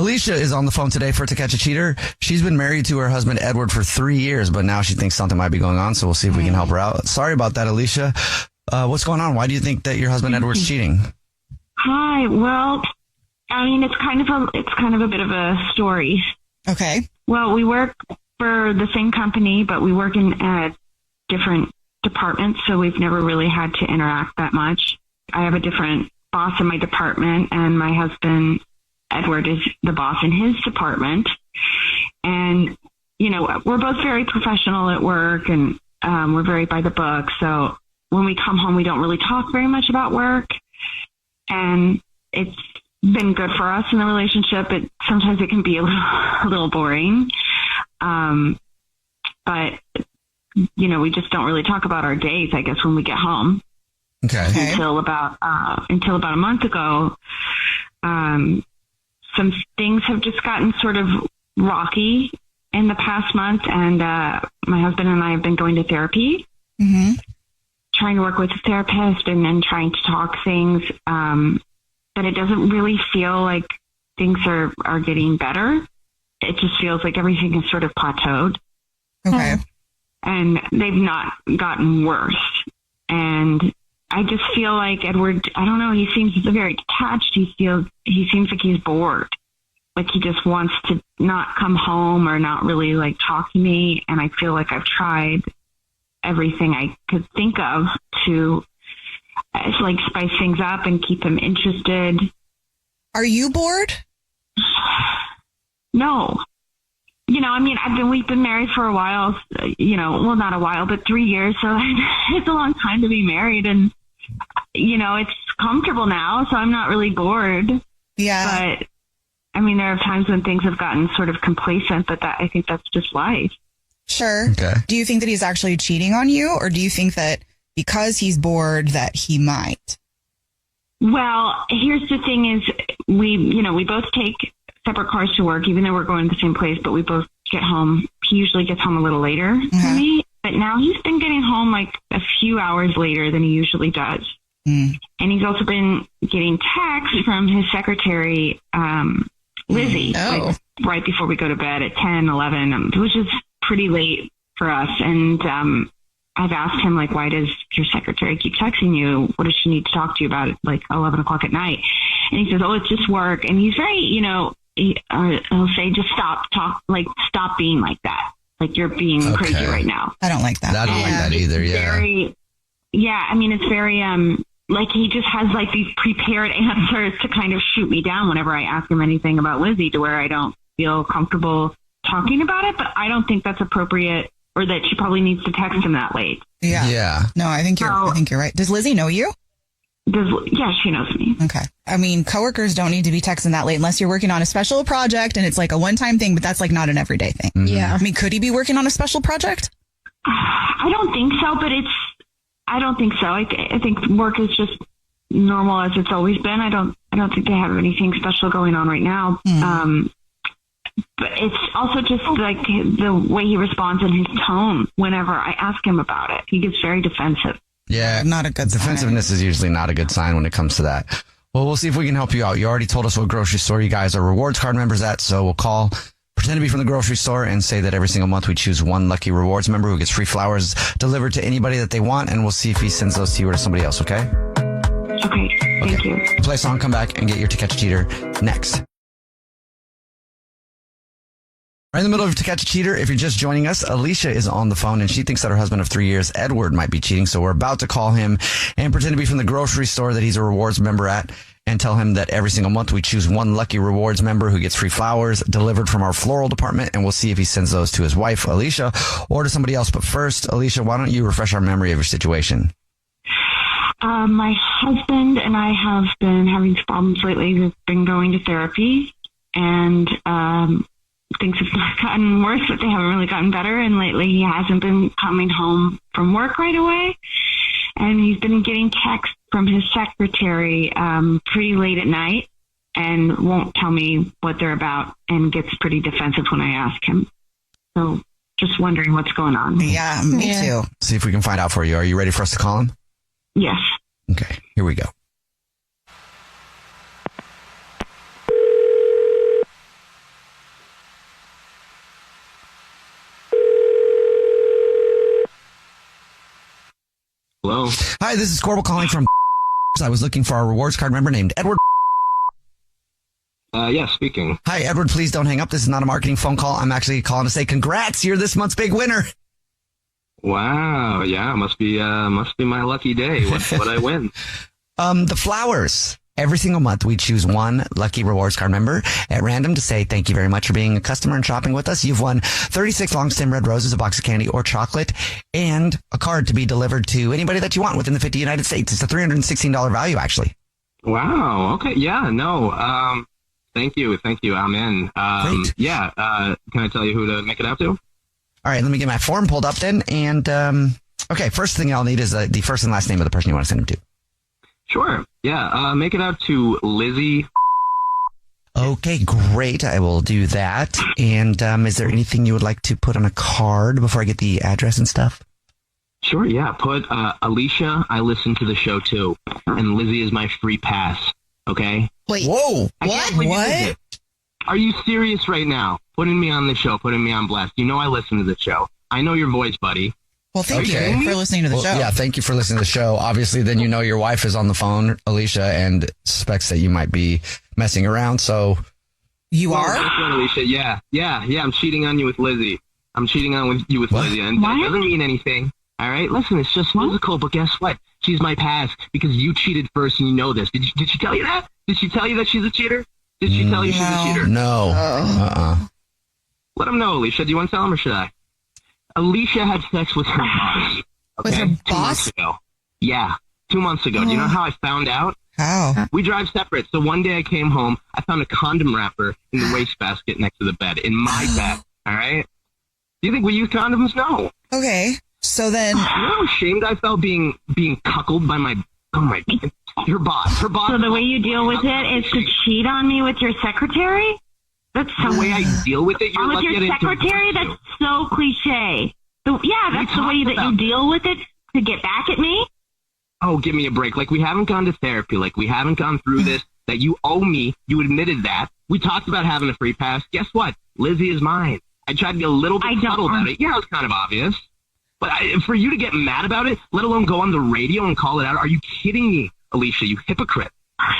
Alicia is on the phone today for To Catch a Cheater. She's been married to her husband, Edward, for 3 years, but now she thinks something might be going on, so we'll see if we can help her out. Sorry about that, Alicia. What's going on? Why do you think that your husband, Edward's cheating? Hi. Well, I mean, it's kind of a bit of a story. Okay. Well, we work for the same company, but we work in different departments, so we've never really had to interact that much. I have a different boss in my department, and my husband, Edward, is the boss in his department. And, you know, we're both very professional at work, and we're very by the book. So when we come home, we don't really talk very much about work. And it's been good for us in the relationship. Sometimes it can be a little boring. But, you know, we just don't really talk about our days, I guess, when we get home. Okay. Until about a month ago, some things have just gotten sort of rocky in the past month, and my husband and I have been going to therapy, trying to work with a therapist and trying to talk things, but it doesn't really feel like things are getting better. It just feels like everything is sort of plateaued. Okay. And they've not gotten worse. And I just feel like Edward, I don't know, he seems very detached. He seems like he's bored. Like he just wants to not come home or not really like talk to me. And I feel like I've tried everything I could think of to like spice things up and keep him interested. Are you bored? No. You know, I mean, we've been married for a while, you know, well, not a while, but 3 years. So it's a long time to be married, and, you know, it's comfortable now. So I'm not really bored. Yeah. But I mean, there are times when things have gotten sort of complacent, but I think that's just life. Sure. Okay. Do you think that he's actually cheating on you, or do you think that because he's bored that he might? Well, here's the thing is we both take separate cars to work, even though we're going to the same place, but we both get home. He usually gets home a little later than me, but now he's been getting home like a few hours later than he usually does. And he's also been getting texts from his secretary, Lizzie, like right before we go to bed at 10, 11, which is pretty late for us. And I've asked him, like, why does your secretary keep texting you? What does she need to talk to you about at like 11 o'clock at night? And he says, oh, it's just work. And he's very, you know, he'll say, just stop being like that. Like you're being crazy right now. I don't like that. I don't like that either. Yeah. I mean, it's very, like he just has like these prepared answers to kind of shoot me down whenever I ask him anything about Lizzie, to where I don't feel comfortable talking about it, but I don't think that's appropriate, or that she probably needs to text him that late. Yeah. No, I think you're right. Does Lizzie know you? Yeah, she knows me. Okay. I mean, coworkers don't need to be texting that late unless you're working on a special project and it's like a one-time thing, but that's like not an everyday thing. Yeah. I mean, could he be working on a special project? I don't think so, but I don't think so. I think work is just normal as it's always been. I don't think they have anything special going on right now. But it's also just like the way he responds and his tone whenever I ask him about it. He gets very defensive. Yeah, not a good sign. Defensiveness is usually not a good sign when it comes to that. Well, we'll see if we can help you out. You already told us what grocery store you guys are rewards card members at, so we'll call, pretend to be from the grocery store, and say that every single month we choose one lucky rewards member who gets free flowers delivered to anybody that they want, and we'll see if he sends those to you or to somebody else, okay? Okay, thank you. Play a song, come back, and get your To Catch a Cheater next. Right in the middle of To Catch a Cheater, if you're just joining us, Alicia is on the phone and she thinks that her husband of 3 years, Edward, might be cheating. So we're about to call him and pretend to be from the grocery store that he's a rewards member at, and tell him that every single month we choose one lucky rewards member who gets free flowers delivered from our floral department. And we'll see if he sends those to his wife, Alicia, or to somebody else. But first, Alicia, why don't you refresh our memory of your situation? My husband and I have been having problems lately. We've been going to therapy, and things have not gotten worse, but they haven't really gotten better. And lately he hasn't been coming home from work right away. And he's been getting texts from his secretary pretty late at night, and won't tell me what they're about, and gets pretty defensive when I ask him. So just wondering what's going on. Yeah, me too. See if we can find out for you. Are you ready for us to call him? Yes. Okay, here we go. Hello. Hi, this is Corbel calling from. I was looking for our rewards card member named Edward. Yeah, speaking. Hi, Edward. Please don't hang up. This is not a marketing phone call. I'm actually calling to say congrats. You're this month's big winner. Wow. Yeah, must be my lucky day. What I win? The flowers. Every single month, we choose one lucky rewards card member at random to say thank you very much for being a customer and shopping with us. You've won 36 long stem red roses, a box of candy or chocolate, and a card to be delivered to anybody that you want within the 50 United States. It's a $316 value, actually. Wow. Okay. Yeah. No. Thank you. I'm in. Great. Yeah. Can I tell you who to make it out to? All right. Let me get my form pulled up then. And okay, first thing I'll need is the first and last name of the person you want to send him to. Sure. Yeah. Make it out to Lizzie. Okay, great. I will do that. And is there anything you would like to put on a card before I get the address and stuff? Sure. Yeah. Put Alicia. I listen to the show too, and Lizzie is my free pass. Okay. Wait. Whoa. What? Are you serious right now? Putting me on the show, putting me on blast. You know I listen to the show. I know your voice, buddy. Well, thank Okay. you for listening to the show. Yeah, thank you for listening to the show. Obviously, then you know your wife is on the phone, Alicia, and suspects that you might be messing around. So You are? Guess what, Alicia? Yeah. I'm cheating on you with Lizzie. I'm cheating on you with What? Lizzie, and What? it doesn't mean anything. All right, listen, it's just physical. But guess what? She's my pass because you cheated first, and you know this. Did she tell you that? Did she tell you that she's a cheater? Did she tell you she's a cheater? no. Let him know, Alicia. Do you want to tell him or should I? Alicia had sex with her boss. With her 2 boss? months ago. Yeah, 2 months ago. Do you know how I found out? How? We drive separate. So one day I came home. I found a condom wrapper in the wastebasket next to the bed, in my bed. All right? Do you think we use condoms? No. Okay. So then, You know how ashamed I felt being cuckolded by her boss. Her boss. So the way you deal with it is to cheat on me with your secretary? That's so The way I deal with it, you're with lucky I your didn't secretary? divorce you. That's so cliche. That's the way talked that you about deal with it to get back at me? Oh, give me a break. Like, we haven't gone to therapy. Like, we haven't gone through this. That you owe me. You admitted that. We talked about having a free pass. Guess what? Lizzie is mine. I tried to be a little bit subtle about it. Yeah, it was kind of obvious. But for you to get mad about it, let alone go on the radio and call it out, are you kidding me, Alicia? You hypocrite.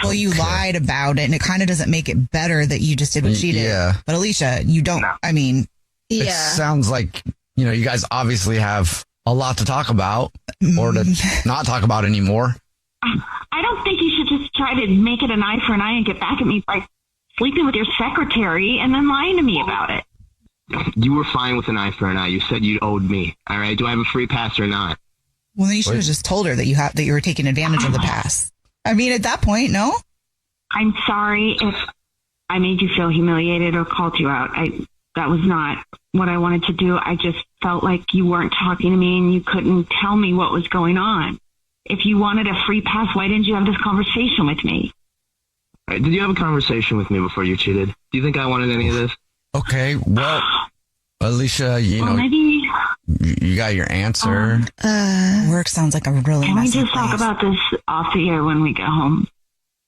well, you lied about it, and it kind of doesn't make it better that you just did what she did. Yeah. But Alicia, you don't, No. I mean, It sounds like, you guys obviously have a lot to talk about or to not talk about anymore. I don't think you should just try to make it an eye for an eye and get back at me by sleeping with your secretary and then lying to me about it. You were fine with an eye for an eye. You said you owed me. All right. Do I have a free pass or not? well, then you should have just told her that you were taking advantage of the pass. I mean, at that point, no? I'm sorry if I made you feel humiliated or called you out. That was not what I wanted to do. I just felt like you weren't talking to me and you couldn't tell me what was going on. If you wanted a free pass, why didn't you have this conversation with me? All right, did you have a conversation with me before you cheated? Do you think I wanted any of this? Okay, well, Alicia, Well, maybe you got your answer. Work sounds like a really can we messy just talk place. about this off the air when we get home?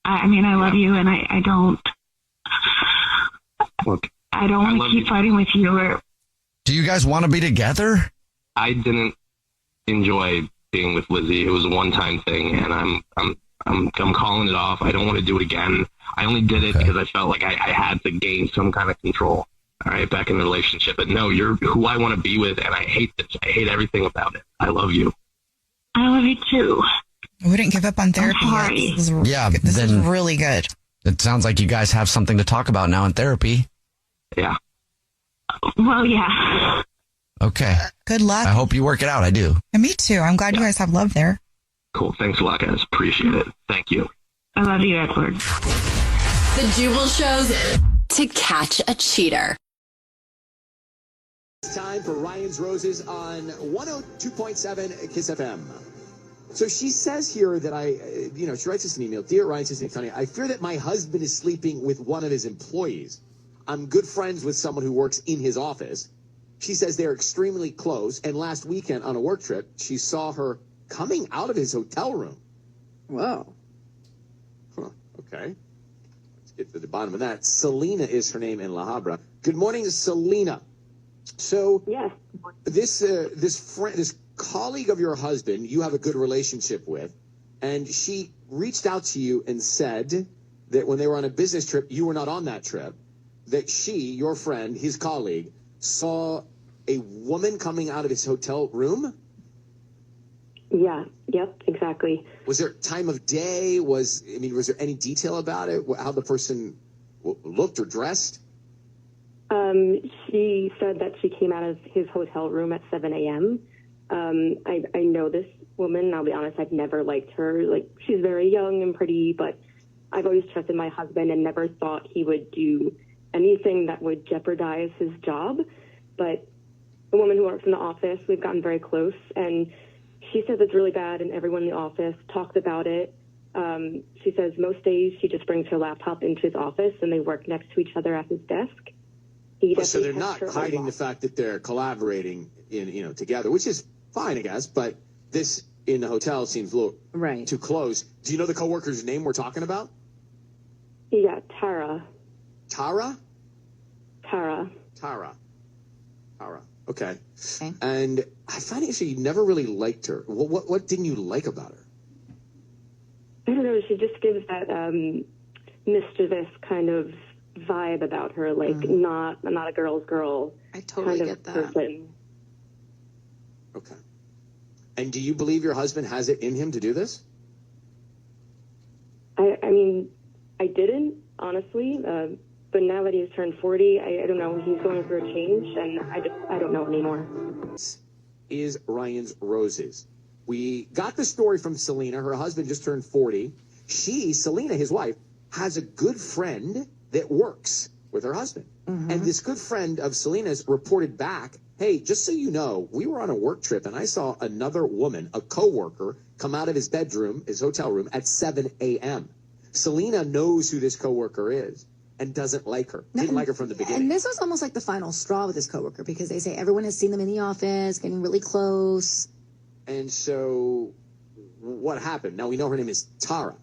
I mean, I love you and I don't Look, I don't want love to keep you. fighting with you or Do you guys want to be together? I didn't enjoy being with Lizzie. It was a one-time thing, and I'm calling it off. I don't want to do it again. I only did it because I felt like I had to gain some kind of control. All right, back in the relationship. But no, you're who I want to be with, and I hate this. I hate everything about it. I love you. I love you too. We wouldn't give up on therapy yet. sorry. This is, Yeah, this is then- really good. It sounds like you guys have something to talk about now in therapy. Yeah. Well, yeah. Okay. Good luck. I hope you work it out. I do. And me too. I'm glad you guys have love there. Cool. Thanks a lot, guys. Appreciate it. Thank you. I love you, Edward. The Jubal Show's To Catch a Cheater. It's time for Ryan's Roses on 102.7 Kiss FM. So she says here that she writes us an email. Dear Ryan, says Tony, I fear that my husband is sleeping with one of his employees. I'm good friends with someone who works in his office. She says they're extremely close. And last weekend on a work trip, she saw her coming out of his hotel room. Whoa. Huh, okay. Let's get to the bottom of that. Selena is her name in La Habra. Good morning, Selena. So Yes. this colleague of your husband you have a good relationship with, and she reached out to you and said that when they were on a business trip, you were not on that trip, that she, your friend, his colleague, saw a woman coming out of his hotel room? Yeah, yep, exactly. Was there time of day? Was there any detail about it? How the person looked or dressed? She said that she came out of his hotel room at 7 a.m. I know this woman, and I'll be honest, I've never liked her. Like, she's very young and pretty, but I've always trusted my husband and never thought he would do anything that would jeopardize his job. But a woman who works in the office, we've gotten very close, and she says it's really bad, and everyone in the office talks about it. She says most days she just brings her laptop into his office, and they work next to each other at his desk. So they're not hiding the fact that they're collaborating together, which is fine, I guess. But this in the hotel seems a little too close. Do you know the coworker's name we're talking about? Yeah, Tara. Tara. Okay. And I find actually you never really liked her. What didn't you like about her? I don't know. She just gives that mischievous kind of vibe about her, like not a girl's girl. I totally kind get of that. Person. Okay. And do you believe your husband has it in him to do this? I mean, I didn't, honestly. But now that he's turned 40, I don't know. He's going through a change, and I don't know anymore. This is Ryan's Roses. We got the story from Selena. Her husband just turned 40. Selena, his wife, has a good friend that works with her husband. And this good friend of Selena's reported back, hey, just so you know, we were on a work trip, and I saw another woman, a coworker, come out of his bedroom, his hotel room, at 7 a.m. Selena knows who this coworker is and doesn't like her. Didn't like her from the beginning. And this was almost like the final straw with this coworker, because they say everyone has seen them in the office, getting really close. And so what happened? Now we know her name is Tara.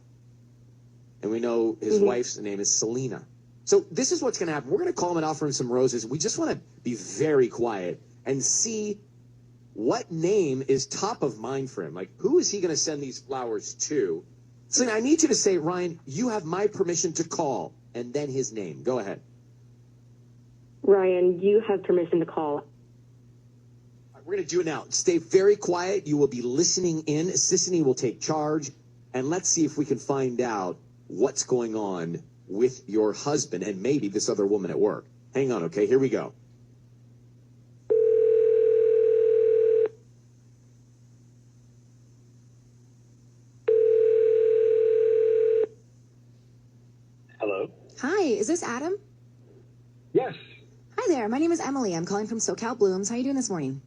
And we know his wife's name is Selena. So this is what's going to happen. We're going to call him and offer him some roses. We just want to be very quiet and see what name is top of mind for him. Like, who is he going to send these flowers to? Selena, I need you to say, Ryan, you have my permission to call, and then his name. Go ahead. Ryan, you have permission to call. We're going to do it now. Stay very quiet. You will be listening in. Sissany will take charge. And let's see if we can find out what's going on with your husband and maybe this other woman at work. Hang on, okay? Here we go. Hello? Hi, is this Adam? Yes. Hi there, my name is Emily. I'm calling from SoCal Blooms. How are you doing this morning?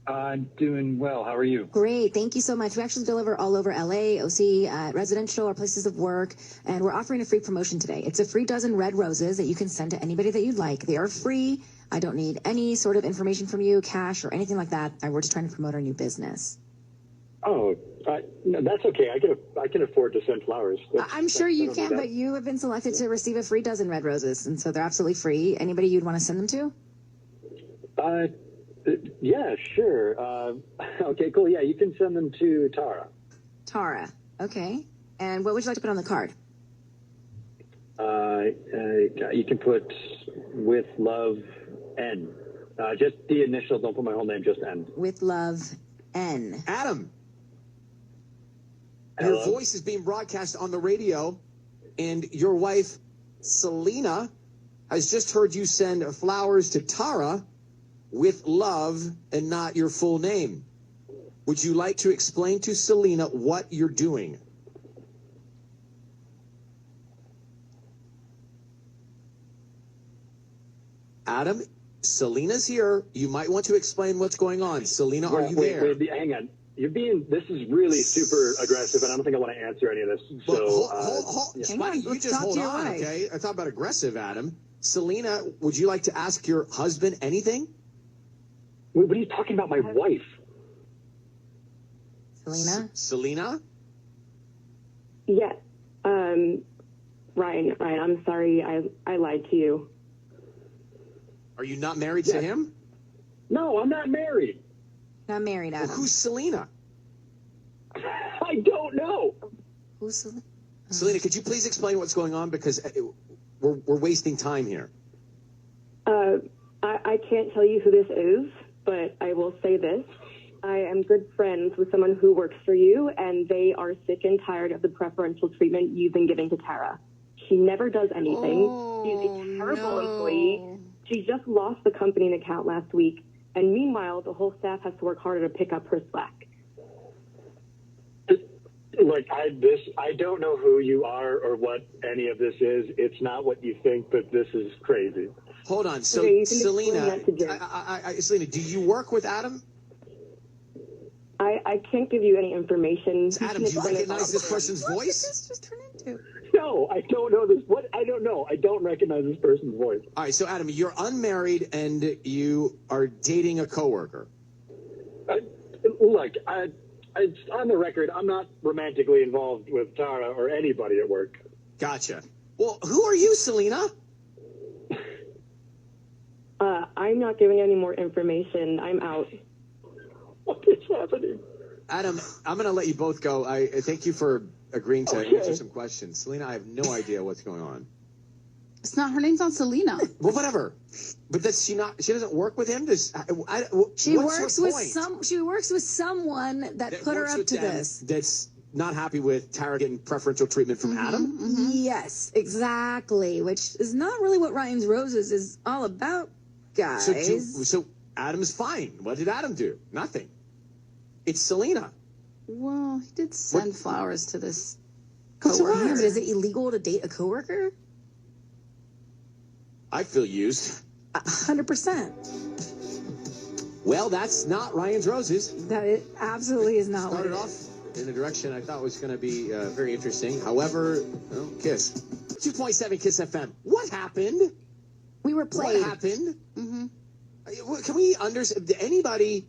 I'm doing well. How are you? Great, thank you so much. We actually deliver all over LA, OC, residential or places of work, and we're offering a free promotion today. It's a free dozen red roses that you can send to anybody that you'd like. They are free. I don't need any sort of information from you, cash or anything like that. We're just trying to promote our new business. Oh, no, that's okay. I can afford to send flowers. I'm sure you can, but you have been selected to receive a free dozen red roses, and so they're absolutely free. Anybody you'd want to send them to? Yeah, sure. Okay, cool. Yeah, you can send them to Tara. Tara. Okay. And what would you like to put on the card? You can put with love N. Just the initial. Don't put my whole name. Just N. With love N. Adam. Hello? Your voice is being broadcast on the radio, and your wife, Selena, has just heard you send flowers to Tara with love and not your full name. Would you like to explain to Selena what you're doing? Adam, Selena's here. You might want to explain what's going on. Selena, are you there? Wait, hang on. This is really super aggressive, and I don't think I want to answer any of this. So, Hang on, you let's just talk hold to your on, wife. okay? I thought about aggressive, Adam. Selena, would you like to ask your husband anything? What are you talking about, my wife? Selena? Selena? Yeah. Ryan, I'm sorry. I lied to you. Are you not married to him? No, I'm not married. Not married, Adam. Well, who's Selena? I don't know. Who's Selena? Selena, could you please explain what's going on? Because we're wasting time here. I can't tell you who this is, but I will say this. I am good friends with someone who works for you, and they are sick and tired of the preferential treatment you've been giving to Tara. She never does anything. She's a terrible employee. She just lost the company an account last week, and meanwhile, the whole staff has to work harder to pick up her slack. Look, I don't know who you are or what any of this is. It's not what you think, but this is crazy. Hold on. So, Okay, Selena, Selena, do you work with Adam? I can't give you any information. Adam, do you recognize this person's voice? What did this just turn into? No, I don't know this. What? I don't know. I don't recognize this person's voice. All right, so Adam, you're unmarried and you are dating a coworker. Look, it's on the record, I'm not romantically involved with Tara or anybody at work. Gotcha. Well, who are you, Selena? I'm not giving any more information. I'm out. What is happening? Adam, I'm going to let you both go. I thank you for agreeing to answer some questions. Selena, I have no idea what's going on. It's not, her name's not Selena. Well, whatever. But does she doesn't work with him? She works with someone that put her up to this. That's not happy with Tara getting preferential treatment from Adam? Mm-hmm. Yes, exactly. Which is not really what Ryan's Roses is all about, guys. So Adam's fine. What did Adam do? Nothing. It's Selena. Well, he did send flowers to this What's the coworker. matter? Is it illegal to date a coworker? I feel used. 100%. Well, that's not Ryan's Roses. That it absolutely is not. Started what it off is. in a direction I thought was going to be very interesting. However, Kiss. 2.7 Kiss FM. What happened? We were played. What happened? Can we understand? Did anybody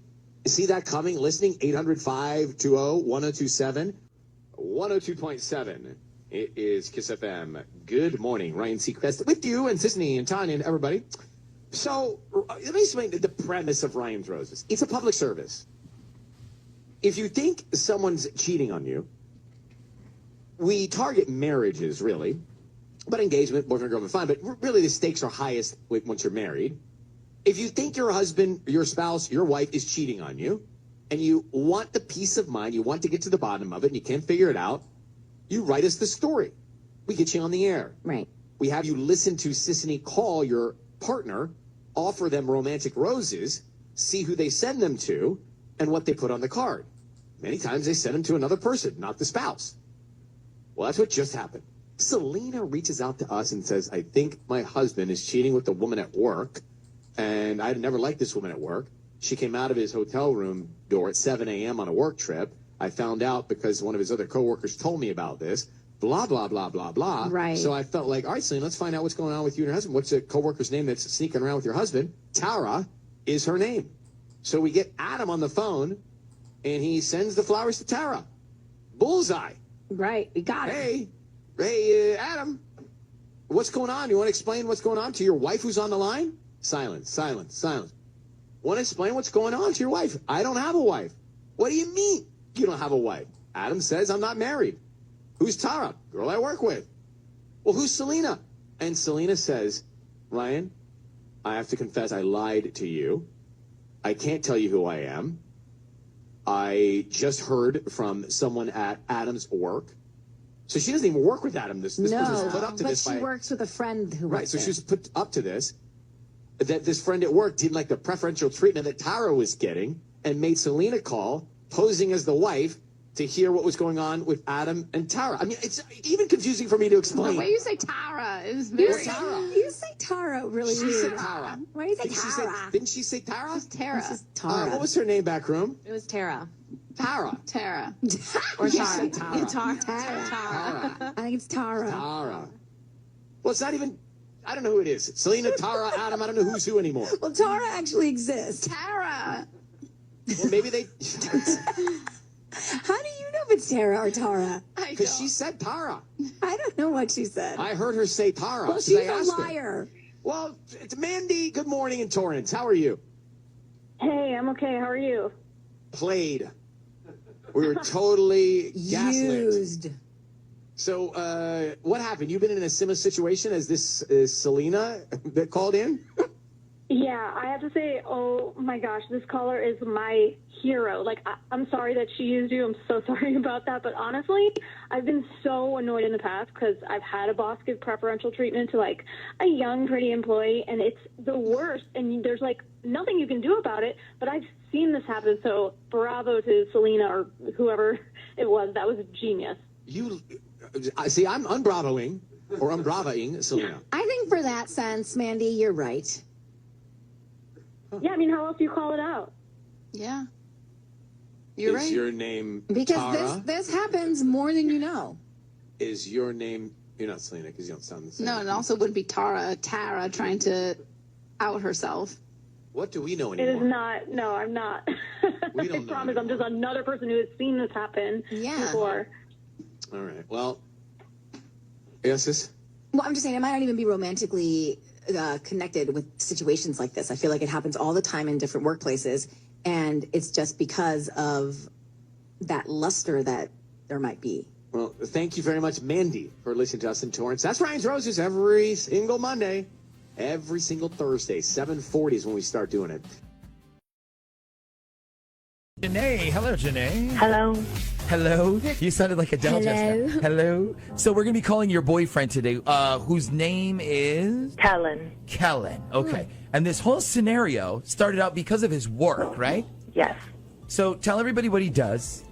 see that coming? Listening? 800-520-1027. 102.7. It is Kiss FM. Good morning. Ryan Seacrest with you and Sisney and Tanya and everybody. So, let me explain the premise of Ryan's Roses. It's a public service. If you think someone's cheating on you, we target marriages, really. But engagement, boyfriend, girlfriend, fine. But really the stakes are highest once you're married. If you think your husband, your spouse, your wife is cheating on you, and you want the peace of mind, you want to get to the bottom of it, and you can't figure it out, you write us the story. We get you on the air. Right. We have you listen to Sissany call your partner, offer them romantic roses, see who they send them to, and what they put on the card. Many times they send them to another person, not the spouse. Well, that's what just happened. Selena reaches out to us and says, I think my husband is cheating with the woman at work, and I'd never liked this woman at work. She came out of his hotel room door at 7 a.m. on a work trip. I found out because one of his other coworkers told me about this. Blah, blah, blah, blah, blah. Right. So I felt like, all right, Selena, let's find out what's going on with you and your husband. What's the coworker's name that's sneaking around with your husband? Tara is her name. So we get Adam on the phone, and he sends the flowers to Tara. Bullseye. Right. We got it. Hey, Adam, what's going on? You want to explain what's going on to your wife who's on the line? Silence, silence, silence. Want to explain what's going on to your wife? I don't have a wife. What do you mean you don't have a wife? Adam says, I'm not married. Who's Tara? Girl I work with. Well, who's Selena? And Selena says, Ryan, I have to confess I lied to you. I can't tell you who I am. I just heard from someone at Adam's work. So she doesn't even work with Adam. This person was put up to this but she works with a friend who right. works So there. she was put up to this. That this friend at work didn't like the preferential treatment that Tara was getting and made Selena call, posing as the wife, to hear what was going on with Adam and Tara. I mean, it's even confusing for me to explain. The way you say Tara is very... You say Tara really She weird. said Tara. Why do you say Tara? Didn't she say Tara? It's Tara. This is Tara. What was her name back room? It was Tara. Tara. Tara. Or She Tara. said Tara. Tara. Tara. I think it's Tara. Tara. Well, it's not even... I don't know who it is. Selena, Tara, Adam, I don't know who's who anymore. Well, Tara actually exists. Tara. Well, maybe they... How do you know if it's Tara or Tara? Because she said Tara. I don't know what she said. I heard her say Tara. Well, 'cause she's I a asked her. liar. Well, it's Mandy. Good morning in Torrance. How are you? Hey, I'm okay. How are you? played. We were totally gaslit. Used. So, what happened? You've been in a similar situation as this Selena that called in? Yeah, I have to say, oh my gosh, this caller is my hero. Like, I'm sorry that she used you. I'm so sorry about that. But honestly, I've been so annoyed in the past because I've had a boss give preferential treatment to, like, a young, pretty employee, and it's the worst. And there's, like, nothing you can do about it. But I've seen this happen, so bravo to Selena or whoever it was. That was genius. See, I'm unbravoing or unbravoing Selena. I think for that sense, Mandy, you're right. Yeah, I mean, how else do you call it out? Yeah. You're right. Is your name because Tara? this happens more than you know. Is your name... You're not Selena because you don't sound the same. No, it also wouldn't be Tara trying to out herself. What do we know anymore? It is not. No, I'm not. We don't I know promise anymore. I'm just another person who has seen this happen before. All right. Well, yes, sis? Well, I'm just saying it might not even be romantically connected with situations like this. I feel like it happens all the time in different workplaces, and it's just because of that luster that there might be. Well, thank you very much, Mandy, for listening to us in Torrance. That's Ryan's Roses every single Monday, every single Thursday. 7:40 is when we start doing it. Janae. Hello, Janae. Hello. Hello. You sounded like Adele just now. Hello. So we're going to be calling your boyfriend today, whose name is? Kellen. Kellen. Okay. And this whole scenario started out because of his work, right? Yes. So tell everybody what he does.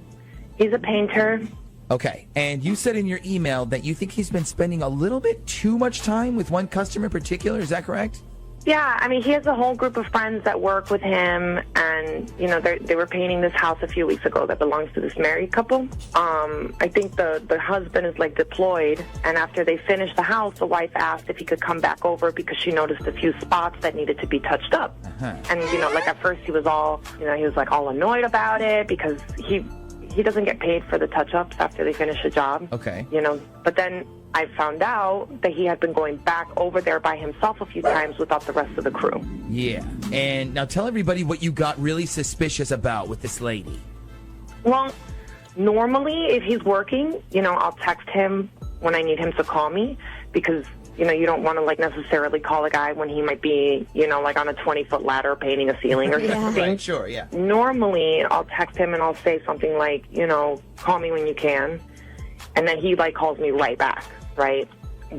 He's a painter. Okay. And you said in your email that you think he's been spending a little bit too much time with one customer in particular. Is that correct? Yeah, I mean, he has a whole group of friends that work with him, and, you know, they were painting this house a few weeks ago that belongs to this married couple. I think the husband is, like, deployed, and after they finished the house, the wife asked if he could come back over because she noticed a few spots that needed to be touched up. And, you know, like, at first he was all annoyed about it because he doesn't get paid for the touch-ups after they finish a job. Okay. You know, but then I found out that he had been going back over there by himself a few times without the rest of the crew. Yeah. And now tell everybody what you got really suspicious about with this lady. Well, normally if he's working, you know, I'll text him when I need him to call me because, you know, you don't want to, like, necessarily call a guy when he might be, you know, like on a 20-foot ladder painting a ceiling or something. Right, sure, yeah. Normally I'll text him and I'll say something like, you know, call me when you can. And then he, like, calls me right back. Right?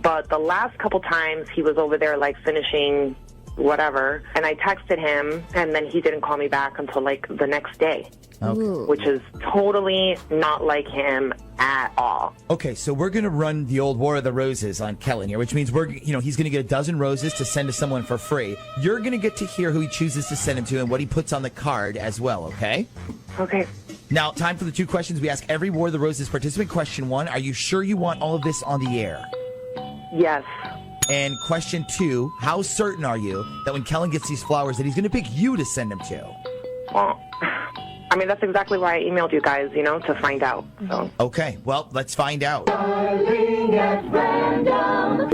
But the last couple times he was over there, like, finishing whatever, and I texted him, and then he didn't call me back until, like, the next day. Okay. Which is totally not like him at all. Okay, so we're going to run the old War of the Roses on Kellen here, which means he's going to get a dozen roses to send to someone for free. You're going to get to hear who he chooses to send them to and what he puts on the card as well, okay? Okay. Now, time for the two questions we ask every War of the Roses participant. Question 1, are you sure you want all of this on the air? Yes. And question 2, how certain are you that when Kellen gets these flowers that he's going to pick you to send them to? Well, I mean, that's exactly why I emailed you guys, you know, to find out. So. Okay, well, let's find out. Darling at random.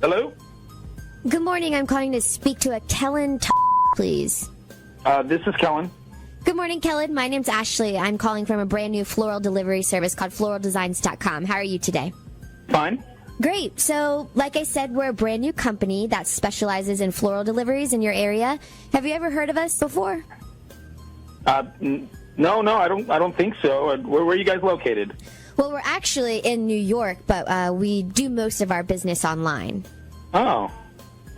Hello? Good morning. I'm calling to speak to a Kellen, please. This is Kellen. Good morning, Kellen. My name's Ashley. I'm calling from a brand new floral delivery service called floraldesigns.com. How are you today? Fine. Great. So, like I said, we're a brand new company that specializes in floral deliveries in your area. Have you ever heard of us before? No, I don't think so. Where are you guys located? Well, we're actually in New York, but we do most of our business online. Oh,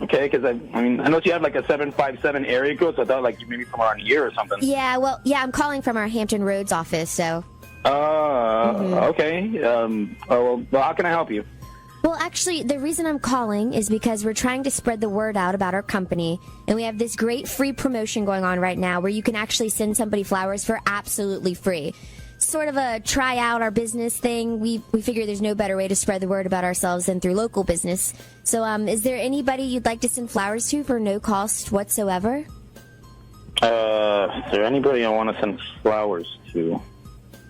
okay. Because I know you have like a 757 area code, so I thought like you maybe from around here or something. Yeah, well, I'm calling from our Hampton Roads office, so. Okay. Well, how can I help you? Well, actually, the reason I'm calling is because we're trying to spread the word out about our company, and we have this great free promotion going on right now where you can actually send somebody flowers for absolutely free. Sort of a try out our business thing. We figure there's no better way to spread the word about ourselves than through local business. So, is there anybody you'd like to send flowers to for no cost whatsoever? Is there anybody I want to send flowers to?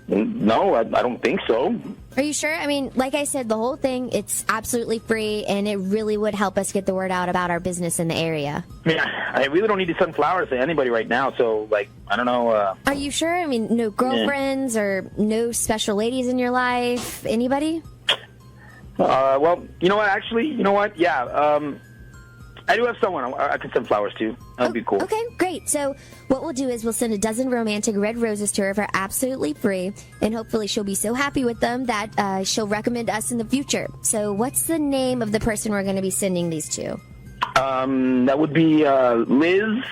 No, I don't think so. Are you sure? I mean, like I said, the whole thing, it's absolutely free, and it really would help us get the word out about our business in the area. I mean, I really don't need to send flowers to anybody right now, so, like, I don't know. Are you sure? I mean, no girlfriends or no special ladies in your life? Anybody? Well, you know what, actually? You know what? Yeah, I do have someone I can send flowers to. That'd be cool. Okay, great. So what we'll do is we'll send a dozen romantic red roses to her for absolutely free, and hopefully she'll be so happy with them that she'll recommend us in the future. So what's the name of the person we're going to be sending these to? That would be Liz.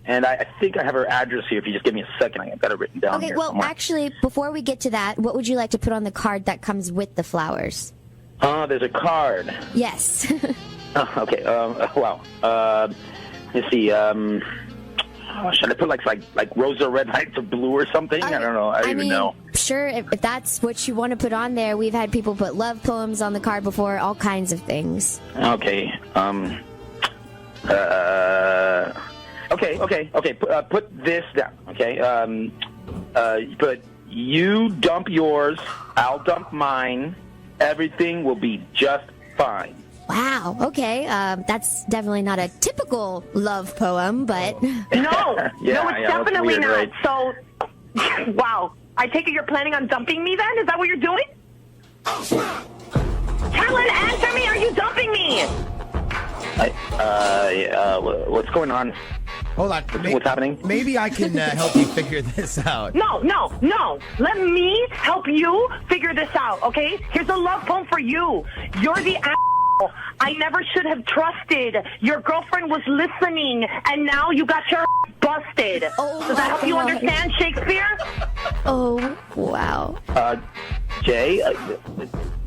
And I think I have her address here. If you just give me a second, I got it written down Okay, here well, somewhere. actually, before we get to that, what would you like to put on the card that comes with the flowers? There's a card. Yes. Okay. Wow. Let's see. Should I put like rose or red lights or blue or something? I don't know. I don't even know. Sure, if that's what you want to put on there. We've had people put love poems on the card before, all kinds of things. Okay. Okay. Put this down. Okay. But you dump yours, I'll dump mine. Everything will be just fine. Wow. Okay. That's definitely not a typical love poem, but No, it's definitely weird, not. right? So, wow. I take it you're planning on dumping me then? Is that what you're doing? Helen, answer me. Are you dumping me? What's going on? Hold on. What's happening? Maybe I can help you figure this out. No. Let me help you figure this out, okay? Here's a love poem for you. You're the asshole I never should have trusted. Your girlfriend was listening, and now you got your busted. Does that help you understand Shakespeare? Oh, wow. Jay,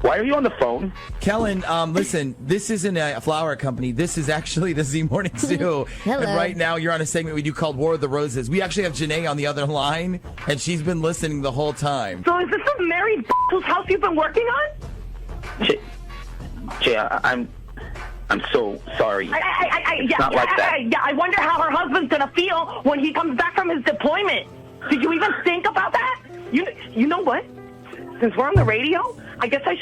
why are you on the phone? Kellen, listen, this isn't a flower company. This is actually the Z Morning Zoo. Hello. And right now you're on a segment we do called War of the Roses. We actually have Janae on the other line, and she's been listening the whole time. So is this a married whose house you've been working on? Jay, I'm so sorry. It's not like that. I wonder how her husband's going to feel when he comes back from his deployment. Did you even think about that? You know what? Since we're on the radio, I guess I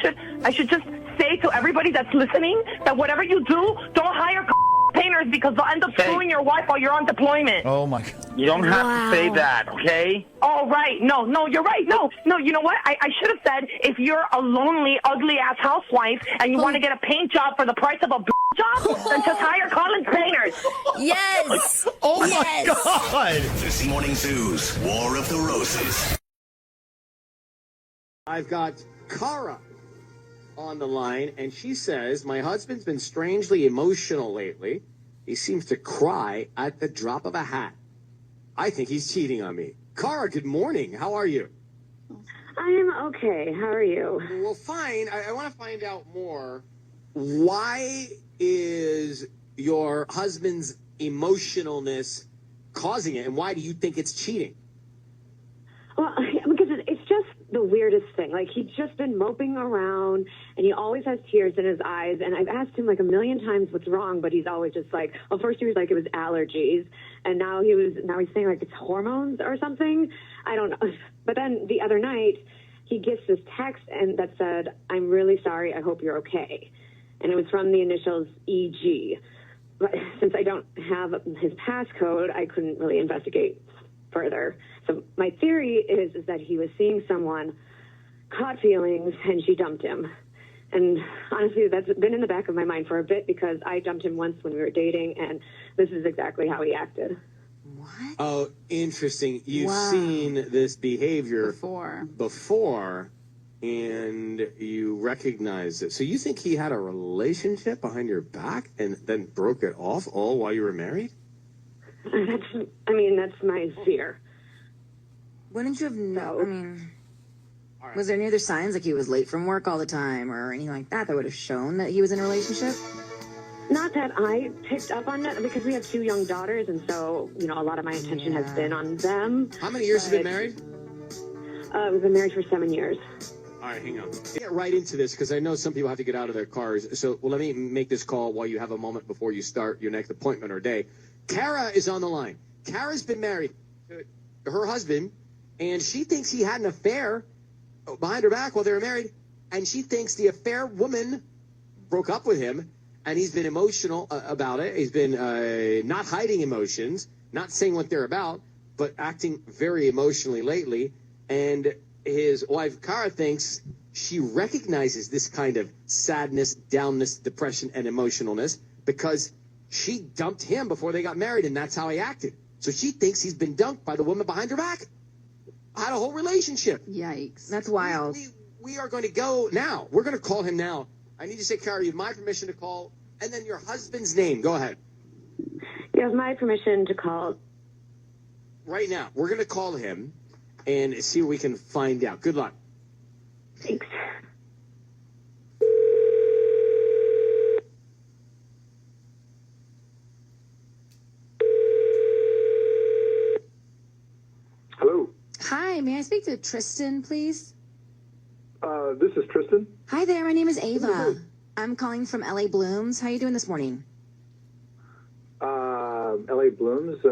should just say to everybody that's listening that whatever you do, don't hire painters because they'll end up screwing your wife while you're on deployment. Oh, my God. You don't have to say that, okay? Oh, right. No, you're right. No, you know what? I should have said if you're a lonely, ugly-ass housewife and you want to get a paint job for the price of a job, then just hire Collins Painters. Yes. Oh, my God. The Z Morning Zoo's War of the Roses. I've got Cara on the line, and she says, my husband's been strangely emotional lately. He seems to cry at the drop of a hat. I think he's cheating on me. Cara, good morning. How are you? I'm okay. How are you? Well, fine. I want to find out more. Why is your husband's emotionalness causing it, and why do you think it's cheating? Well, because it's just the weirdest thing. Like, he's just been moping around, and he always has tears in his eyes. And I've asked him like a million times what's wrong, but he's always just like, well, first he was like it was allergies, and now he's saying like it's hormones or something. I don't know. But then the other night, he gets this text and that said, "I'm really sorry. I hope you're okay." And it was from the initials EG. But since I don't have his passcode, I couldn't really investigate further. So my theory is that he was seeing someone, caught feelings, and she dumped him. And honestly, that's been in the back of my mind for a bit because I dumped him once when we were dating, and this is exactly how he acted. What? Oh, interesting. You've seen this behavior before, and you recognize it. So you think he had a relationship behind your back and then broke it off all while you were married? That's my fear. Wouldn't you have known? Was there any other signs, like he was late from work all the time or anything like that would have shown that he was in a relationship? Not that I picked up on it, because we have 2 young daughters, and so, a lot of my attention has been on them. How many years have you been married? We've been married for 7 years. All right, hang on. Get right into this, because I know some people have to get out of their cars. So let me make this call while you have a moment before you start your next appointment or day. Kara is on the line. Kara's been married to her husband, and she thinks he had an affair behind her back while they were married, and she thinks the affair woman broke up with him, and he's been emotional about it. He's been not hiding emotions, not saying what they're about, but acting very emotionally lately. And his wife, Kara, thinks she recognizes this kind of sadness, downness, depression, and emotionalness because she dumped him before they got married, and that's how he acted. So she thinks he's been dumped by the woman behind her back. Had a whole relationship. Yikes. That's wild. We are going to go now. We're going to call him now. I need to say, Kara, you have my permission to call, and then your husband's name. Go ahead. You have my permission to call. Right now. We're going to call him and see what we can find out. Good luck. Thanks. Hello. Hi, may I speak to Tristan, please? This is Tristan. Hi there, my name is Ava. I'm calling from LA Blooms. How are you doing this morning? LA Blooms.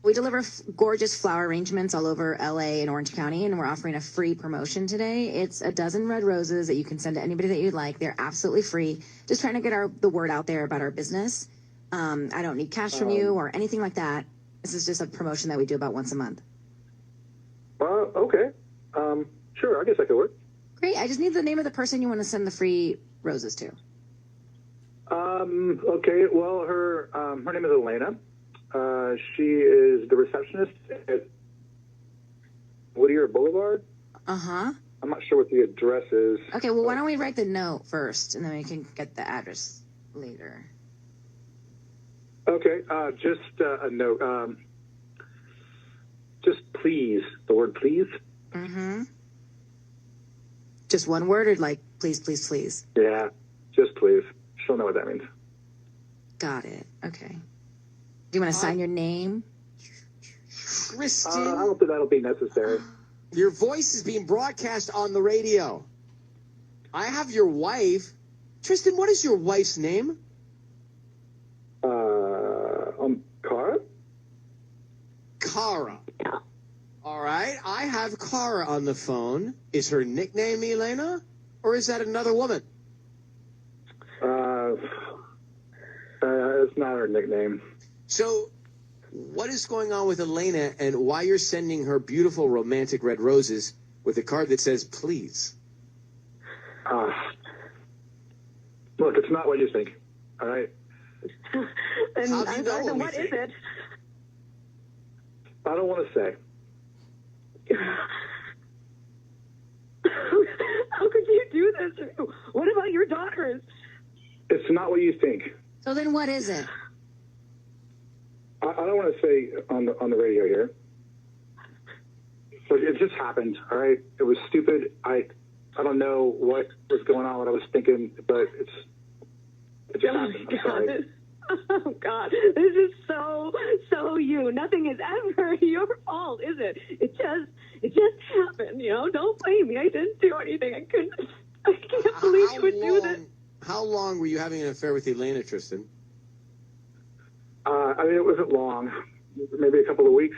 We deliver gorgeous flower arrangements all over LA and Orange County, and we're offering a free promotion today. It's a dozen red roses that you can send to anybody that you'd like. They're absolutely free. Just trying to get the word out there about our business. I don't need cash from you or anything like that. This is just a promotion that we do about once a month. Okay. Sure, I guess I could work. Great. I just need the name of the person you want to send the free roses to. Okay. Well, her name is Elena. She is the receptionist at Whittier Boulevard. Uh-huh. I'm not sure what the address is. Okay, well, why don't we write the note first, and then we can get the address later. Okay, just a note. Just please, the word please. Mm-hmm. Just one word, or like please, please, please? Yeah, just please. She'll know what that means. Got it. Okay. Do you want to sign your name? Tristan. I don't think that'll be necessary. Your voice is being broadcast on the radio. I have your wife. Tristan, what is your wife's name? Kara? Kara. All right. I have Kara on the phone. Is her nickname Elena? Or is that another woman? It's not her nickname. So, what is going on with Elena and why you're sending her beautiful romantic red roses with a card that says, please? Look, it's not what you think, all right? And I'm sorry, so what is it? I don't want to say. How could you do this? What about your daughters? It's not what you think. So then what is it? I don't want to say on the radio here, but it just happened. All right, it was stupid. I don't know what was going on, what I was thinking, but it just happened. I'm sorry. Oh God, this is so you. Nothing is ever your fault, is it? It just happened. You know, don't blame me. I didn't do anything. I can't believe you would do this. How long were you having an affair with Elena, Tristan? I mean, it wasn't long. Maybe a couple of weeks.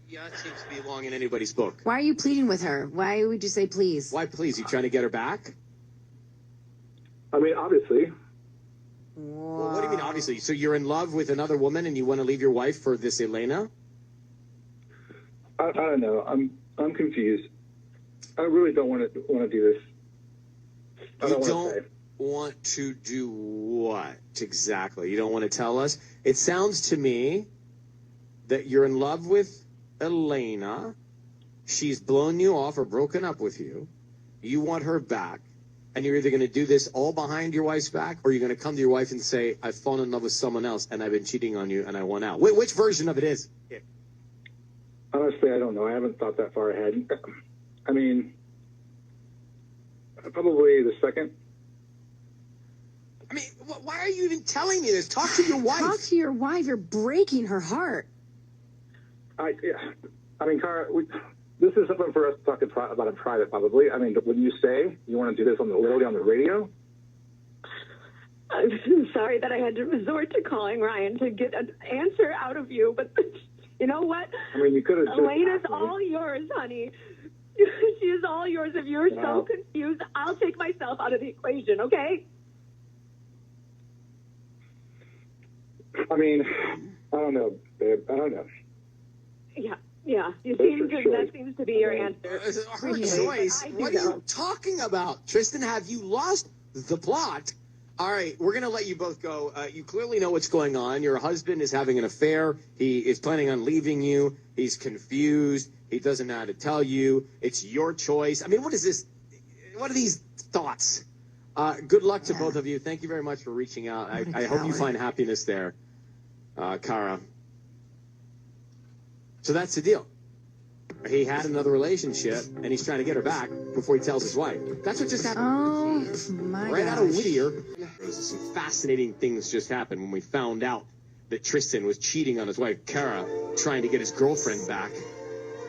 Yeah, it seems to be long in anybody's book. Why are you pleading with her? Why would you say please? Why please? You trying to get her back? I mean, obviously. Well, what do you mean, obviously? So you're in love with another woman and you want to leave your wife for this Elena? I don't know. I'm confused. I really don't want to do this. I don't want to say. Want to do what exactly? You don't want to tell us? It sounds to me that you're in love with Elena. She's blown you off or broken up with you. You want her back. And you're either going to do this all behind your wife's back, or you're going to come to your wife and say, I've fallen in love with someone else, and I've been cheating on you, and I want out. Which version of it is? Honestly, I don't know. I haven't thought that far ahead. I mean, probably the second. I mean, why are you even telling me this? Talk to your wife. Talk to your wife. You're breaking her heart. I mean, Kara, this is something for us to talk about in private, probably. I mean, when you say you want to do this literally on the radio? I'm sorry that I had to resort to calling Ryan to get an answer out of you, but you know what? I mean, you could have. Elena's all yours, honey. She is all yours. If you're so confused, I'll take myself out of the equation, okay? I mean, I don't know, babe. I don't know. Yeah. That seems to be your answer. Her choice? What are you talking about? Tristan, have you lost the plot? All right, we're going to let you both go. You clearly know what's going on. Your husband is having an affair. He is planning on leaving you. He's confused. He doesn't know how to tell you. It's your choice. I mean, what is this? What are these thoughts? Good luck to both of you. Thank you very much for reaching out. I hope you find happiness there, Kara. So that's the deal. He had another relationship, and he's trying to get her back before he tells his wife. That's what just happened. Oh, my Right gosh. out of Whittier. Some fascinating things just happened when we found out that Tristan was cheating on his wife, Kara, trying to get his girlfriend back,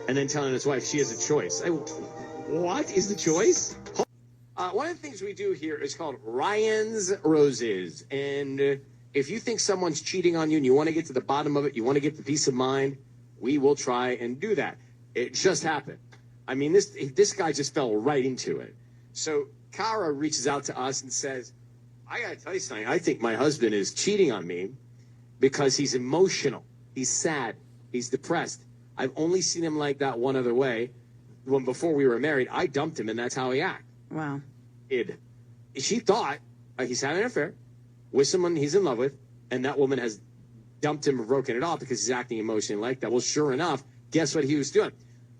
and then telling his wife she has a choice. What is the choice? One of the things we do here is called Ryan's Roses. And if you think someone's cheating on you and you want to get to the bottom of it, you want to get the peace of mind, we will try and do that. It just happened. I mean, this guy just fell right into it. So Kara reaches out to us and says, I got to tell you something. I think my husband is cheating on me because he's emotional. He's sad. He's depressed. I've only seen him like that one other way. When before we were married, I dumped him, and that's how he acted. Wow. She thought he's having an affair with someone he's in love with, and that woman has dumped him or broken it off because he's acting emotionally like that. Well, sure enough, guess what he was doing?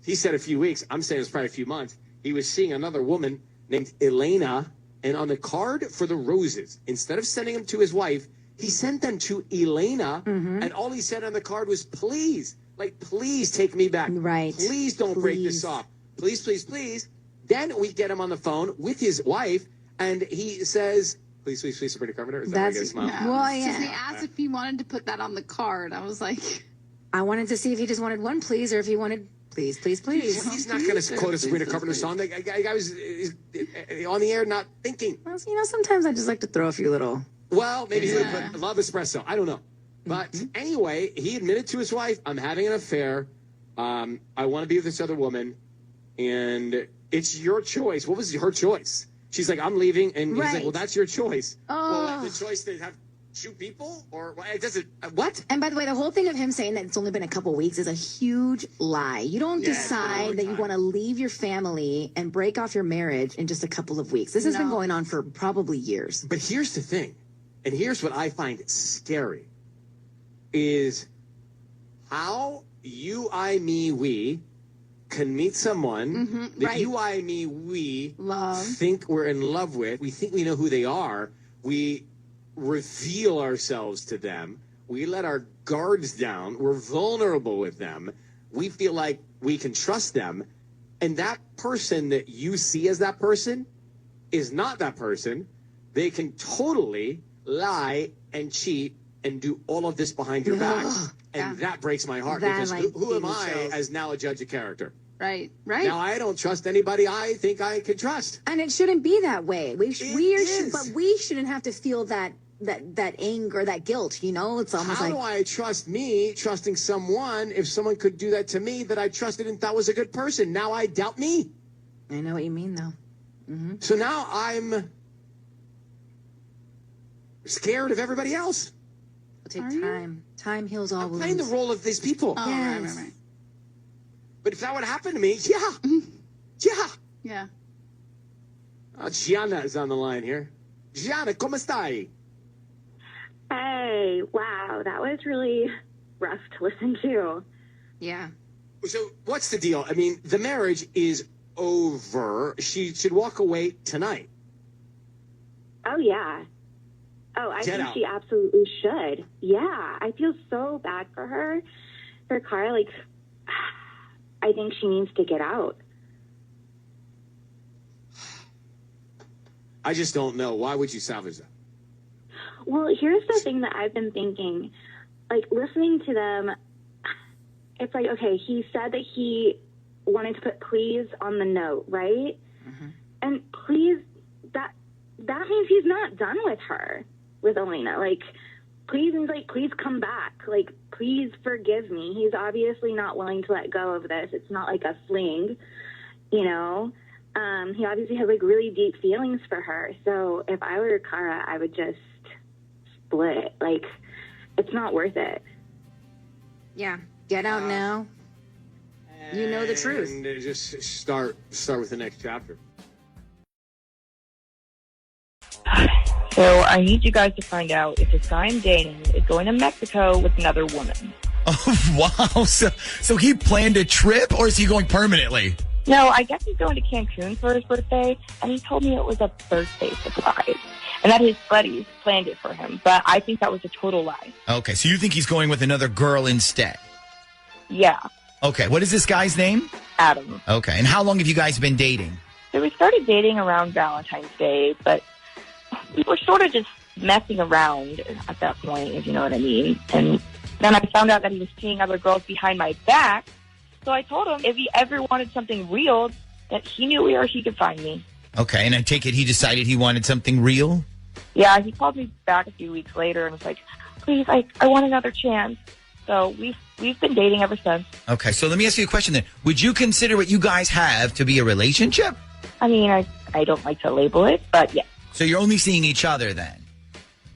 He said a few weeks. I'm saying it's probably a few months. He was seeing another woman named Elena, and on the card for the roses, instead of sending them to his wife, he sent them to Elena, and all he said on the card was, please take me back. Right. Please don't break this off. Please, please, please. Then we get him on the phone with his wife, and he says, please, please, please, Sabrina Carpenter. Is that where I get a smile? Well, yeah. He asked if he wanted to put that on the card. I was like, I wanted to see if he just wanted one please or if he wanted please, please, please. He's not going to quote a Sabrina Carpenter song. The guy was on the air not thinking. Well, sometimes I just like to throw a few little. Well, maybe he would put Love Espresso. I don't know. But anyway, he admitted to his wife, I'm having an affair. I want to be with this other woman. And it's your choice. What was her choice? She's like, I'm leaving. And he's like, well, that's your choice. Well, the choice to have two people? Or it doesn't, what? And by the way, the whole thing of him saying that it's only been a couple weeks is a huge lie. You don't decide that you want to leave your family and break off your marriage in just a couple of weeks. This has been going on for probably years. But here's the thing. And here's what I find scary. Is how you, I, me, we can meet someone that you, I, me, we think we're in love with. We think we know who they are. We reveal ourselves to them. We let our guards down. We're vulnerable with them. We feel like we can trust them. And that person that you see as that person is not that person. They can totally lie and cheat and do all of this behind your back. And that breaks my heart because who am I as now a judge of character? Right. Now I don't trust anybody I think I can trust. And it shouldn't be that way. But we shouldn't have to feel that anger, that guilt, It's almost How do I trust me trusting someone if someone could do that to me that I trusted and thought was a good person? Now I doubt me. I know what you mean, though. So now I'm scared of everybody else. It'll take time. Time heals all wounds. I'm playing the role of these people. Oh, yes. right. But if that would happen to me, Yeah. Gianna is on the line here. Gianna, come stai? Hey, wow, that was really rough to listen to. Yeah. So what's the deal? I mean, the marriage is over. She should walk away tonight. Oh, yeah. Oh, I Get think out. she absolutely should. Yeah, I feel so bad for her. For Kara, I think she needs to get out. I just don't know. Why would you salvage that? Well, here's the thing that I've been thinking. Listening to them, it's like, okay, he said that he wanted to put please on the note, right? And please, that means he's not done with her. with Elena. Like, please come back. Like, please forgive me. He's obviously not willing to let go of this. It's not like a fling, you know. He obviously has, like, really deep feelings for her. So if I were Cara, I would just split. Like, it's not worth it. Yeah, get out now. You know the truth. And just start with the next chapter. So I need you guys to find out if this guy I'm dating is going to Mexico with another woman. Oh, wow. So he planned a trip, or is he going permanently? No, I guess he's going to Cancun for his birthday, and he told me it was a birthday surprise, and that his buddies planned it for him. But I think that was a total lie. Okay, so you think he's going with another girl instead? Yeah. Okay, what is this guy's name? Adam. Okay, and how long have you guys been dating? So we started dating around Valentine's Day, but we were sort of just messing around at that point, if you know what I mean. And then I found out that he was seeing other girls behind my back. So I told him if he ever wanted something real, that he knew where he could find me. Okay, and I take it he decided he wanted something real? Yeah, he called me back a few weeks later and was like, please, I want another chance. So we've been dating ever since. Okay, so let me ask you a question then. Would you consider what you guys have to be a relationship? I mean, I don't like to label it, but yeah. So you're only seeing each other then?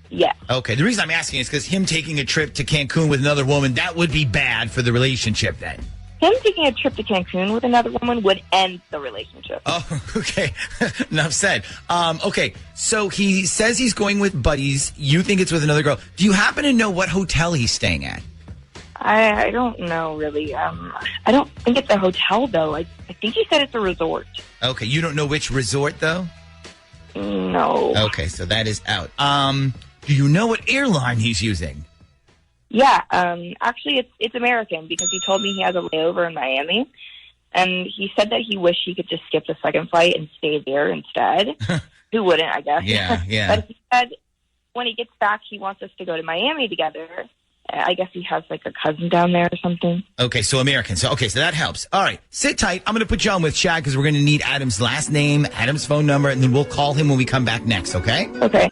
Yeah. Okay, the reason I'm asking is because him taking a trip to Cancun with another woman, that would be bad for the relationship then. Him taking a trip to Cancun with another woman would end the relationship. Oh, okay. Enough said. Okay, so he says he's going with buddies. You think it's with another girl. Do you happen to know what hotel he's staying at? I don't know, really. I don't think it's a hotel, though. I think he said it's a resort. Okay, you don't know which resort, though? No. Okay, so that is out. Do you know what airline he's using? Yeah, actually, it's American because he told me he has a layover in Miami, and he said that he wished he could just skip the second flight and stay there instead. Who wouldn't, I guess? Yeah. But he said when he gets back, he wants us to go to Miami together. I guess he has, like, a cousin down there or something. Okay, so American. So that helps. All right, sit tight. I'm going to put you on with Chad because we're going to need Adam's last name, Adam's phone number, and then we'll call him when we come back next, okay? Okay.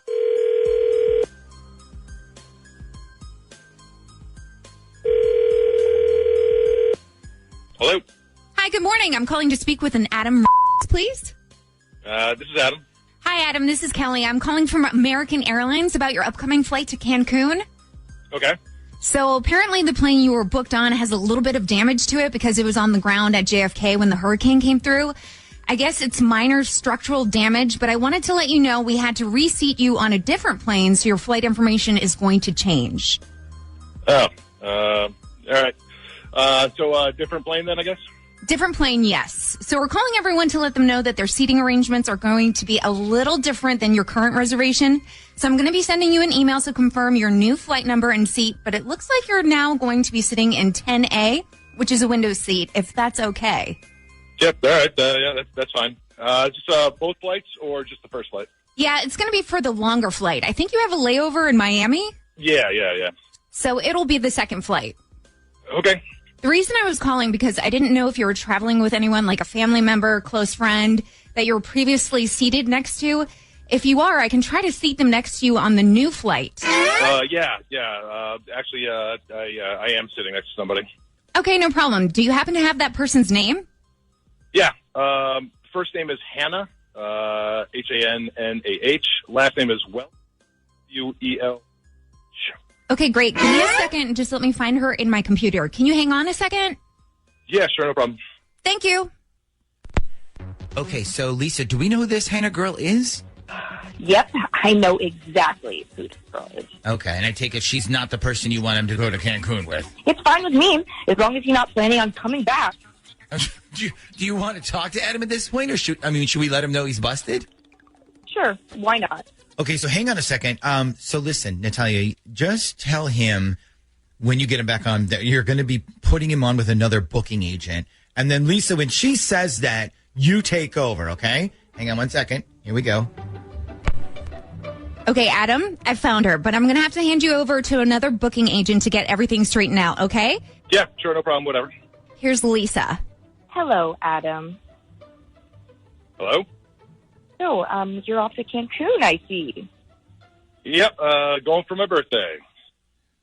Hello? Hi, good morning. I'm calling to speak with an Adam, please. This is Adam. Hi, Adam. This is Kelly. I'm calling from American Airlines about your upcoming flight to Cancun. Okay. So apparently the plane you were booked on has a little bit of damage to it because it was on the ground at JFK when the hurricane came through. I guess it's minor structural damage, but I wanted to let you know we had to reseat you on a different plane, so your flight information is going to change. Oh, all right. So different plane then, I guess? Different plane, yes. So we're calling everyone to let them know that their seating arrangements are going to be a little different than your current reservation. So I'm going to be sending you an email to confirm your new flight number and seat, but it looks like you're now going to be sitting in 10A, which is a window seat, if that's okay. Yep, all right. Yeah, that's fine. Just both flights or just the first flight? Yeah, it's going to be for the longer flight. I think you have a layover in Miami. Yeah. So it'll be the second flight. Okay. The reason I was calling because I didn't know if you were traveling with anyone like a family member, close friend that you were previously seated next to. If you are, I can try to seat them next to you on the new flight. Yeah. Actually, I am sitting next to somebody. Okay, no problem. Do you happen to have that person's name? Yeah. First name is Hannah, Hannah. Last name is Uel. Okay, great. Give me a second and just let me find her in my computer. Can you hang on a second? Yeah, sure, no problem. Thank you. Okay, so Lisa, do we know who this Hannah girl is? Yep, I know exactly who this girl is. Okay, and I take it she's not the person you want him to go to Cancun with. It's fine with me, as long as you're not planning on coming back. Do you want to talk to Adam at this point, or should we let him know he's busted? Sure, why not? Okay, so hang on a second. So listen, Natalia, just tell him when you get him back on that you're going to be putting him on with another booking agent. And then Lisa, when she says that, you take over, okay? Hang on one second. Here we go. Okay, Adam, I found her, but I'm going to have to hand you over to another booking agent to get everything straightened out, okay? Yeah, sure, no problem, whatever. Here's Lisa. Hello, Adam. Hello? So, you're off to Cancun, I see. Yep, going for my birthday.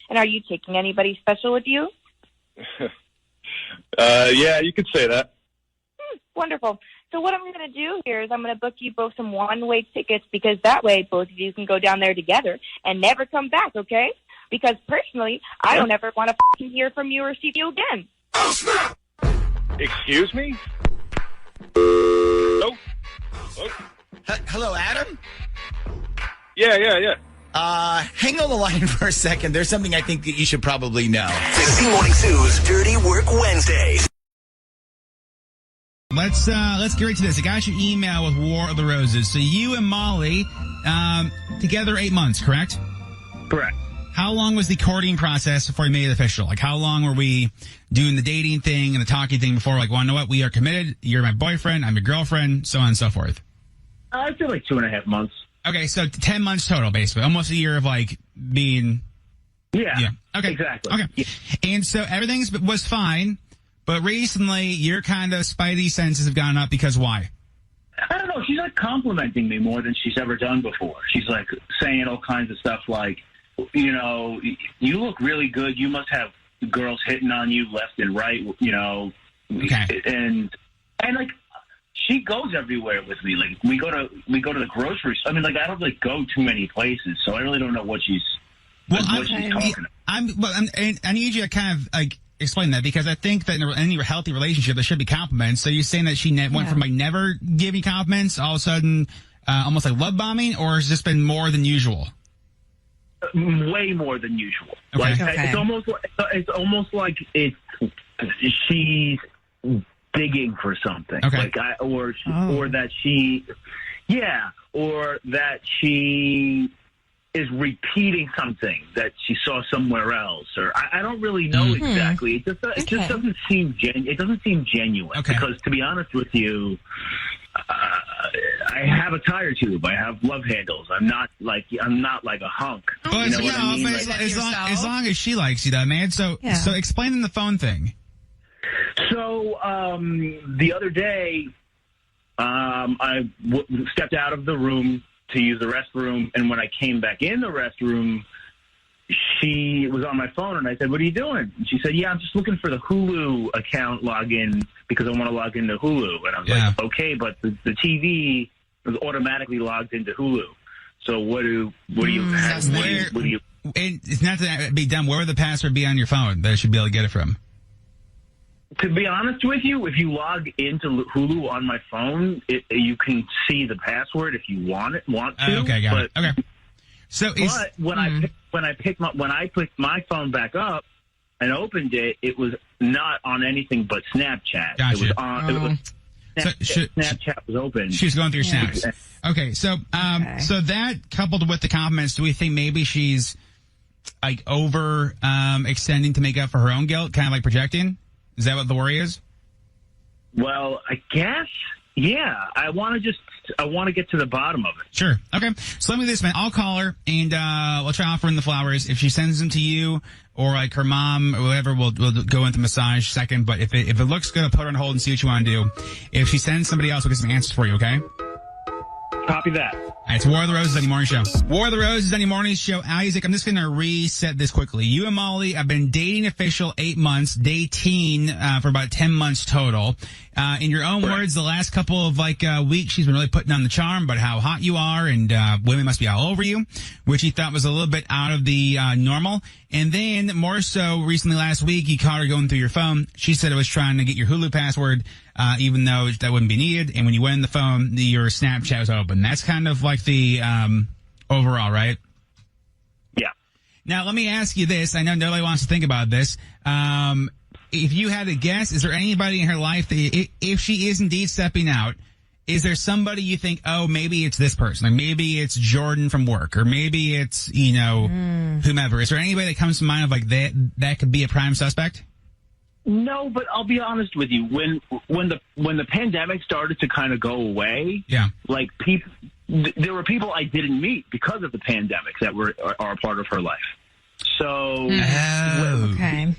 And are you taking anybody special with you? Yeah, you could say that. Wonderful. So what I'm going to do here is I'm going to book you both some one-way tickets because that way both of you can go down there together and never come back, okay? Because personally, I don't ever want to hear from you or see you again. Oh, snap! Excuse me? Hello? Hello, Adam? Yeah. Hang on the line for a second. There's something I think that you should probably know. This is Morning Zoo's Dirty Work Wednesday. Let's get right to this. I got your email with War of the Roses. So you and Molly, together 8 months, correct? Correct. How long was the courting process before you made it official? Like, how long were we doing the dating thing and the talking thing before, like, well, you know what? We are committed. You're my boyfriend. I'm your girlfriend, so on and so forth. I feel like 2.5 months. Okay, so 10 months total, basically. Almost a year of, like, being... Yeah. Okay. Exactly. Okay. Yeah. And so everything was fine, but recently your kind of spidey senses have gone up because why? I don't know. She's, like, complimenting me more than she's ever done before. She's, like, saying all kinds of stuff like, you know, you look really good. You must have girls hitting on you left and right, you know. Okay. And like, she goes everywhere with me. Like, we go to the grocery store. I mean, like, I don't, like, go too many places, so I really don't know what she's talking about. I need you to kind of, like, explain that, because I think that in any healthy relationship, there should be compliments. So you're saying that she went from, like, never giving compliments, all of a sudden, almost like love bombing, or has this been more than usual? Way more than usual. Okay. Like, it's almost like she's digging for something. Okay. Like or that she is repeating something that she saw somewhere else, or I don't really know exactly. It just doesn't seem it doesn't seem genuine. Okay. Because to be honest with you, I have a tire tube. I have love handles. I'm not like a hunk. But, you know what I mean? As long as she likes you, though, man. So explain the phone thing. So the other day, I stepped out of the room to use the restroom, and when I came back in the restroom, she was on my phone, and I said, "What are you doing?" And she said, "Yeah, I'm just looking for the Hulu account login because I want to log into Hulu." And I was like, "Okay, but the TV was automatically logged into Hulu. So what do you have? What do you?" And it's not to be done. Where would the password be on your phone that I should be able to get it from? To be honest with you, if you log into Hulu on my phone, you can see the password if you want to. Okay, got it. Okay. So when I picked my phone back up and opened it, it was not on anything but Snapchat. Gotcha. It was on. Snapchat was open. She was going through snaps. Okay, so so that coupled with the compliments, do we think maybe she's like over extending to make up for her own guilt, kind of like projecting? Is that what the worry is? Well, I guess, yeah. I want to get to the bottom of it. Sure. Okay. So let me do this, man. I'll call her and we'll try offering the flowers. If she sends them to you or like her mom or whatever, we'll go into massage second. But if it looks good, I'll put her on hold and see what you want to do. If she sends somebody else, we'll get some answers for you. Okay. Copy that. All right, it's War of the Roses, Any Morning Show. War of the Roses, Any Morning Show. Isaac, I'm just going to reset this quickly. You and Molly have been dating official 8 months, dating for about 10 months total. In your own words, the last couple of weeks, she's been really putting on the charm about how hot you are and women must be all over you, which he thought was a little bit out of the normal. And then more so recently last week, you caught her going through your phone. She said it was trying to get your Hulu password, even though that wouldn't be needed. And when you went in the phone, your Snapchat was open. That's kind of like the overall, right? Yeah. Now, let me ask you this. I know nobody wants to think about this. If you had to guess, is there anybody in her life that if she is indeed stepping out, is there somebody you think, oh, maybe it's this person, or maybe it's Jordan from work, or maybe it's, whomever? Is there anybody that comes to mind of like that could be a prime suspect? No, but I'll be honest with you. When the pandemic started to kind of go away, like there were people I didn't meet because of the pandemic that are a part of her life. So, okay.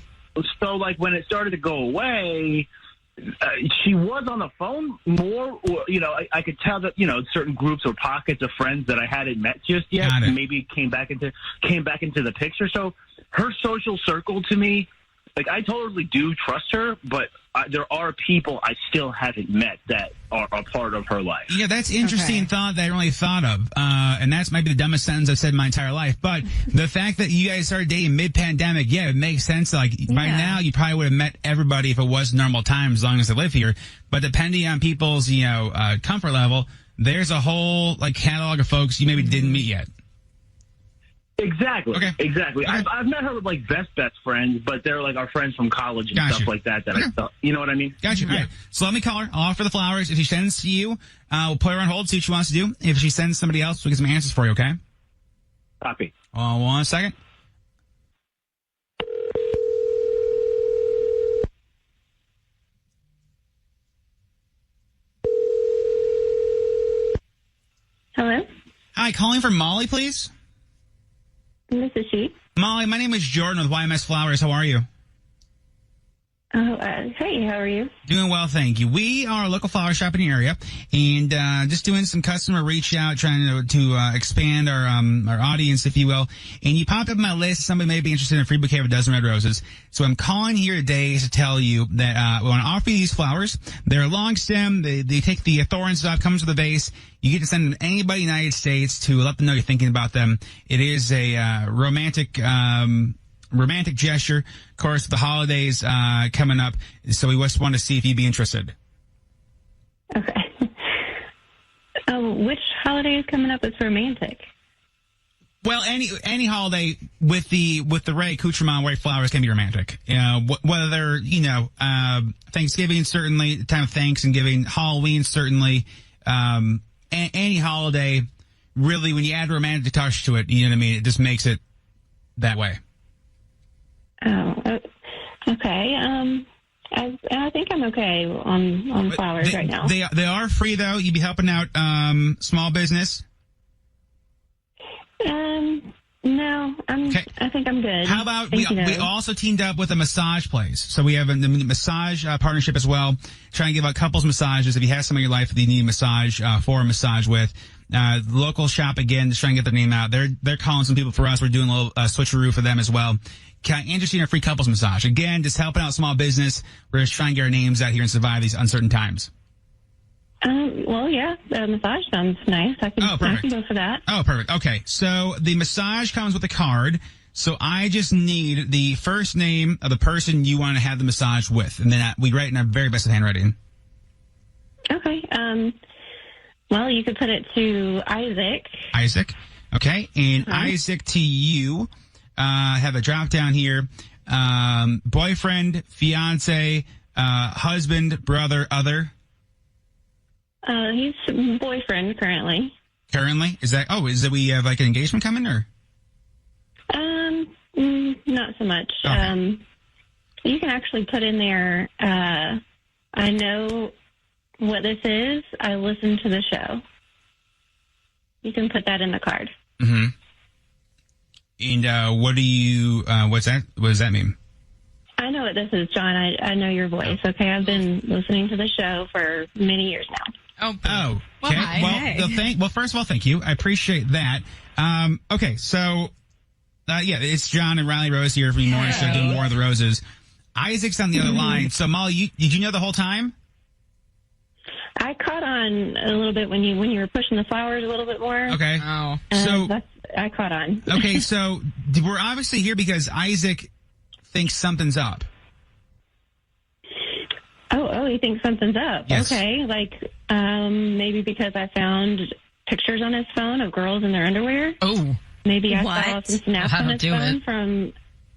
So like when it started to go away, She was on the phone more, or, I could tell that, certain groups or pockets of friends that I hadn't met just yet maybe came back into the picture. So her social circle to me, like, I totally do trust her, but there are people I still haven't met that are a part of her life. Yeah, that's interesting thought that I really thought of. And that's maybe the dumbest sentence I've said in my entire life. But the fact that you guys started dating mid-pandemic, yeah, it makes sense. Like, by now, you probably would have met everybody if it was normal time, as long as they live here. But depending on people's, comfort level, there's a whole, catalog of folks you maybe didn't meet yet. Exactly. Okay. Exactly. Okay. I've met her with best friends, but they're our friends from college and stuff like that. I thought, you know what I mean? Gotcha. All right. So let me call her. I'll offer the flowers. If she sends to you, we'll put her on hold, see what she wants to do. If she sends somebody else, we'll get some answers for you. Okay. Copy. 1 second. Hello. Hi, calling for Molly, please. This is she. Molly, my name is Jordan with YMS Flowers. How are you? Oh, hey, how are you? Doing well, thank you. We are a local flower shop in the area, and just doing some customer reach out, trying to expand our audience, if you will. And you popped up on my list. Somebody may be interested in a free bouquet of a dozen red roses. So I'm calling here today to tell you that we want to offer you these flowers. They're long stem. They take the thorns off, comes with a vase. You get to send them to anybody in the United States to let them know you're thinking about them. It is a romantic gesture. Of course, the holidays coming up, so we just want to see if you'd be interested. Okay. Which holiday is coming up? It's romantic. Well, any holiday with the red accoutrement, white flowers can be romantic. Whether they're Thanksgiving, certainly the time of Thanksgiving, Halloween, certainly. Any holiday, really, when you add a romantic touch to it, you know what I mean? It just makes it that way. Oh, okay. I think I'm okay on flowers right now. They are free, though. You'd be helping out small business. No, I think I'm good. How about we also teamed up with a massage place. So we have a massage partnership as well. Trying to give out couples massages. If you have somebody in your life that you need a massage for a massage with. Local shop, again, just trying to get their name out. They're calling some people for us. We're doing a little switcheroo for them as well. Interested in a free couples massage. Again, just helping out small business. We're just trying to get our names out here and survive these uncertain times. Well, yeah, the massage sounds nice. I can go for that. Oh, perfect. Okay, so the massage comes with a card. So I just need the first name of the person you want to have the massage with, and then we write in our very best of handwriting. Okay. Well, you could put it to Isaac. Isaac. Okay, and Isaac to you. Have a drop down here. Boyfriend, fiance, husband, brother, other. He's boyfriend currently. Currently? Is that we have an engagement coming or? Not so much. Okay. You can actually put in there, I know what this is. I listened to the show. You can put that in the card. Mm-hmm. And what does that mean? I know what this is, John. I know your voice, okay? I've been listening to the show for many years now. Oh, okay. Well, hi. Well, first of all, thank you. I appreciate that. Okay, so, it's John and Riley Rose here from the morning show doing War of the Roses. Isaac's on the other line. So, Molly, did you know the whole time? I caught on a little bit when you were pushing the flowers a little bit more. Okay. Oh. I caught on. Okay, so we're obviously here because Isaac thinks something's up. Oh, he thinks something's up. Yes. Okay, maybe because I found pictures on his phone of girls in their underwear. Oh. Maybe I saw some snaps on his phone from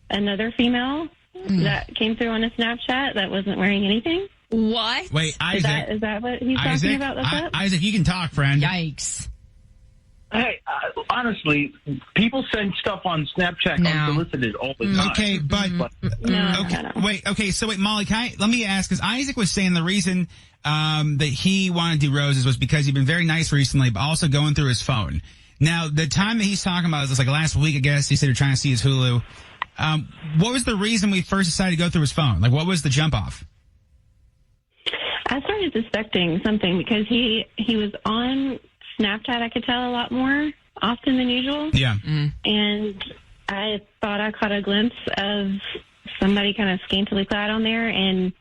another female that came through on a Snapchat that wasn't wearing anything. What? Wait, Isaac. Is that what he's talking about? That's up? Isaac, you can talk, friend. Yikes. Hey, honestly, people send stuff on Snapchat unsolicited all the time. Okay, but wait, Molly, let me ask, because Isaac was saying the reason that he wanted to do roses was because he'd been very nice recently, but also going through his phone. Now, the time that he's talking about is last week, I guess. He said he was trying to see his Hulu. What was the reason we first decided to go through his phone? What was the jump off? I started suspecting something because he was on Snapchat, I could tell, a lot more often than usual. Yeah. And I thought I caught a glimpse of somebody kind of scantily clad on there, and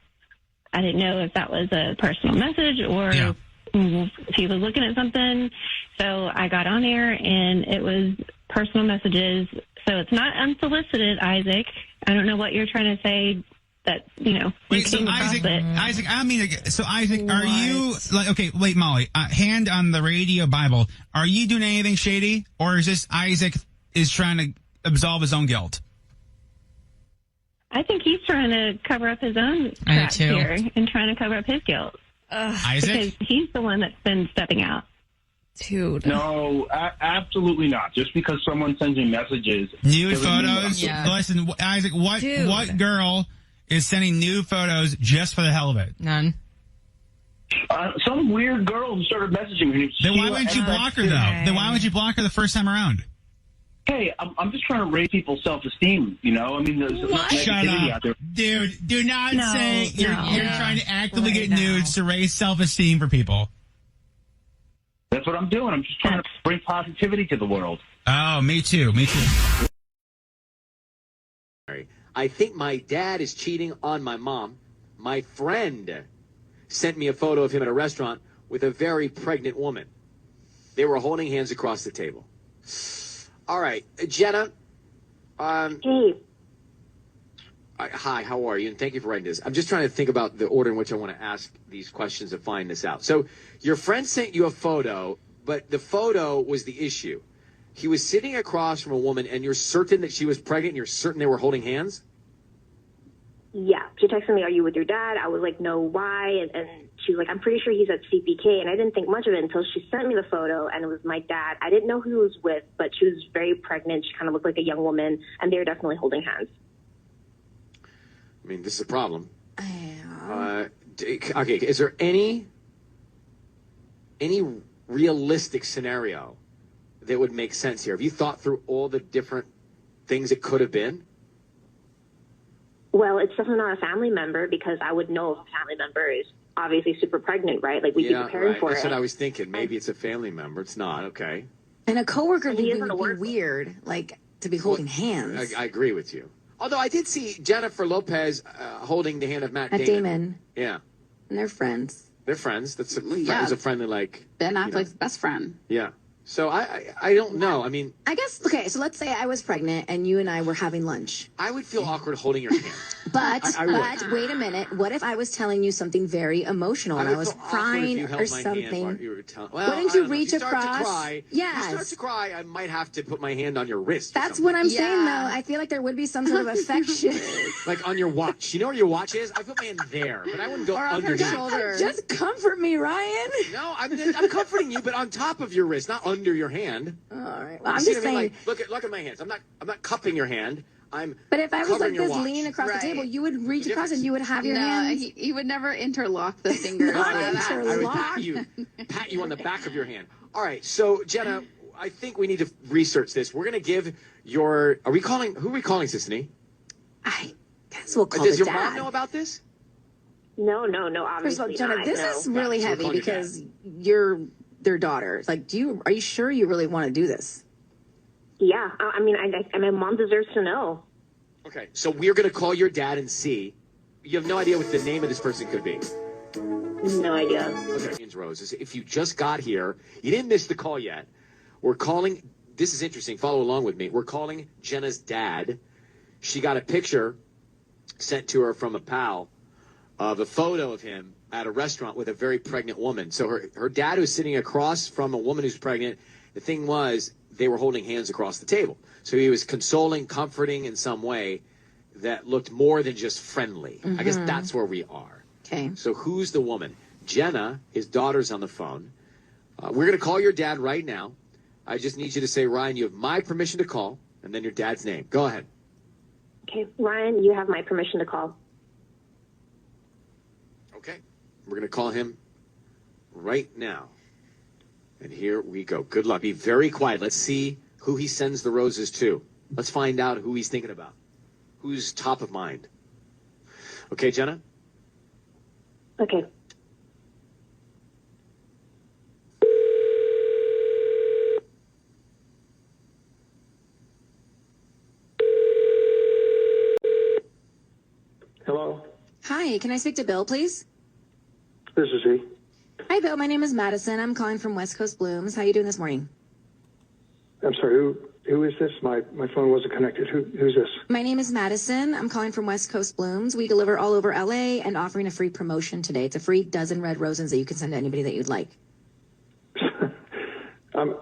I didn't know if that was a personal message or if he was looking at something. So I got on there, and it was personal messages. So it's not unsolicited, Isaac. I don't know what you're trying to say. That, Wait, so Isaac, are you like, okay, wait, Molly, hand on the radio Bible. Are you doing anything shady, or is this Isaac is trying to absolve his own guilt? I think he's trying to cover up his own tracks here and trying to cover up his guilt. Isaac? Because he's the one that's been stepping out. Dude. No, absolutely not. Just because someone sends me messages. Nude photos? Listen, Isaac, what girl is sending nude photos just for the hell of it? None. Some weird girl who started messaging me. Then why wouldn't you block her, though? Then why would you block her the first time around? Hey, I'm just trying to raise people's self-esteem, I mean, there's not negativity out there. Dude, do not say you're trying to actively get nudes to raise self-esteem for people. That's what I'm doing. I'm just trying to bring positivity to the world. Oh, me too. I think my dad is cheating on my mom. My friend sent me a photo of him at a restaurant with a very pregnant woman. They were holding hands across the table. All right, Jenna. Hey. Hi, how are you? And thank you for writing this. I'm just trying to think about the order in which I want to ask these questions and find this out. So your friend sent you a photo, but the photo was the issue. He was sitting across from a woman, and you're certain that she was pregnant, and you're certain they were holding hands? Yeah. She texted me, "Are you with your dad?" I was like, "No, why?" And she was like, "I'm pretty sure he's at CPK." And I didn't think much of it until she sent me the photo, and it was my dad. I didn't know who he was with, but she was very pregnant. She kind of looked like a young woman, and they were definitely holding hands. I mean, this is a problem. Okay, is there any realistic scenario that would make sense here? Have you thought through all the different things it could have been? Well, it's definitely not a family member because I would know if a family member is obviously super pregnant, right? Like, we'd be preparing for it. That's what I was thinking. Maybe it's a family member. It's not. Okay. And a coworker would be weird, like, to be holding hands. I agree with you. Although I did see Jennifer Lopez holding the hand of Matt Damon. Yeah. And they're friends. They're friends. That's a friendly, like... Ben Affleck's best friend. Yeah. So I don't know. I mean... I guess, okay, so let's say I was pregnant and you and I were having lunch. I would feel awkward holding your hand. But wait a minute. What if I was telling you something very emotional and I was crying or something? Wouldn't you reach across? Yes. If you start to cry, I might have to put my hand on your wrist. That's what I'm saying, though. I feel like there would be some sort of affection. Like on your watch. You know where your watch is? I put my hand there, but I wouldn't go underneath. Or on her shoulder. Just comfort me, Ryan. No, I'm comforting you, but on top of your wrist, not under your hand. All right. Well, I'm just saying. Like, look at my hands. I'm not cupping your hand. But if I was like this, lean across the table, you would reach across and you would have your hands. He would never interlock the fingers. I would pat you on the back of your hand. All right, so Jenna, I think we need to research this. We're going to give who are we calling, Sissany? I guess we'll call Does the your dad. mom know about this? No, obviously First of all, Jenna, not, this is really heavy because you're their daughter. Like, are you sure you really want to do this? Yeah, I mean, my mom deserves to know. Okay, so we're going to call your dad and see. You have no idea what the name of this person could be. No idea. Okay, Roses. If you just got here, you didn't miss the call yet. We're calling. This is interesting. Follow along with me. We're calling Jenna's dad. She got a picture sent to her from a pal of a photo of him at a restaurant with a very pregnant woman. So her dad was sitting across from a woman who's pregnant. The thing was, they were holding hands across the table. So he was consoling, comforting in some way that looked more than just friendly. I guess that's where we are. Okay. So who's the woman? Jenna, his daughter's on the phone. We're going to call your dad right now. I just need you to say, Ryan, you have my permission to call, and then your dad's name. Go ahead. Okay, Ryan, you have my permission to call. Okay. We're going to call him right now. And here we go. Good luck. Be very quiet. Let's see who he sends the roses to. Let's find out who he's thinking about. Who's top of mind. Okay, Jenna? Okay. Hi, can I speak to Bill, please? This is he. Hi, Bill. My name is Madison. I'm calling from West Coast Blooms. How you doing this morning? I'm sorry, who is this? My phone wasn't connected. Who's this? My name is Madison. I'm calling from West Coast Blooms. We deliver all over LA and offering a free promotion today. It's a free dozen red roses that you can send to anybody that you'd like.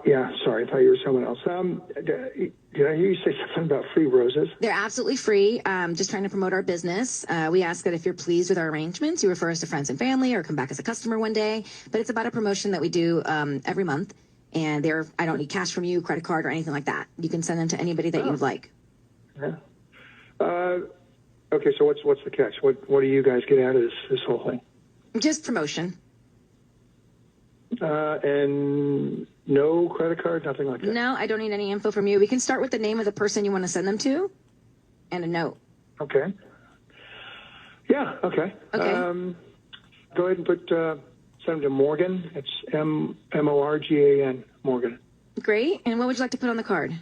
Yeah, sorry, I thought you were someone else. Did I hear you say something about free roses? They're absolutely free. Just trying to promote our business. We ask that if you're pleased with our arrangements, you refer us to friends and family or come back as a customer one day. But it's about a promotion that we do every month. And I don't need cash from you, credit card, or anything like that. You can send them to anybody that you'd like. Yeah. Okay, so what's the catch? What do you guys get out of this whole thing? Just promotion. And no credit card, nothing like that? No, I don't need any info from you. We can start with the name of the person you want to send them to and a note. Okay. Yeah, okay. Okay. Go ahead and send them to Morgan. It's Morgan, Morgan. Great. And what would you like to put on the card?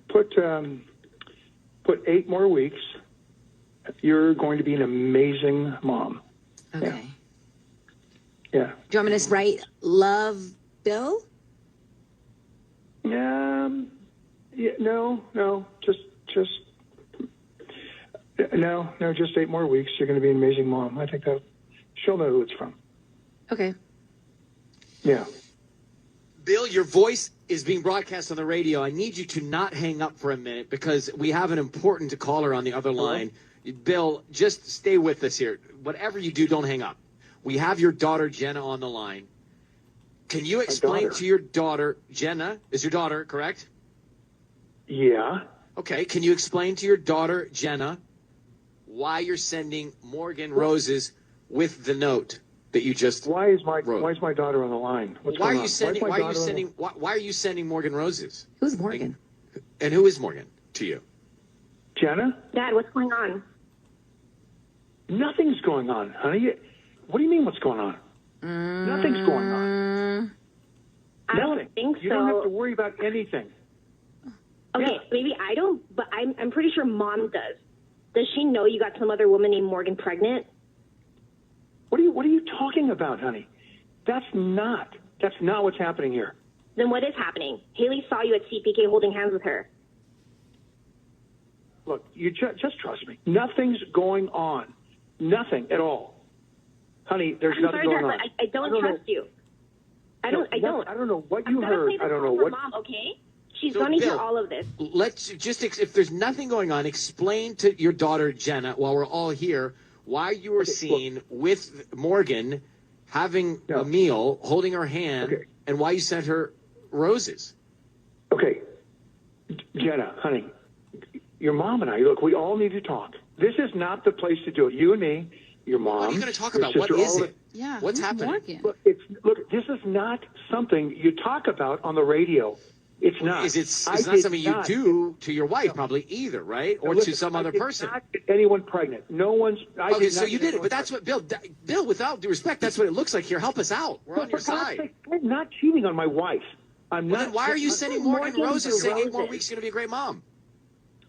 Put 8 more weeks. You're going to be an amazing mom. Okay. Yeah. Do you want me to write love Bill? Yeah, no, just just 8 more weeks. You're going to be an amazing mom. I think that she'll know who it's from. Okay. Yeah. Bill, your voice is being broadcast on the radio. I need you to not hang up for a minute because we have an important caller on the other line. Bill, just stay with us here. Whatever you do, don't hang up. We have your daughter, Jenna, on the line. Can you explain to your daughter, Jenna, is your daughter, correct? Yeah. Okay. Can you explain to your daughter, Jenna, why you're sending Morgan roses with the note that you just why is my wrote? Daughter on the line? Why are you sending Morgan roses? Who's Morgan? And who is Morgan to you? Jenna? Dad, what's going on? Nothing's going on, honey. What do you mean what's going on? Nothing's going on. I don't think so. You don't have to worry about anything. Okay, maybe I don't, but I'm pretty sure Mom does. Does she know you got some other woman named Morgan pregnant? What are you talking about, honey? That's not what's happening here. Then what is happening? Haley saw you at CPK holding hands with her. Look, you just trust me. Nothing's going on. Nothing at all. Honey, there's nothing going on. I don't trust you. I don't. I don't know what you heard. I don't know what. Mom, okay? She's going to hear all of this. Let's just, if there's nothing going on, explain to your daughter, Jenna, while we're all here, why you were seen with Morgan having a meal, holding her hand, and why you sent her roses. Okay. Jenna, honey, your mom and I, look, we all need to talk. This is not the place to do it. You and me, your mom. What are you going to talk about? What is it? Yeah. What's happening? Look, this is not something you talk about on the radio. It's not. It's not something you do to your wife, probably either, right? Or to some other person. Not get anyone pregnant. No one's. Okay, so you did it, but that's what Bill. With due respect, that's what it looks like here. Help us out. We're on your side. I'm not cheating on my wife. I'm not. Then why are you sending Morgan roses saying 8 more weeks you're going to be a great mom?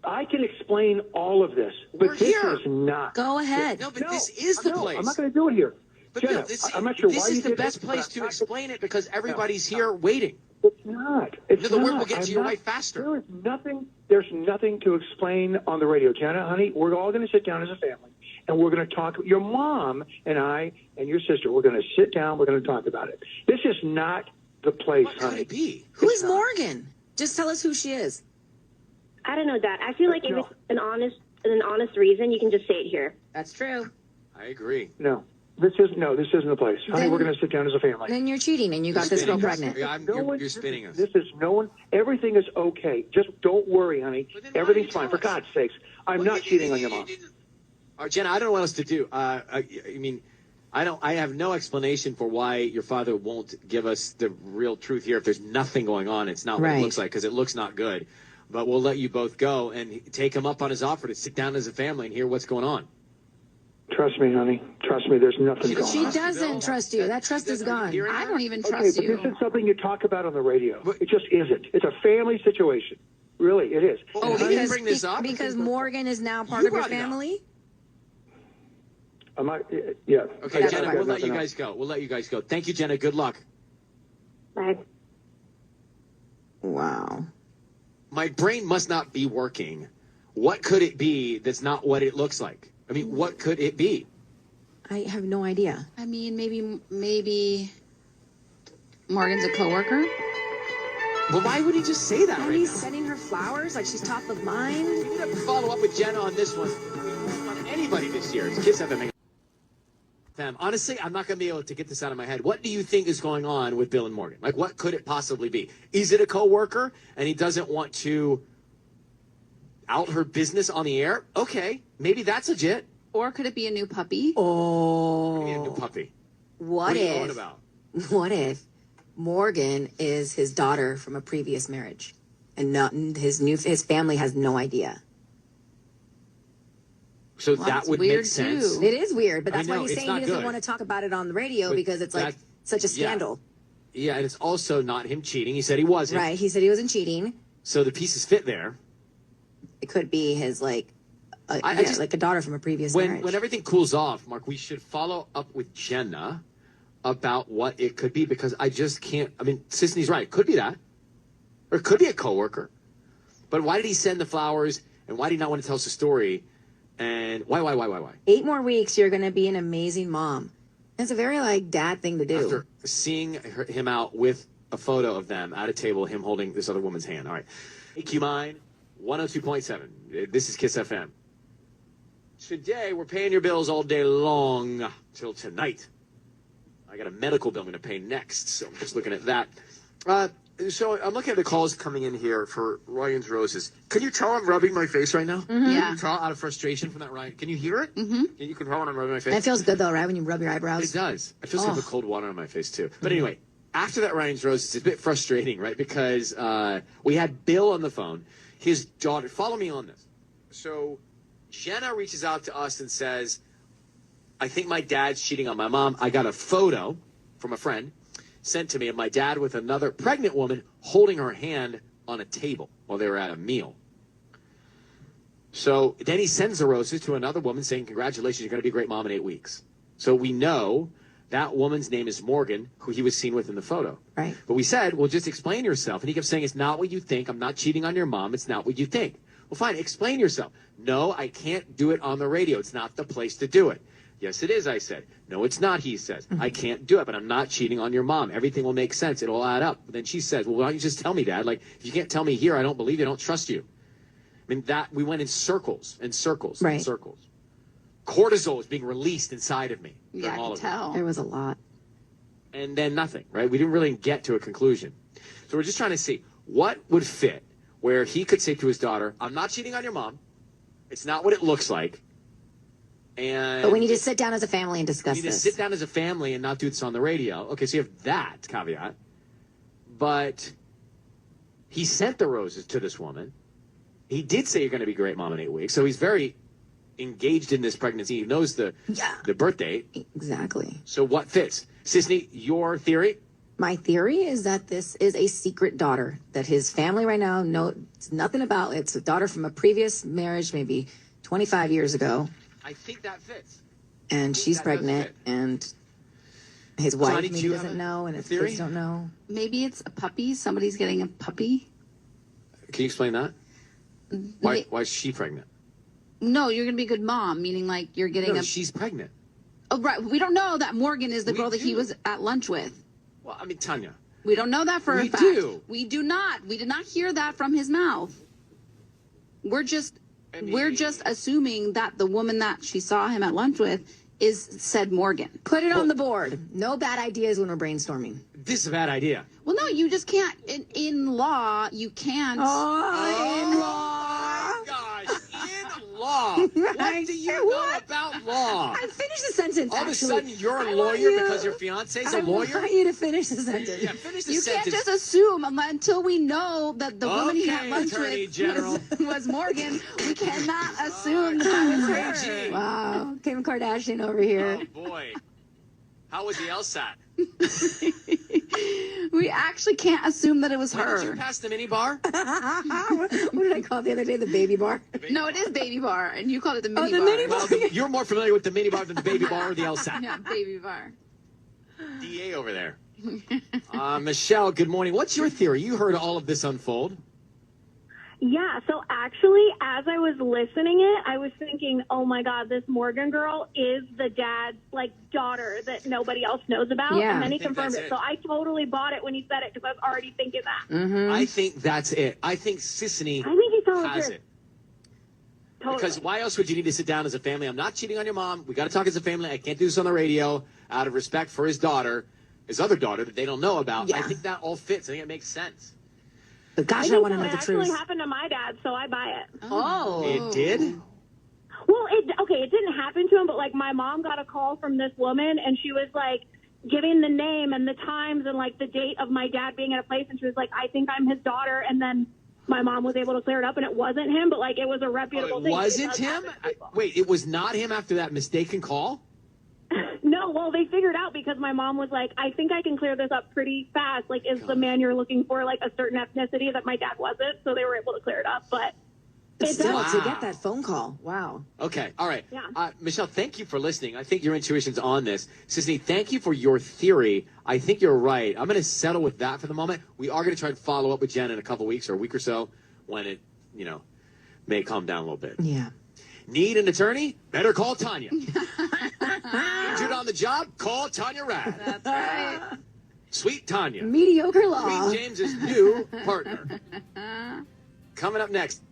I can explain all of this, but this is not. Go ahead. No, but this is the place. I'm not going to do it here. But Jenna, Bill, I'm not sure this why is you the did best this, place to explain it because everybody's here waiting. It's not. It's the word not. will get to your wife faster. There is nothing. There's nothing to explain on the radio, Jenna. Honey, we're all going to sit down as a family and we're going to talk. Your mom and I and your sister. We're going to sit down. We're going to talk about it. This is not the place, what honey. Could it be? Who's Morgan? Just tell us who she is. I don't know, Dad. I feel like if it's an honest reason, you can just say it here. That's true. I agree. No. This isn't the place. Honey, we're going to sit down as a family. Then you're cheating and you got this girl pregnant. You're spinning us. This is no one. Everything is okay. Just don't worry, honey. Everything's fine. For God's sakes, I'm not cheating on your mom. Jenna, I don't know what else to do. I have no explanation for why your father won't give us the real truth here. If there's nothing going on, it's not what it looks like because it looks not good. But we'll let you both go and take him up on his offer to sit down as a family and hear what's going on. Trust me, honey. Trust me. There's nothing going on. She doesn't trust you. That trust is gone. I don't even trust you. This is something you talk about on the radio. It just isn't. It's a family situation. Really, it is. Oh, How do you bring this up? because Morgan is now part of your family? Yeah. Okay, Jenna, we'll let you guys go. We'll let you guys go. Thank you, Jenna. Good luck. Bye. Wow. My brain must not be working. What could it be that's not what it looks like? I mean, what could it be? I have no idea. I mean, maybe Morgan's a coworker. Well, why would he just say that And right he's now? sending her flowers like she's top of mind. We need to follow up with Jenna on this one. On anybody this year. It's Kiss FM. Honestly, I'm not going to be able to get this out of my head. What do you think is going on with Bill and Morgan? Like, what could it possibly be? Is it a coworker and he doesn't want to out her business on the air? Okay, maybe that's legit. Or could it be a new puppy? Oh. Maybe a new puppy. What are you if? going about? What if Morgan is his daughter from a previous marriage, and not his family has no idea? So that would make sense. It is weird, but that's I know, why he's it's saying he not doesn't good. want to talk about it on the radio But because it's like such a scandal. Yeah, and it's also not him cheating. He said he wasn't. Right? He said he wasn't cheating. So the pieces fit there. It could be his like a daughter from a previous marriage. When everything cools off, Mark, we should follow up with Jenna about what it could be, because I just can't. I mean, Sisney's right. It could be that. Or it could be a coworker. But why did he send the flowers, and why did he not want to tell us the story? And why? 8 more weeks, you're going to be an amazing mom. It's a very like dad thing to do. After seeing him out with a photo of them at a table, him holding this other woman's hand. All right. Make you mine, 102.7. This is Kiss FM. Today, we're paying your bills all day long till tonight. I got a medical bill I'm going to pay next, so I'm just looking at that. So I'm looking at the calls coming in here for Ryan's Roses. Can you tell I'm rubbing my face right now? Mm-hmm. Yeah. Can you tell out of frustration from that, Ryan? Can you hear it? Mm-hmm. You can tell when I'm rubbing my face. That feels good though, right? When you rub your eyebrows. It does. I feel some of the cold water on my face too. But anyway, after that Ryan's Roses, it's a bit frustrating, right? Because we had Bill on the phone. His daughter, follow me on this. So Jenna reaches out to us and says, I think my dad's cheating on my mom. I got a photo from a friend sent to me of my dad with another pregnant woman holding her hand on a table while they were at a meal. So then he sends the roses to another woman saying, congratulations, you're going to be a great mom in 8 weeks. So we know that woman's name is Morgan, who he was seen with in the photo. Right. But we said, well, just explain yourself. And he kept saying, it's not what you think. I'm not cheating on your mom. It's not what you think. Well, fine, explain yourself. No, I can't do it on the radio. It's not the place to do it. Yes, it is, I said. No, it's not, he says. I can't do it, but I'm not cheating on your mom. Everything will make sense. It'll add up. But then she says, well, why don't you just tell me, Dad? Like, if you can't tell me here, I don't believe you. I don't trust you. I mean, we went in circles and circles and circles. Cortisol was being released inside of me. Yeah, I can tell. There was a lot. And then nothing, right? We didn't really get to a conclusion. So we're just trying to see what would fit where he could say to his daughter, I'm not cheating on your mom. It's not what it looks like. But we need to sit down as a family and discuss this. We need this. to sit down as a family and not do this on the radio. Okay, so you have that caveat. But he sent the roses to this woman. He did say you're going to be a great mom in 8 weeks. So he's very engaged in this pregnancy. He knows the birth date. Exactly. So what fits? Sisney, your theory? My theory is that this is a secret daughter that his family right now knows nothing about. It's a daughter from a previous marriage, maybe 25 years ago. I think that fits. And she's pregnant, and his wife Johnny, maybe doesn't know, and his kids don't know. Maybe it's a puppy. Somebody's getting a puppy. Can you explain that? Why is she pregnant? No, you're going to be a good mom, meaning like you're getting she's pregnant. Oh, right. We don't know that Morgan is the girl that he was at lunch with. Well, I mean, Tanya. We don't know that for a fact. We do not. We did not hear that from his mouth. We're just assuming that the woman that she saw him at lunch with is said Morgan. Put it on the board. No bad ideas when we're brainstorming. This is a bad idea. Well, no, you just can't. In law, you can't. In law. Oh, my gosh. In law. What do you know about law? I finished the sentence, All of a sudden, you're a lawyer because your fiance's a lawyer? I want you to finish the sentence. Yeah, finish the You sentence. can't just assume until we know that the woman he had lunch Attorney with General. was Morgan. We cannot assume that was her. Wow. Kim Kardashian over here. Oh, boy. How was the LSAT? We actually can't assume that it was When her. did you pass the mini bar? What did I call it the other day? The baby bar? No, it is baby bar, and you called it the mini the bar. mini bar. Well, you're more familiar with the mini bar than the baby bar or the LSAT. Yeah, baby bar. DA over there. Michelle, good morning. What's your theory? You heard all of this unfold. Yeah, so actually, as I was listening it, I was thinking, oh my God, this Morgan girl is the dad's, daughter that nobody else knows about. Yeah. And then he I think confirmed that's it. it. So I totally bought it when he said it because I was already thinking that. Mm-hmm. I think that's it. I think Sissany I think he's telling the has truth. it. Totally. Because why else would you need to sit down as a family? I'm not cheating on your mom. We got to talk as a family. I can't do this on the radio out of respect for his daughter, his other daughter that they don't know about. Yeah. I think that all fits. I think it makes sense. But gosh, I think want to so. know It the actually truth. happened to my dad, so I buy it. Oh. It did? Well, it didn't happen to him, but my mom got a call from this woman, and she was giving the name and the times and the date of my dad being at a place, and she was like, I think I'm his daughter, and then my mom was able to clear it up, and it wasn't him, but it was a reputable Oh, it thing. wasn't him? Wait, it was not him after that mistaken call? No, well, they figured out because my mom was like, I think I can clear this up pretty fast. Is the man you're looking for a certain ethnicity that my dad wasn't? So they were able to clear it up, but Still, Wow. to get that phone call. Wow. Okay, all right. Yeah. Michelle, thank you for listening. I think your intuition's on this. Sissany, thank you for your theory. I think you're right. I'm going to settle with that for the moment. We are going to try and follow up with Jen in a couple weeks or a week or so when it, may calm down a little bit. Yeah. Need an attorney? Better call Tanya. Injured on the job? Call Tanya Rad. That's right. Sweet Tanya. Mediocre law. Sweet James's new partner. Coming up next.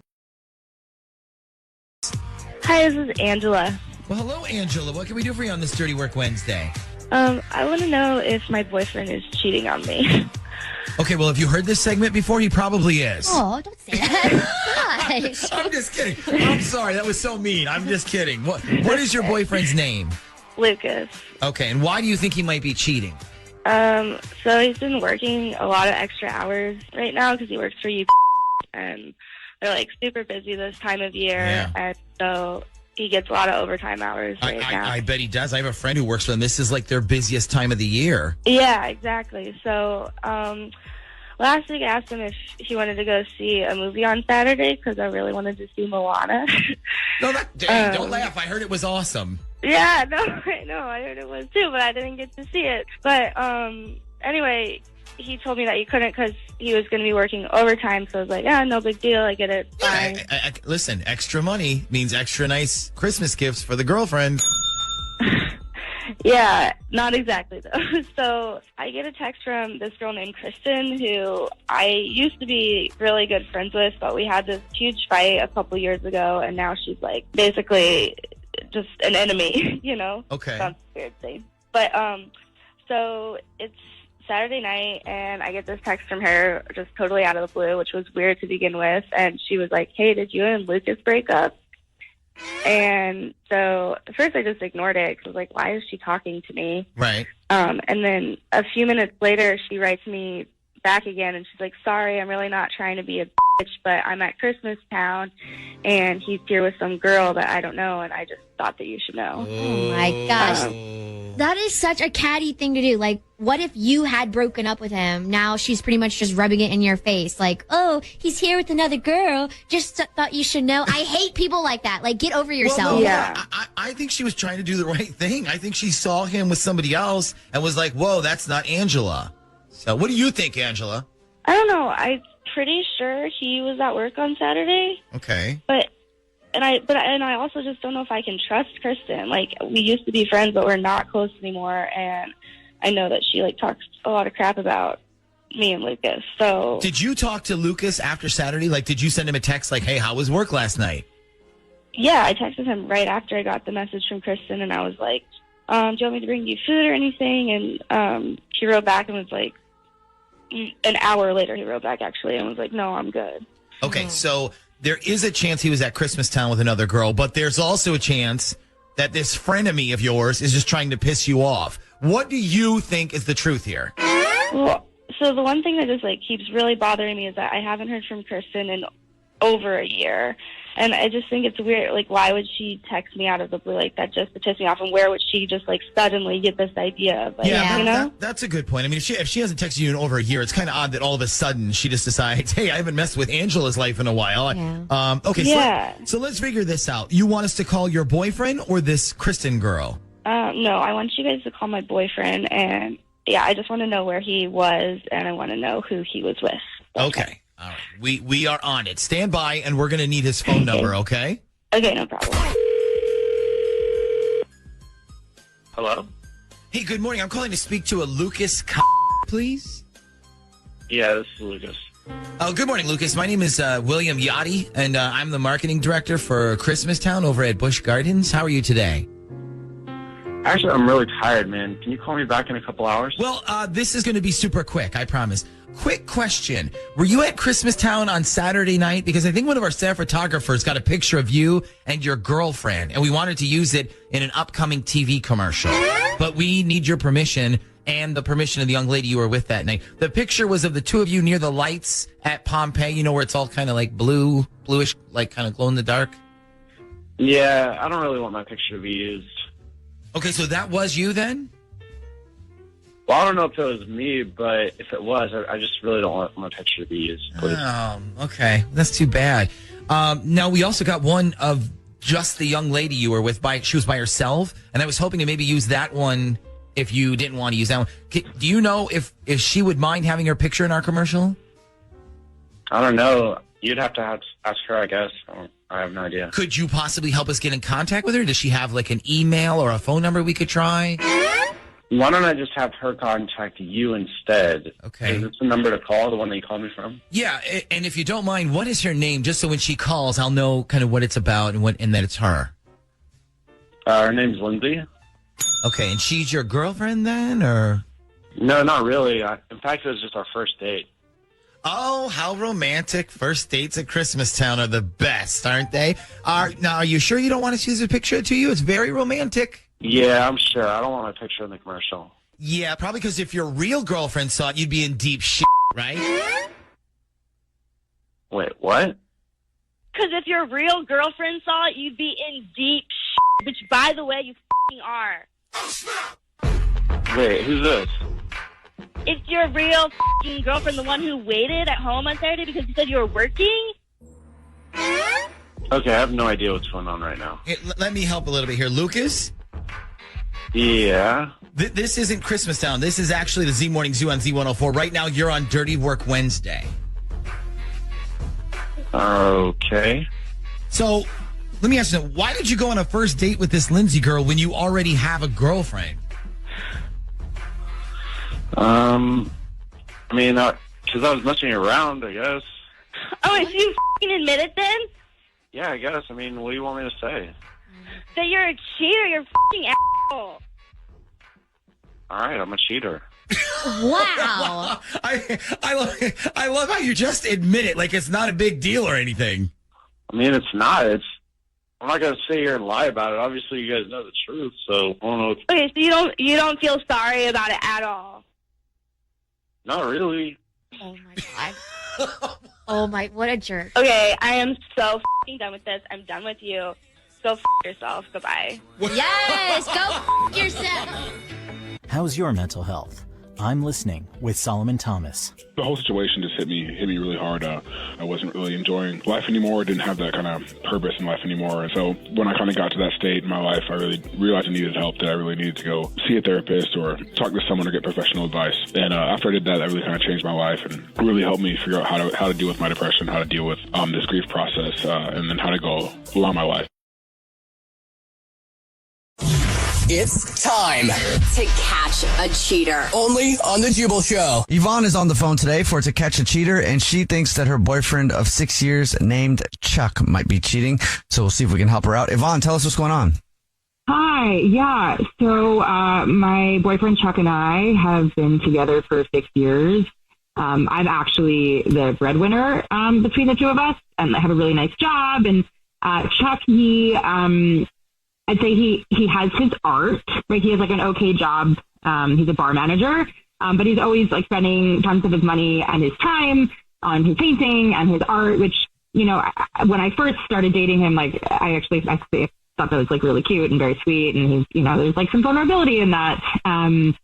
Hi, this is Angela. Well, hello, Angela. What can we do for you on this Dirty Work Wednesday? I want to know if my boyfriend is cheating on me. Okay, well, if you heard this segment before, he probably is. Oh, don't say that. Gosh. I'm just kidding. I'm sorry. That was so mean. I'm just kidding. What is your boyfriend's name? Lucas. Okay, and why do you think he might be cheating? So he's been working a lot of extra hours right now because he works for you, and they're super busy this time of year, and so he gets a lot of overtime hours right now. I bet he does. I have a friend who works for them. This is their busiest time of the year. Yeah, exactly. So last week I asked him if he wanted to go see a movie on Saturday because I really wanted to see Moana. No, don't laugh. I heard it was awesome. Yeah, no, I know. I heard it was too, but I didn't get to see it. But anyway, he told me that he couldn't because he was going to be working overtime. So I was like, yeah, no big deal. I get it. Fine. Listen, extra money means extra nice Christmas gifts for the girlfriend. Yeah, not exactly though. So I get a text from this girl named Kristen who I used to be really good friends with, but we had this huge fight a couple years ago, and now she's basically just an enemy, Okay. Sounds weird thing. But so it's Saturday night, and I get this text from her just totally out of the blue, which was weird to begin with, and she was like, hey, did you and Lucas break up? And so at first I just ignored it because I was like, why is she talking to me? Right. And then a few minutes later, she writes me back again, and she's like, sorry, I'm really not trying to be a bitch, but I'm at Christmas Town, and he's here with some girl that I don't know, and I just thought that you should know. Oh, my gosh. That is such a catty thing to do. What if you had broken up with him? Now she's pretty much just rubbing it in your face. Oh, he's here with another girl. Just thought you should know. I hate people like that. Get over yourself. Well, yeah. I think she was trying to do the right thing. I think she saw him with somebody else and was like, whoa, that's not Angela. So what do you think, Angela? I don't know. I'm pretty sure he was at work on Saturday. Okay. And I also just don't know if I can trust Kristen. We used to be friends, but we're not close anymore. And I know that she talks a lot of crap about me and Lucas. So did you talk to Lucas after Saturday? Did you send him a text hey, how was work last night? Yeah, I texted him right after I got the message from Kristen, and I was like, do you want me to bring you food or anything? And he wrote back and was like, an hour later he wrote back actually and was like, no, I'm good. Okay, so there is a chance he was at Christmas Town with another girl, but there's also a chance that this frenemy of yours is just trying to piss you off. What do you think is the truth here? Well, so the one thing that just keeps really bothering me is that I haven't heard from Kristen in over a year. And I just think it's weird. Like, why would she text me out of the blue like that just to piss me off? And where would she just, like, suddenly get this idea? Like, you know? That's a good point. I mean, if she hasn't texted you in over a year, it's kind of odd that all of a sudden she just decides, hey, I haven't messed with Angela's life in a while. Yeah. So let's figure this out. You want us to call your boyfriend or this Kristen girl? No, I want you guys to call my boyfriend. And, yeah, I just want to know where he was, and I want to know who he was with. Okay. All right. We are on it. Stand by, and we're going to need his phone number, okay? Okay, no problem. Hello? Hey, good morning. I'm calling to speak to a Lucas, please. Yeah, this is Lucas. Oh, good morning, Lucas. My name is William Yachty, and I'm the marketing director for Christmastown over at Busch Gardens. How are you today? Actually, I'm really tired, man. Can you call me back in a couple hours? Well, this is going to be super quick, I promise. Quick question. Were you at Christmastown on Saturday night? Because I think one of our staff photographers got a picture of you and your girlfriend, and we wanted to use it in an upcoming TV commercial. But we need your permission and the permission of the young lady you were with that night. The picture was of the two of you near the lights at Pompeii, you know, where it's all kind of like bluish, like kind of glow in the dark. Yeah, I don't really want my picture to be used. Okay, so that was you then? Well, I don't know if it was me, but if it was, I just really don't want my picture to be used, please. Oh, okay. That's too bad. Now, we also got one of just the young lady you were with. She was by herself, and I was hoping to maybe use that one if you didn't want to use that one. Do you know if she would mind having her picture in our commercial? I don't know. You'd have to ask her, I guess. I have no idea. Could you possibly help us get in contact with her? Does she have like an email or a phone number we could try? Why don't I just have her contact you instead? Okay. Is this the number to call, the one that you called me from? Yeah, and if you don't mind, what is her name? Just so when she calls, I'll know kind of what it's about and that it's her. Her name's Lindsay. Okay, and she's your girlfriend then, or? No, not really. In fact, it was just our first date. Oh, how romantic. First dates at Christmastown are the best, aren't they? Now, are you sure you don't want us to use a picture to you? It's very romantic. Yeah, I'm sure. I don't want my picture in the commercial. Yeah, probably because if your real girlfriend saw it, you'd be in deep shit, right? Wait, what? Because if your real girlfriend saw it, you'd be in deep shit, which, by the way, you f***ing are. Wait, who's this? It's your real f***ing girlfriend, the one who waited at home on Saturday because you said you were working? Okay, I have no idea what's going on right now. Hey, let me help a little bit here. Lucas? Yeah? This isn't Christmastown. This is actually the Z Morning Zoo on Z104. Right now, you're on Dirty Work Wednesday. Okay. So, let me ask you, why did you go on a first date with this Lindsay girl when you already have a girlfriend? I mean, because I was messing around, I guess. Oh, so you f***ing admit it then? Yeah, I guess. I mean, what do you want me to say? That you're a cheater. You're a f***ing asshole. All right, I'm a cheater. Wow. I love how you just admit it like it's not a big deal or anything. I mean, it's not. I'm not going to sit here and lie about it. Obviously, you guys know the truth, so I don't know. Okay, so you don't feel sorry about it at all? Not really. Oh, my God. Oh, my, what a jerk. Okay, I am so f***ing done with this. I'm done with you. Go f*** yourself. Goodbye. Yes, go f*** yourself. How's your mental health? I'm listening with Solomon Thomas. The whole situation just hit me really hard. I wasn't really enjoying life anymore. Didn't have that kind of purpose in life anymore. And so when I kind of got to that state in my life, I really realized I needed help, that I really needed to go see a therapist or talk to someone or get professional advice. And after I did that, that really kind of changed my life and really helped me figure out how to deal with my depression, how to deal with this grief process, and then how to go along my life. It's time to catch a cheater. only on the Jubal Show. Yvonne is on the phone today for To Catch a Cheater, and she thinks that her boyfriend of 6 years named Chuck might be cheating. So we'll see if we can help her out. Yvonne, tell us what's going on. Hi. Yeah. So my boyfriend Chuck and I have been together for 6 years. I'm actually the breadwinner between the two of us, and I have a really nice job. And Chuck, I'd say he has his art, right? He has like an okay job. He's a bar manager, but he's always like spending tons of his money and his time on his painting and his art, which when I first started dating him, like I thought that was like really cute and very sweet. And he's, there's like some vulnerability in that. And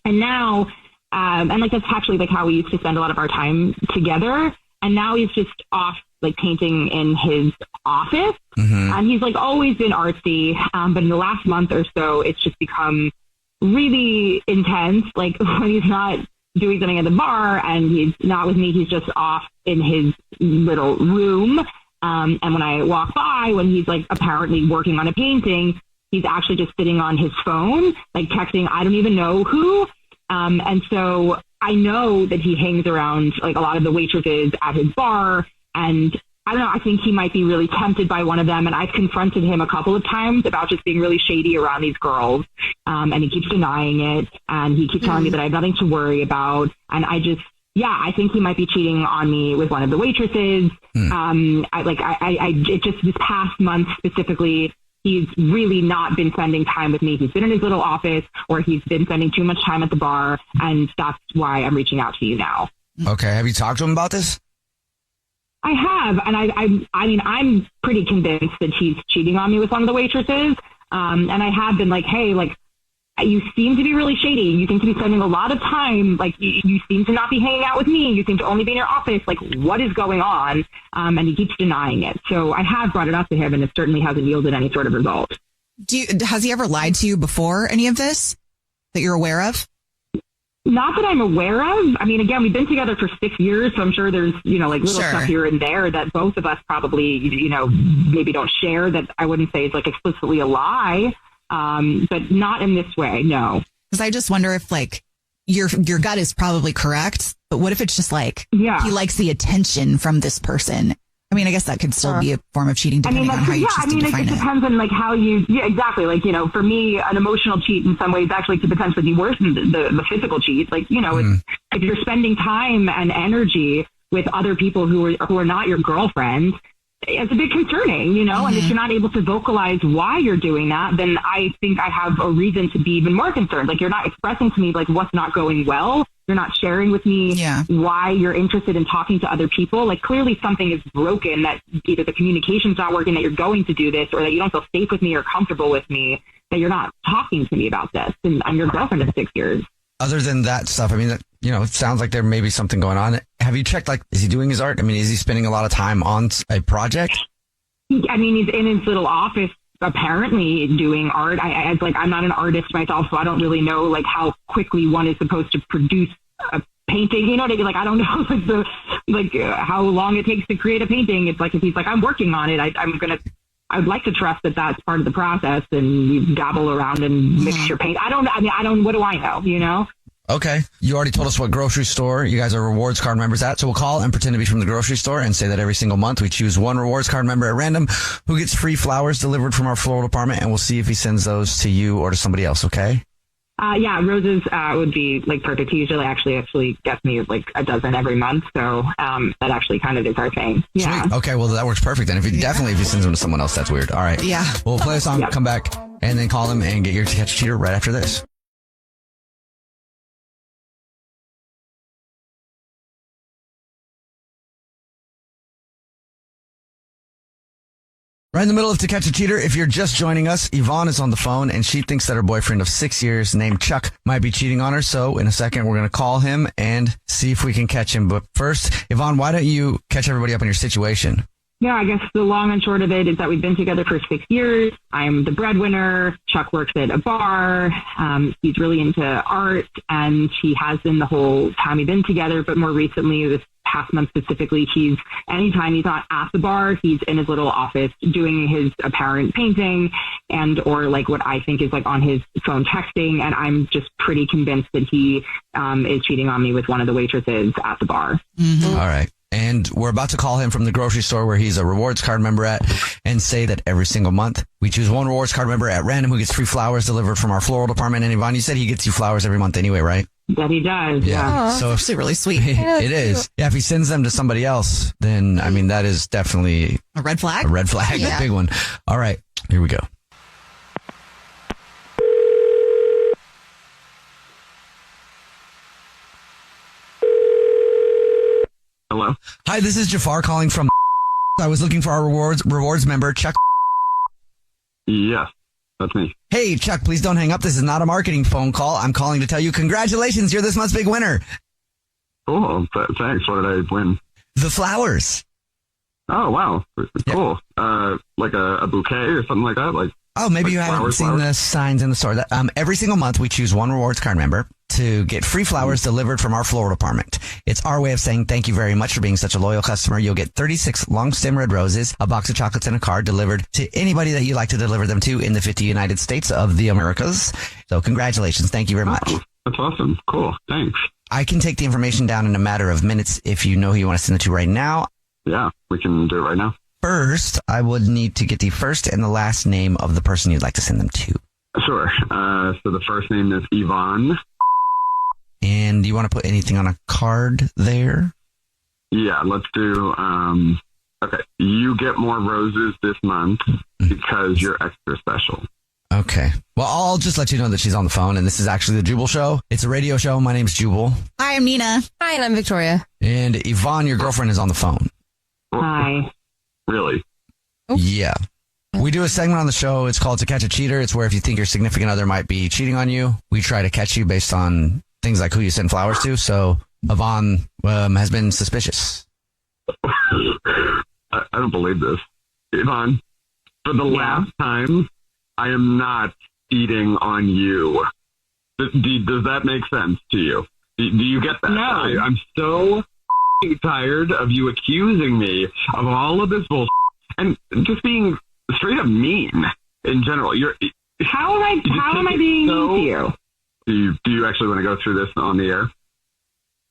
now, and like that's actually like how we used to spend a lot of our time together. And now he's just off like painting in his office. And he's like always been artsy. But in the last month or so, it's just become really intense. Like when he's not doing something at the bar and he's not with me, he's just off in his little room. And when I walk by, when he's like apparently working on a painting, he's actually just sitting on his phone, like texting, I don't even know who. And so I know that he hangs around like a lot of the waitresses at his bar. And I don't know, I think he might be really tempted by one of them. And I've confronted him a couple of times about just being really shady around these girls. And he keeps denying it. And he keeps telling me that I have nothing to worry about. And I think he might be cheating on me with one of the waitresses. It just this past month specifically, he's really not been spending time with me. He's been in his little office or he's been spending too much time at the bar. And that's why I'm reaching out to you now. Okay. Have you talked to him about this? I have. And I'm pretty convinced that he's cheating on me with one of the waitresses. And I have been like, hey, like, you seem to be really shady. You seem to be spending a lot of time. Like, you seem to not be hanging out with me. You seem to only be in your office. Like, what is going on? And he keeps denying it. So I have brought it up to him, and it certainly hasn't yielded any sort of result. Has he ever lied to you before any of this that you're aware of? Not that I'm aware of. I mean, again, we've been together for 6 years, so I'm sure there's, like little stuff here and there that both of us probably, maybe don't share that I wouldn't say is like explicitly a lie. But not in this way, no. Because I just wonder if like your gut is probably correct, but what if it's just like he likes the attention from this person? I mean, I guess that could still be a form of cheating depending on how you choose to define it. It depends on like how you, exactly. Like, for me, an emotional cheat in some ways actually could potentially be worse than the physical cheat. Like, if you're spending time and energy with other people who are not your girlfriend, it's a bit concerning, and if you're not able to vocalize why you're doing that, then I think I have a reason to be even more concerned. Like, you're not expressing to me, like, what's not going well. You're not sharing with me why you're interested in talking to other people. Like, clearly something is broken, that either the communication's not working, that you're going to do this, or that you don't feel safe with me or comfortable with me, that you're not talking to me about this. And I'm your girlfriend of 6 years. Other than that stuff, I mean, it sounds like there may be something going on. Have you checked, like, is he doing his art? I mean, is he spending a lot of time on a project? I mean, he's in his little office, apparently doing art. I'm not an artist myself, so I don't really know, like, how quickly one is supposed to produce a painting. You know what I mean? Like, I don't know, how long it takes to create a painting. It's like, if he's like, I'm working on it, I would like to trust that that's part of the process, and you dabble around and mix your paint. What do I know, Okay. You already told us what grocery store you guys are rewards card members at. So we'll call and pretend to be from the grocery store and say that every single month we choose one rewards card member at random who gets free flowers delivered from our floral department. And we'll see if he sends those to you or to somebody else. Okay. Roses would be like perfect. He usually actually gets me like a dozen every month. So that actually kind of is our thing. Yeah. Sweet. Okay. Well, that works perfect then. If he sends them to someone else, that's weird. All right. Yeah. We'll play a song, come back, and then call him and get your Catch a Cheater right after this. Right in the middle of To Catch a Cheater. If you're just joining us, Yvonne is on the phone and she thinks that her boyfriend of 6 years named Chuck might be cheating on her. So in a second, we're going to call him and see if we can catch him. But first, Yvonne, why don't you catch everybody up on your situation? Yeah, I guess the long and short of it is that we've been together for 6 years. I'm the breadwinner. Chuck works at a bar. He's really into art, and he has been the whole time we've been together. But more recently, this past month specifically, anytime he's not at the bar, he's in his little office doing his apparent painting or like what I think is like on his phone texting. And I'm just pretty convinced that he is cheating on me with one of the waitresses at the bar. Mm-hmm. All right. And we're about to call him from the grocery store where he's a rewards card member at and say that every single month we choose one rewards card member at random who gets free flowers delivered from our floral department. And Yvonne, you said he gets you flowers every month anyway, right? That he does. Yeah. So it's actually really sweet. It is. Yeah. If he sends them to somebody else, then I mean, that is definitely a red flag. A red flag. Yeah. A big one. All right. Here we go. Hello. Hi, this is Jafar calling from I was looking for our rewards member, Chuck. Yes, that's me. Hey, Chuck, please don't hang up. This is not a marketing phone call. I'm calling to tell you congratulations. You're this month's big winner. Cool. Thanks. What did I win? The flowers. Oh, wow. Cool. Like a bouquet or something like that? Oh, maybe you haven't seen the signs in the store. Every single month, we choose one rewards card member to get free flowers delivered from our floral department. It's our way of saying thank you very much for being such a loyal customer. You'll get 36 long stem red roses, a box of chocolates, and a card delivered to anybody that you like to deliver them to in the 50 United States of the Americas. So congratulations. Thank you very much. That's awesome. Cool. Thanks. I can take the information down in a matter of minutes if you know who you want to send it to right now. Yeah, we can do it right now. First, I would need to get the first and the last name of the person you'd like to send them to. Sure. So the first name is Yvonne. And do you want to put anything on a card there? Yeah, let's do, okay. You get more roses this month because you're extra special. Okay. Well, I'll just let you know that she's on the phone, and this is actually the Jubal Show. It's a radio show. My name's Jubal. Hi, I'm Nina. Hi, and I'm Victoria. And Yvonne, your girlfriend, is on the phone. Hi. Really? Yeah. We do a segment on the show. It's called To Catch a Cheater. It's where if you think your significant other might be cheating on you, we try to catch you based on things like who you send flowers to. So Yvonne has been suspicious. I don't believe this. Yvonne, for the last time, I am not cheating on you. Does that make sense to you? Do you get that? No. I'm so tired of you accusing me of all of this bullshit and just being straight up mean in general. How am I being mean to you? Do you actually want to go through this on the air?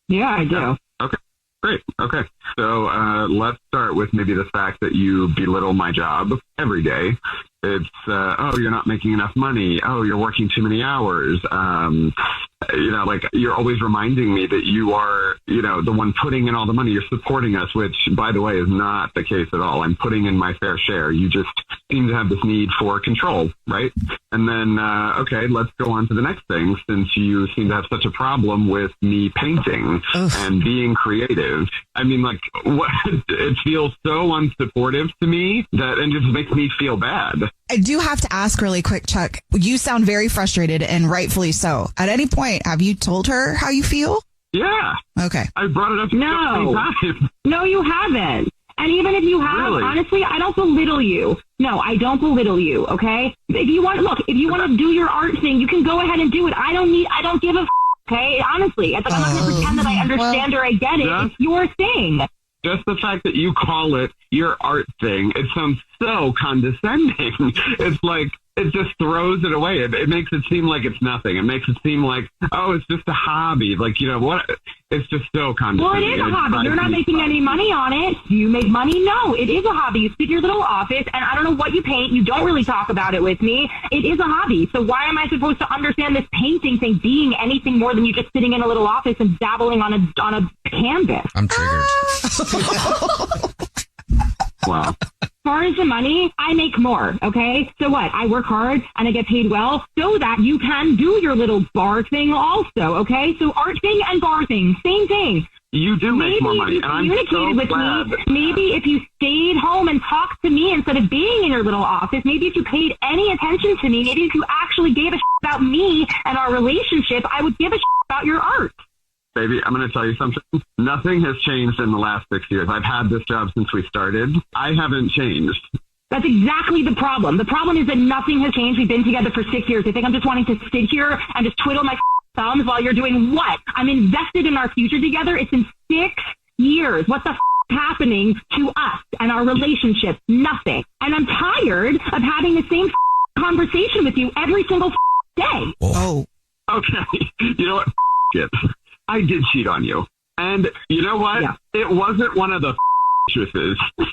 Yeah, I do. Yeah. Okay, great. Okay. So let's start with maybe the fact that you belittle my job every day. It's, oh, you're not making enough money. Oh, you're working too many hours. You're always reminding me that you are, the one putting in all the money. You're supporting us, which, by the way, is not the case at all. I'm putting in my fair share. You just seem to have this need for control, right? And then, okay, let's go on to the next thing, since you seem to have such a problem with me painting and being creative. I mean, what? It feels so unsupportive to me and just makes me feel bad. I do have to ask really quick, Chuck. You sound very frustrated, and rightfully so. At any point, have you told her how you feel? Yeah. Okay. I brought it up so many times. No, you haven't. And even if you have, Really? honestly, I don't belittle you. No, I don't belittle you, okay? If you want to do your art thing, you can go ahead and do it. I don't give a okay? Honestly, I'm not going to pretend that I understand or I get it. Yeah. It's your thing. Just the fact that you call it your art thing, it sounds so condescending. It's like, it just throws it away. It makes it seem like it's nothing. It makes it seem like, oh, it's just a hobby. Like, what? It's just so condescending. Well, it is a hobby. You're not making any money on it. Do you make money? No, it is a hobby. You sit in your little office, and I don't know what you paint. You don't really talk about it with me. It is a hobby. So why am I supposed to understand this painting thing being anything more than you just sitting in a little office and dabbling on a canvas? I'm triggered. Wow. As far as the money, I make more, okay? So what? I work hard and I get paid well so that you can do your little bar thing also, okay? So art thing and bar thing, same thing. You do make more money, and I'm so with glad. me. Maybe if you stayed home and talked to me instead of being in your little office, maybe if you paid any attention to me, maybe if you actually gave a shit about me and our relationship, I would give a shit about your art. Baby, I'm going to tell you something. Nothing has changed in the last 6 years. I've had this job since we started. I haven't changed. That's exactly the problem. The problem is that nothing has changed. We've been together for 6 years. I think I'm just wanting to sit here and just twiddle my thumbs while you're doing what? I'm invested in our future together. It's been 6 years. What the happening to us and our relationship? Nothing. And I'm tired of having the same conversation with you every single day. Oh. Okay. You know what? It. I did cheat on you. And you know what? Yeah. It wasn't one of the choices. Is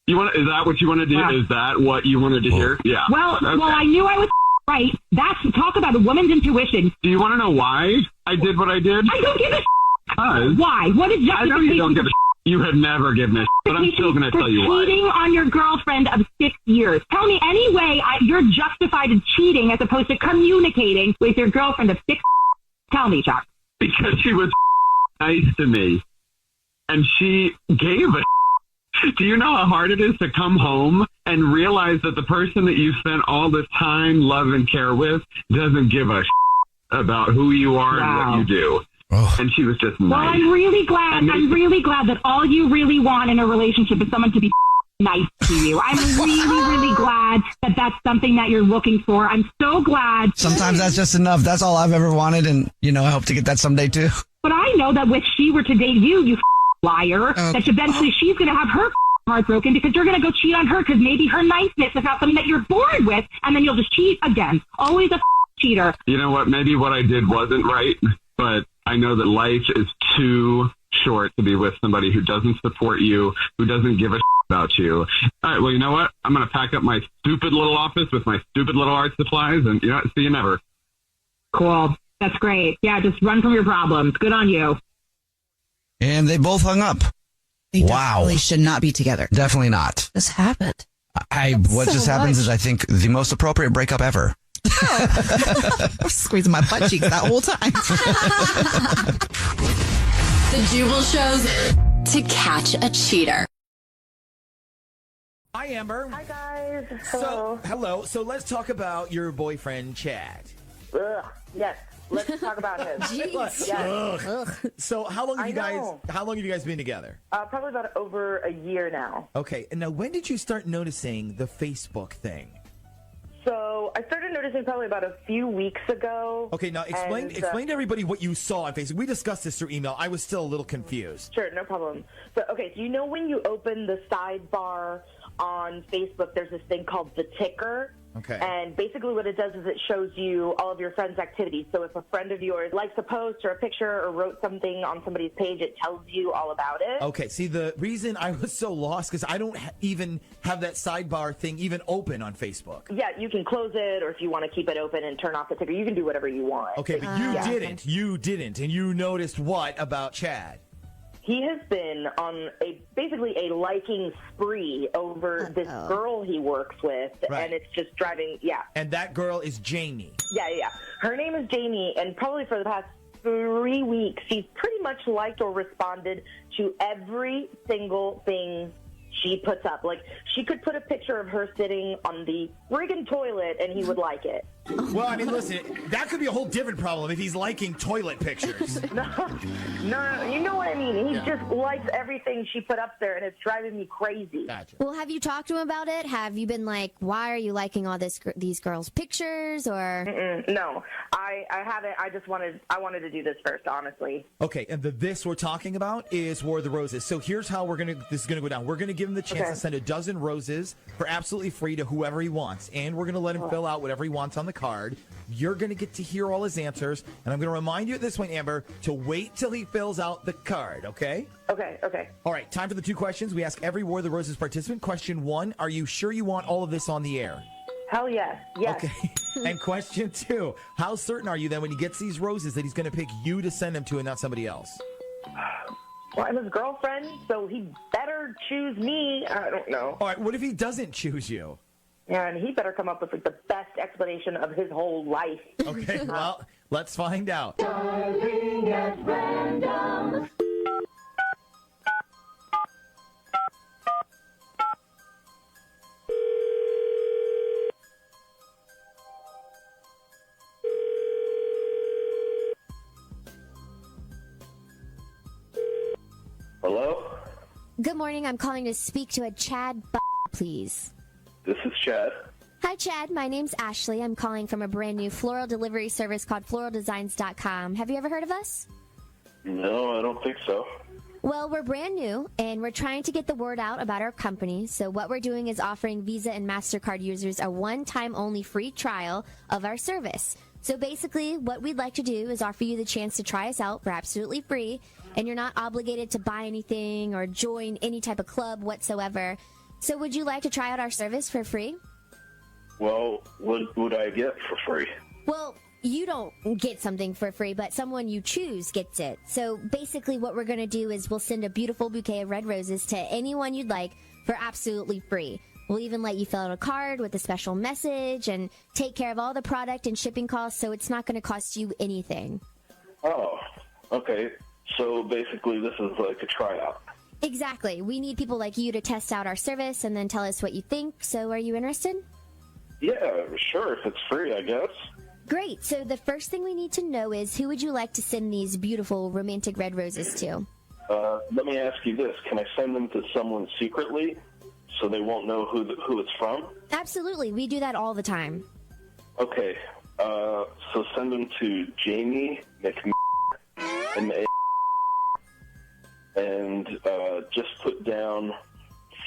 that what you want to do? Is that what you wanted to hear? Yeah. Well, okay. Well, I knew I was right. Talk about a woman's intuition. Do you want to know why I did what I did? I don't give a why? What is justification? I know you don't give a You have never given a but I'm still going to tell you why. Cheating on your girlfriend of 6 years. Tell me any way you're justified in cheating as opposed to communicating with your girlfriend of 6. Tell me, Chuck. Because she was nice to me. And she gave a Do you know how hard it is to come home and realize that the person that you spent all this time, love, and care with doesn't give a about who you are and what you do? Oh. And she was just nice. Well, I'm really glad that all you really want in a relationship is someone to be nice to you. I'm really glad that that's something that you're looking for. I'm so glad. Sometimes that's just enough. That's all I've ever wanted, and I hope to get that someday too. But I know that if she were to date you liar, that eventually she's going to have her heart broken because you're going to go cheat on her because maybe her niceness is not something that you're bored with, and then you'll just cheat again. Always a cheater. You know what? Maybe what I did wasn't right, but I know that life is too short to be with somebody who doesn't support you, who doesn't give a about you. All right, well, you know what? I'm going to pack up my stupid little office with my stupid little art supplies and, see you never. Cool. That's great. Yeah, just run from your problems. Good on you. And they both hung up. They definitely should not be together. Definitely not. This happened. What just happens is I think the most appropriate breakup ever. I was squeezing my butt cheeks that whole time. The Jubal Show's To Catch a Cheater. Hi, Amber. Hi, guys. Hello. So let's talk about your boyfriend, Chad. Ugh. Yes. Let's talk about him. Jeez. Yes. Ugh. So how long have you guys been together? Probably about over a year now. Okay. And now, when did you start noticing the Facebook thing? So I started noticing probably about a few weeks ago. Okay, now explain to everybody what you saw on Facebook. We discussed this through email. I was still a little confused. Sure, no problem. So when you open the sidebar on Facebook, there's this thing called the ticker. Okay. And basically what it does is it shows you all of your friends' activities. So if a friend of yours likes a post or a picture or wrote something on somebody's page, it tells you all about it. Okay. See, the reason I was so lost because I don't even have that sidebar thing even open on Facebook. Yeah, you can close it, or if you want to keep it open and turn off the ticker, you can do whatever you want. Okay, but you didn't. And you noticed what about Chad? He has been on basically a liking spree over this girl he works with, and it's just driving, And that girl is Jamie. Yeah. Her name is Jamie, and probably for the past 3 weeks, she's pretty much liked or responded to every single thing she puts up. Like, she could put a picture of her sitting on the friggin' toilet, and he would like it. Well, I mean, listen, that could be a whole different problem if he's liking toilet pictures. No, you know what I mean. He just likes everything she put up there, and it's driving me crazy. Gotcha. Well, have you talked to him about it? Have you been like, why are you liking all these girls' pictures? Or no, I haven't. I wanted to do this first, honestly. Okay, and this we're talking about is War of the Roses. So here's how this is gonna go down. We're gonna give him the chance to send a dozen roses for absolutely free to whoever he wants, and we're gonna let him fill out whatever he wants on the card. You're going to get to hear all his answers, and I'm going to remind you at this point, Amber, to wait till he fills out the card, okay? Okay. All right, time for the 2 questions. We ask every War of the Roses participant. Question 1, are you sure you want all of this on the air? Hell yes. Okay. And question 2, how certain are you then when he gets these roses that he's going to pick you to send them to and not somebody else? Well, I'm his girlfriend, so he better choose me. I don't know. All right, what if he doesn't choose you? Yeah, and he better come up with the best explanation of his whole life. Okay, well, let's find out. Driving at random. Hello? Good morning. I'm calling to speak to a Chad, please. This is Chad. Hi, Chad. My name's Ashley. I'm calling from a brand new floral delivery service called floraldesigns.com. Have you ever heard of us? No, I don't think so. Well, we're brand new, and we're trying to get the word out about our company. So what we're doing is offering Visa and MasterCard users a one-time only free trial of our service. So basically, what we'd like to do is offer you the chance to try us out for absolutely free, and you're not obligated to buy anything or join any type of club whatsoever. So would you like to try out our service for free? Well, what would I get for free? Well, you don't get something for free, but someone you choose gets it. So basically what we're going to do is we'll send a beautiful bouquet of red roses to anyone you'd like for absolutely free. We'll even let you fill out a card with a special message and take care of all the product and shipping costs, so it's not going to cost you anything. Oh, okay. So basically this is like a tryout. Exactly. We need people like you to test out our service and then tell us what you think. So are you interested? Yeah, sure, if it's free, I guess. Great. So the first thing we need to know is who would you like to send these beautiful romantic red roses to? Let me ask you this. Can I send them to someone secretly so they won't know who it's from? Absolutely. We do that all the time. Okay. So send them to Jamie and just put down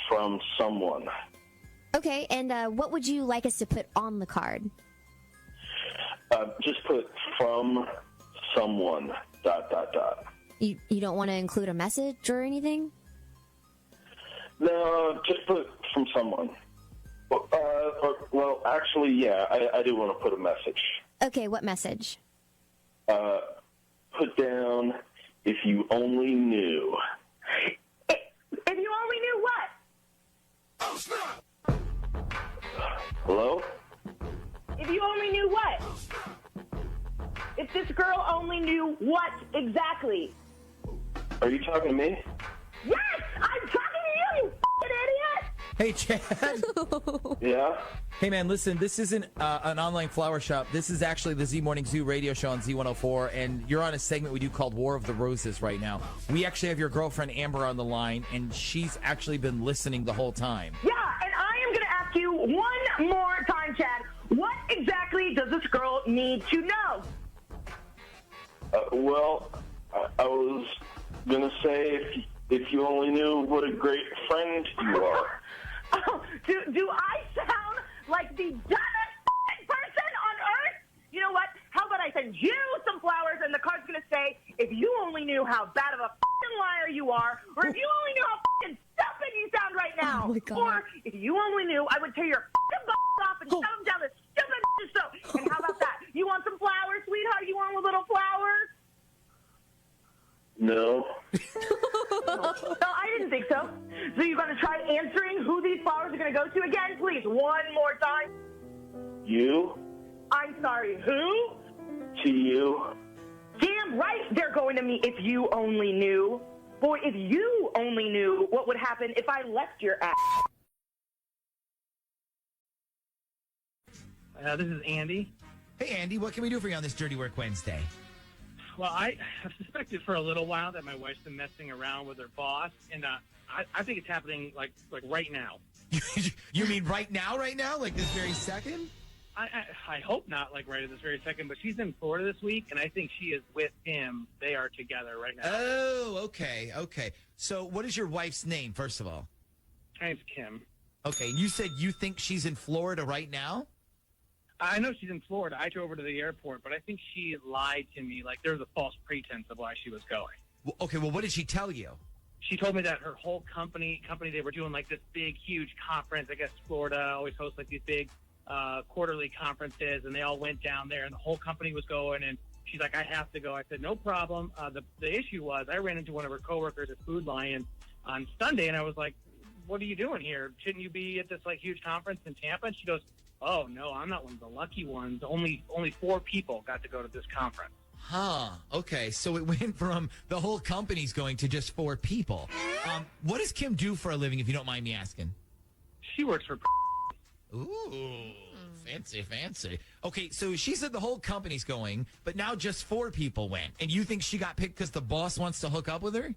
from someone. Okay. And what would you like us to put on the card? Just put from someone, ... You don't want to include a message or anything? No, just put from someone. Well, actually, yeah, I do want to put a message. Okay, what message? Put down, if you only knew. If you only knew what? Oh, snap! Hello? If you only knew what? If this girl only knew what exactly? Are you talking to me? Yes! I'm talking to you, you f***ing idiot! Hey, Chad. Yeah? Hey, man, listen, this isn't an online flower shop. This is actually the Z Morning Zoo radio show on Z104, and you're on a segment we do called War of the Roses right now. We actually have your girlfriend, Amber, on the line, and she's actually been listening the whole time. Yeah, and I am going to ask you one more time, Chad. What exactly does this girl need to know? Well, I was going to say if you only knew what a great friend you are. Oh, do I sound like the dumbest person on earth? You know what? How about I send you some flowers and the card's going to say, if you only knew how bad of a liar you are, or if you only knew how stupid you sound right now. Oh my God. Or if you only knew, I would tear your off and shove them down this stupid throat. And how about that? You want some flowers, sweetheart? You want a little flowers? No. No, I didn't think so. So you're going to try answering who these flowers are going to go to again? Please, one more time. You? I'm sorry, who? To you. Damn right they're going to me if you only knew. Boy, if you only knew what would happen if I left your ass. This is Andy. Hey, Andy, what can we do for you on this Dirty Work Wednesday? Well, I have suspected for a little while that my wife's been messing around with her boss, and I think it's happening like right now. You mean right now? Like this very second? I hope not like right at this very second, but she's in Florida this week, and I think she is with him. They are together right now. Oh, okay. So what is your wife's name, first of all? Her name's Kim. Okay, and you said you think she's in Florida right now? I know she's in Florida. I drove her to the airport, but I think she lied to me. Like, there was a false pretense of why she was going. Okay, well, what did she tell you? She told me that her whole company, they were doing, like, this big, huge conference. I guess Florida always hosts, like, these big quarterly conferences, and they all went down there, and the whole company was going, and she's like, I have to go. I said, no problem. The issue was I ran into one of her coworkers at Food Lion on Sunday, and I was like, what are you doing here? Shouldn't you be at this, like, huge conference in Tampa? And she goes, oh, no, I'm not one of the lucky ones. Only 4 people got to go to this conference. Huh. Okay, so it went from the whole company's going to just 4 people. What does Kim do for a living, if you don't mind me asking? She works for... Ooh, fancy. Okay, so she said the whole company's going, but now just 4 people went. And you think she got picked because the boss wants to hook up with her?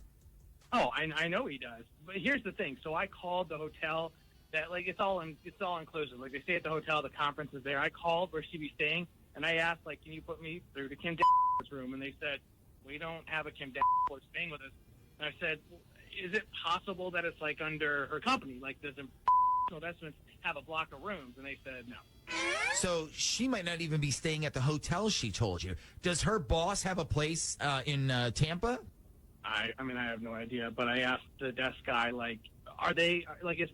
Oh, I know he does. But here's the thing. So I called the hotel... that like it's all inclusive. Like they stay at the hotel, the conference is there. I called where she'd be staying, and I asked, like, can you put me through to Kim room? And they said, we don't have a Kim staying with us. And I said, is it possible that it's like under her company? Like, does investments have a block of rooms? And they said no. So she might not even be staying at the hotel she told you. Does her boss have a place in Tampa? I mean, I have no idea, but I asked the desk guy, like, are they, like, is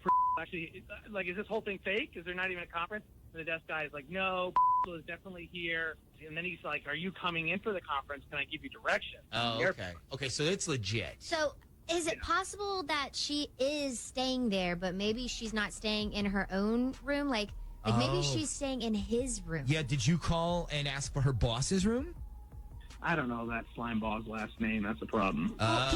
this whole thing fake? Is there not even a conference? And the desk guy is like, no, is definitely here. And then he's like, are you coming in for the conference? Can I give you directions? Oh, okay. Okay, so it's legit. So is it possible that she is staying there, but maybe she's not staying in her own room? Like maybe she's staying in his room. Yeah, did you call and ask for her boss's room? I don't know that slime ball's last name. That's a problem. Well,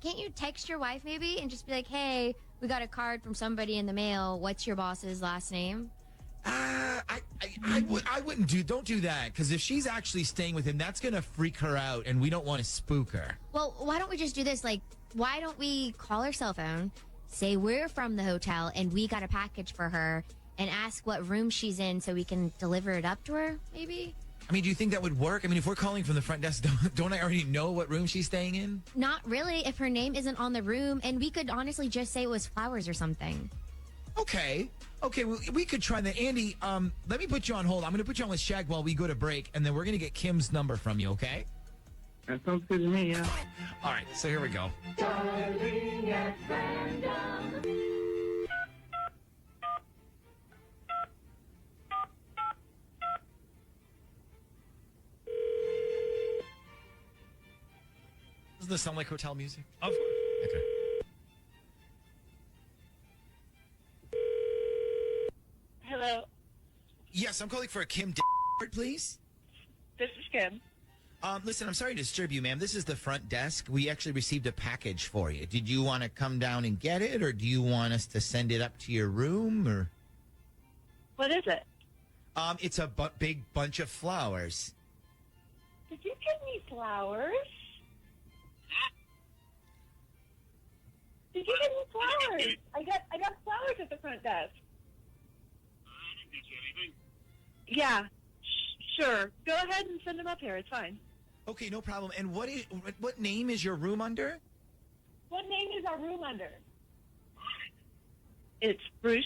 can't you text your wife maybe and just be like, hey, we got a card from somebody in the mail. What's your boss's last name? I wouldn't don't do that, because if she's actually staying with him, that's going to freak her out, and we don't want to spook her. Well, why don't we just do this? Like, why don't we call her cell phone, say we're from the hotel and we got a package for her, and ask what room she's in so we can deliver it up to her, maybe? I mean, do you think that would work? I mean, if we're calling from the front desk, don't I already know what room she's staying in? Not really, if her name isn't on the room, and we could honestly just say it was Flowers or something. Okay, well, we could try that. Andy, let me put you on hold. I'm going to put you on with Shag while we go to break, and then we're going to get Kim's number from you, okay? That sounds good to me, yeah. All right, so here we go. Darling at random. Doesn't this sound like hotel music? Of course. Okay. Hello. Yes, I'm calling for a Kim please. This is Kim. Listen, I'm sorry to disturb you, ma'am. This is the front desk. We actually received a package for you. Did you want to come down and get it, or do you want us to send it up to your room, or? What is it? It's a big bunch of flowers. Did you give me flowers? Did you give me flowers? I got flowers at the front desk. I didn't get you anything. Yeah, sure. Go ahead and send them up here. It's fine. Okay, no problem. And what name is your room under? What name is our room under? It's Bruce.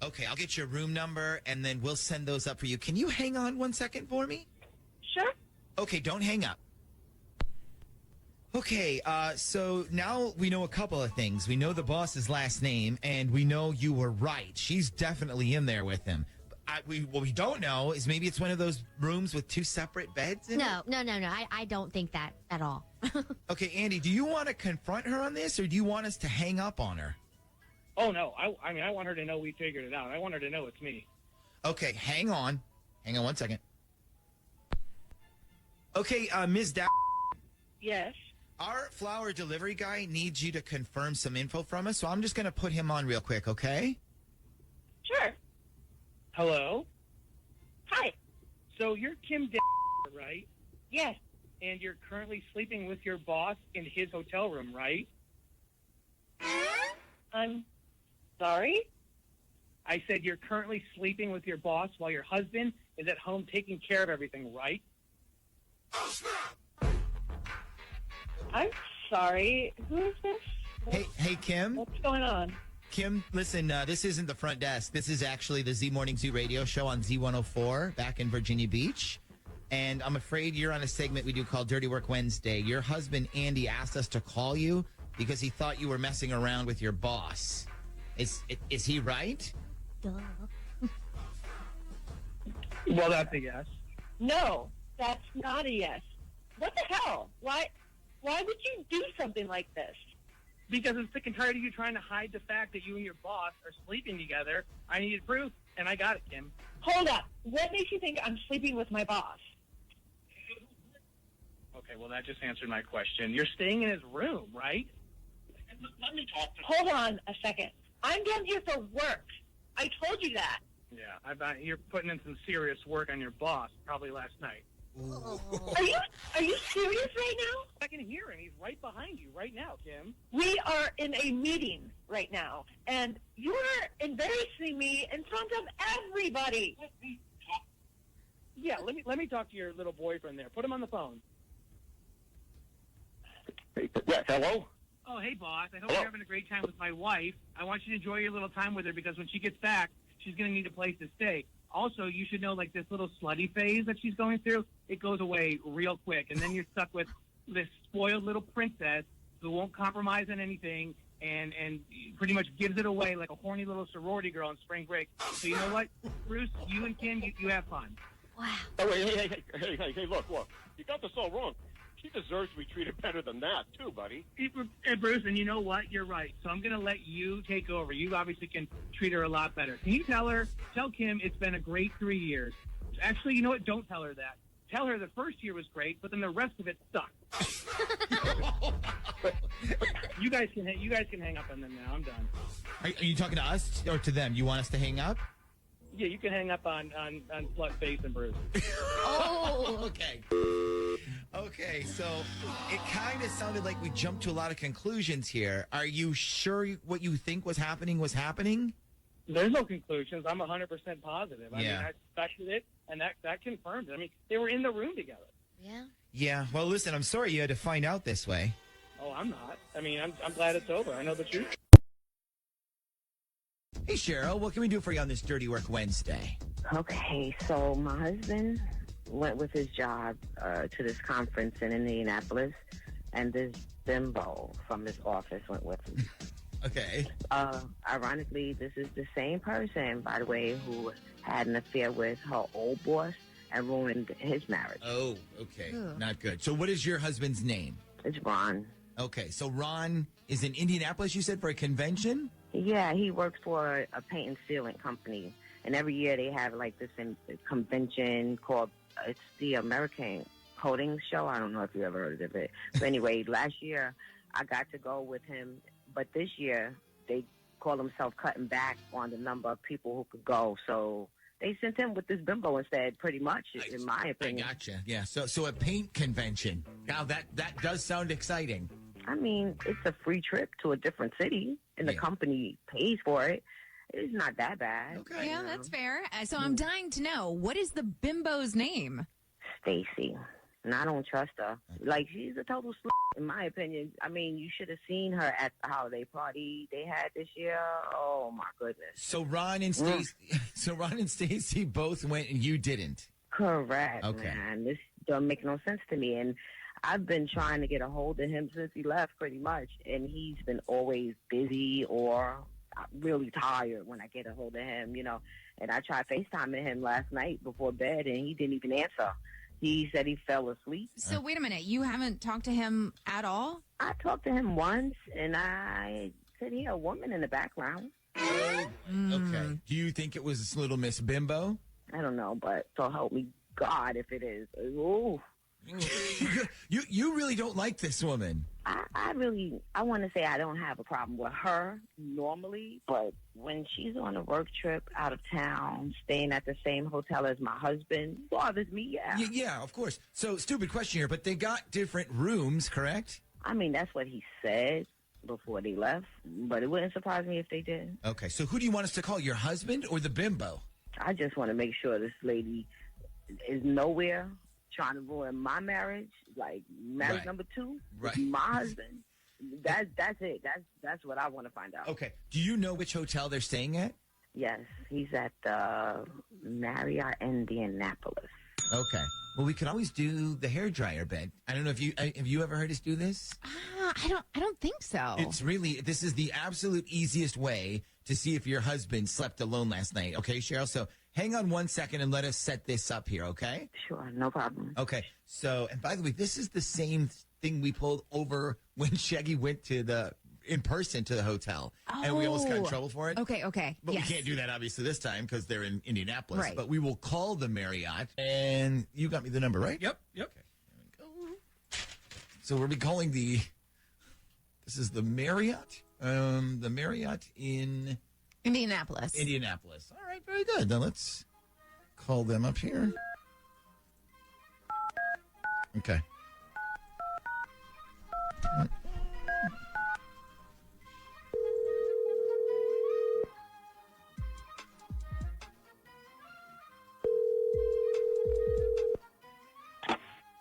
Okay, I'll get your room number, and then we'll send those up for you. Can you hang on 1 second for me? Sure. Okay, don't hang up. Okay, so now we know a couple of things. We know the boss's last name, and we know you were right. She's definitely in there with him. What we don't know is maybe it's one of those rooms with two separate beds in No. it? I don't think that at all. Okay, Andy, do you want to confront her on this, or do you want us to hang up on her? Oh, no. I mean, I want her to know we figured it out. I want her to know it's me. Okay, hang on. Hang on 1 second. Okay, Ms. Dow. Yes. Our flower delivery guy needs you to confirm some info from us, so I'm just going to put him on real quick, okay? Sure. Hello? Hi. So you're Kim, right? Yes. And you're currently sleeping with your boss in his hotel room, right? I'm sorry? I said you're currently sleeping with your boss while your husband is at home taking care of everything, right? I'm sorry. Who is this? Hey, Kim? What's going on? Kim, listen, this isn't the front desk. This is actually the Z Morning Zoo radio show on Z104 back in Virginia Beach. And I'm afraid you're on a segment we do called Dirty Work Wednesday. Your husband, Andy, asked us to call you because he thought you were messing around with your boss. Is he right? Duh. Well, that's a yes. No, that's not a yes. What the hell? Why would you do something like this? Because I'm sick and tired of you trying to hide the fact that you and your boss are sleeping together. I needed proof, and I got it, Kim. Hold up. What makes you think I'm sleeping with my boss? Okay, well, that just answered my question. You're staying in his room, right? Let me talk to Hold on a second. I'm down here for work. I told you that. Yeah, I bet you're putting in some serious work on your boss, probably last night. Are you serious right now? I can hear him. He's right behind you right now, Kim. We are in a meeting right now, and you're embarrassing me in front of everybody. Yeah, let me talk to your little boyfriend there. Put him on the phone. Yes, hello? Oh, hey, boss. I hope you're having a great time with my wife. I want you to enjoy your little time with her because when she gets back, she's going to need a place to stay. Also, you should know, like, this little slutty phase that she's going through, it goes away real quick. And then you're stuck with this spoiled little princess who won't compromise on anything and pretty much gives it away like a horny little sorority girl on spring break. So you know what, Bruce? You and Kim, you have fun. Wow. Oh, wait, hey, look. You got this all wrong. She deserves to be treated better than that, too, buddy. Hey, Bruce, and you know what? You're right. So I'm going to let you take over. You obviously can treat her a lot better. Can you tell Kim it's been a great 3 years? Actually, you know what? Don't tell her that. tell her the first year was great, but then the rest of it sucked. but you guys can hang up on them now. I'm done. Are you talking to us or to them? You want us to hang up? Yeah, you can hang up on Slut Face and Bruce. Oh, okay. Okay, so it kind of sounded like we jumped to a lot of conclusions here. Are you sure what you think was happening was happening? There's no conclusions. I'm 100% positive. I Yeah. mean, I suspected it, and that confirmed it. I mean, they were in the room together. Yeah. Yeah, well, listen, I'm sorry you had to find out this way. Oh, I'm not. I mean, I'm glad it's over. I know the truth. Hey, Cheryl, what can we do for you on this Dirty Work Wednesday? Okay, so my husband went with his job to this conference in Indianapolis, and this bimbo from his office went with him. Okay. Ironically, this is the same person, by the way, who had an affair with her old boss and ruined his marriage. Oh, okay. Not good. So what is your husband's name? It's Ron. Okay, so Ron is in Indianapolis, you said, for a convention? Yeah, he works for a paint and sealant company, and every year they have like this convention called it's the American Coating Show. I don't know if you ever heard of it, but anyway, last year I got to go with him, but this year they call themselves cutting back on the number of people who could go, so they sent him with this bimbo instead, pretty much, in my opinion. I gotcha. Yeah, so a paint convention. Now that does sound exciting. I mean, it's a free trip to a different city, and the company pays for it. It's not that bad. Okay. Yeah, that's fair. So I'm dying to know, what is the bimbo's name? Stacy. And I don't trust her. Like, she's a total slut, in my opinion. I mean, you should have seen her at the holiday party they had this year. Oh, my goodness. So Ron and Stacy both went and you didn't. Correct, Okay. man. This don't make no sense to me. And I've been trying to get a hold of him since he left, pretty much. And he's been always busy or really tired when I get a hold of him, you know. And I tried FaceTiming him last night before bed, and he didn't even answer. He said he fell asleep. So wait a minute, you haven't talked to him at all? I talked to him once, and I said he had a woman in the background. Okay. Do you think it was little Miss Bimbo? I don't know, but so help me God if it is. Ooh. You really don't like this woman. I want to say I don't have a problem with her normally, but when she's on a work trip out of town, staying at the same hotel as my husband, bothers me, Yeah, of course. So, stupid question here, but they got different rooms, correct? I mean, that's what he said before they left, but it wouldn't surprise me if they did. Okay, so who do you want us to call, your husband or the bimbo? I just want to make sure this lady is nowhere trying to ruin my marriage, like marriage number 2, with my husband. That's it. That's what I want to find out. Okay. Do you know which hotel they're staying at? Yes, he's at the Marriott Indianapolis. Okay. Well, we could always do the hairdryer bed. I don't know if have you ever heard us do this? I don't think so. This is the absolute easiest way to see if your husband slept alone last night. Okay, Cheryl? So hang on 1 second and let us set this up here, okay? Sure, no problem. Okay. So, and by the way, this is the same thing we pulled over when Shaggy went in person to the hotel. And we almost got in trouble for it. Okay. But yes. we can't do that, obviously, this time because they're in Indianapolis. Right. But we will call the Marriott. And you got me the number, right? Yep. Okay. There we go. So we'll be calling this is the Marriott. The Marriott in Indianapolis. All right, very good. Now let's call them up here. Okay.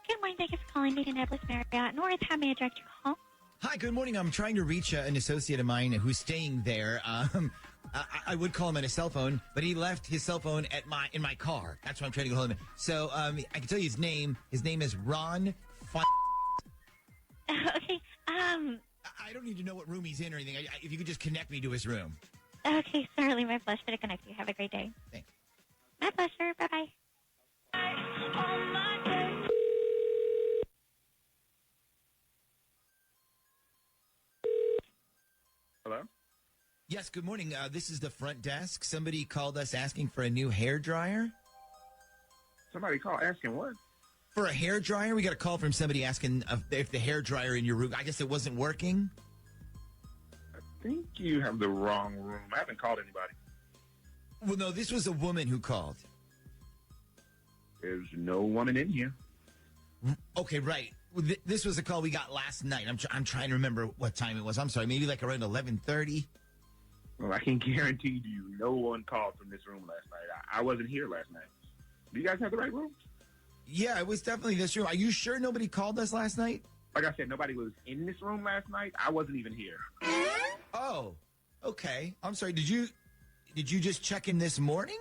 Good morning. Thank you for calling the Indianapolis Marriott North. How may I direct your call? Hi, good morning. I'm trying to reach an associate of mine who's staying there. I would call him on his cell phone, but he left his cell phone in my car. That's why I'm trying to get hold of him. So I can tell you his name. His name is Ron. Okay. I don't need to know what room he's in or anything. If you could just connect me to his room. Okay, certainly. My pleasure to connect you. Have a great day. Thanks. My pleasure. Bye-bye. Hello? Yes, good morning. This is the front desk. Somebody called us asking for a new hair dryer. Somebody called asking what? For a hair dryer, we got a call from somebody asking if the hair dryer in your room, I guess it wasn't working. I think you have the wrong room. I haven't called anybody. Well, no, this was a woman who called. There's no woman in here. Okay, right. Well, this was a call we got last night. I'm trying to remember what time it was. I'm sorry, maybe like around 11:30. Well, I can guarantee you no one called from this room last night. I wasn't here last night. Do you guys have the right room? Yeah, it was definitely this room. Are you sure nobody called us last night? Like I said, nobody was in this room last night. I wasn't even here. Oh, okay. I'm sorry. Did you just check in this morning?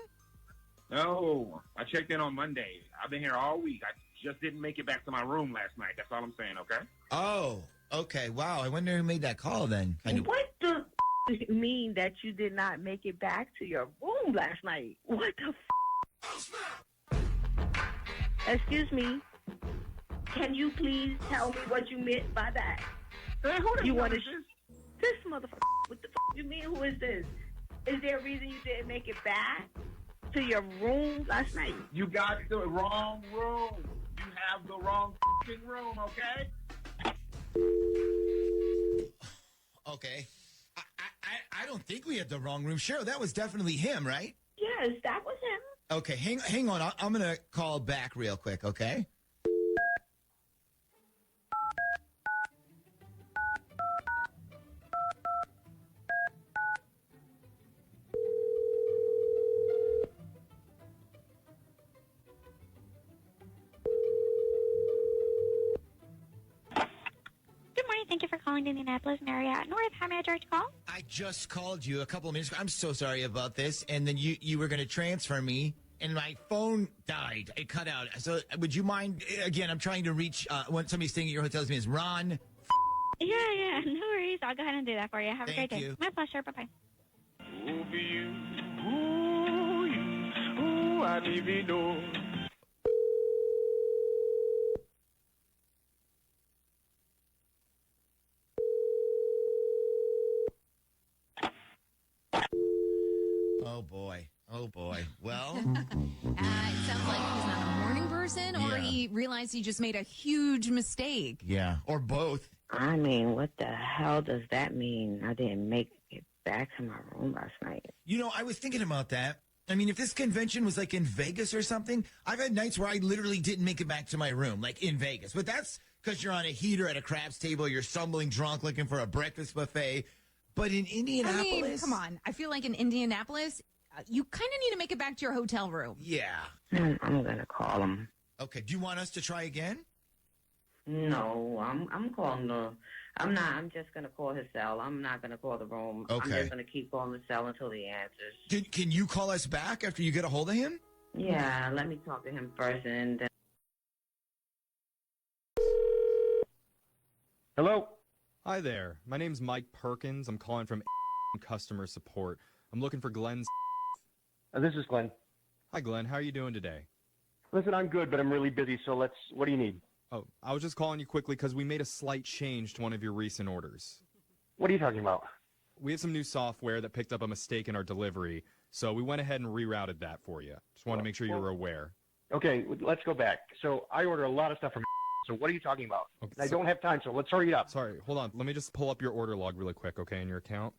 No, I checked in on Monday. I've been here all week. I just didn't make it back to my room last night. That's all I'm saying, okay? Oh, okay. Wow. I wonder who made that call then. What the it mean that you did not make it back to your room last night? What the Excuse me. Can you please tell me what you meant by that? Hey, who you want to this motherfucker? What the you mean? Who is this? Is there a reason you didn't make it back to your room last night? You got the wrong room. You have the wrong room, okay? Okay. I don't think we had the wrong room. Cheryl, that was definitely him, right? Yes, that was him. Okay, hang on. I'm going to call back real quick, okay? Good morning. Thank you for calling the Indianapolis Marriott North. How may I direct your call? I just called you a couple of minutes ago. I'm so sorry about this. And then you were going to transfer me, and my phone died. It cut out. So would you mind, again, I'm trying to reach, when somebody's staying at your hotel's name is Ron. Yeah, no worries. I'll go ahead and do that for you. Have a Thank great day. you. My pleasure. Bye-bye. I didn't even know. Oh, boy. Well, it sounds like he's not a morning person, or he realized he just made a huge mistake. Yeah, or both. I mean, what the hell does that mean? I didn't make it back to my room last night. You know, I was thinking about that. I mean, if this convention was like in Vegas or something, I've had nights where I literally didn't make it back to my room, like in Vegas. But that's because you're on a heater at a craps table, you're stumbling drunk looking for a breakfast buffet. But in Indianapolis... I mean, come on. I feel like in Indianapolis, you kind of need to make it back to your hotel room. Yeah. I'm going to call him. Okay, do you want us to try again? No, I'm calling the... I'm just going to call his cell. I'm not going to call the room. Okay. I'm just going to keep calling the cell until he answers. Can you call us back after you get a hold of him? Yeah, let me talk to him first and then... Hello? Hi there. My name's Mike Perkins. I'm calling from customer support. I'm looking for Glenn's... This is Glenn. Hi, Glenn. How are you doing today? Listen, I'm good, but I'm really busy, so what do you need? Oh, I was just calling you quickly because we made a slight change to one of your recent orders. What are you talking about? We have some new software that picked up a mistake in our delivery, so we went ahead and rerouted that for you. Just wanted to make sure you were aware. Okay, let's go back. So I order a lot of stuff from so what are you talking about? Okay, I don't have time, so let's hurry up. Sorry, hold on. Let me just pull up your order log really quick, okay, in your account?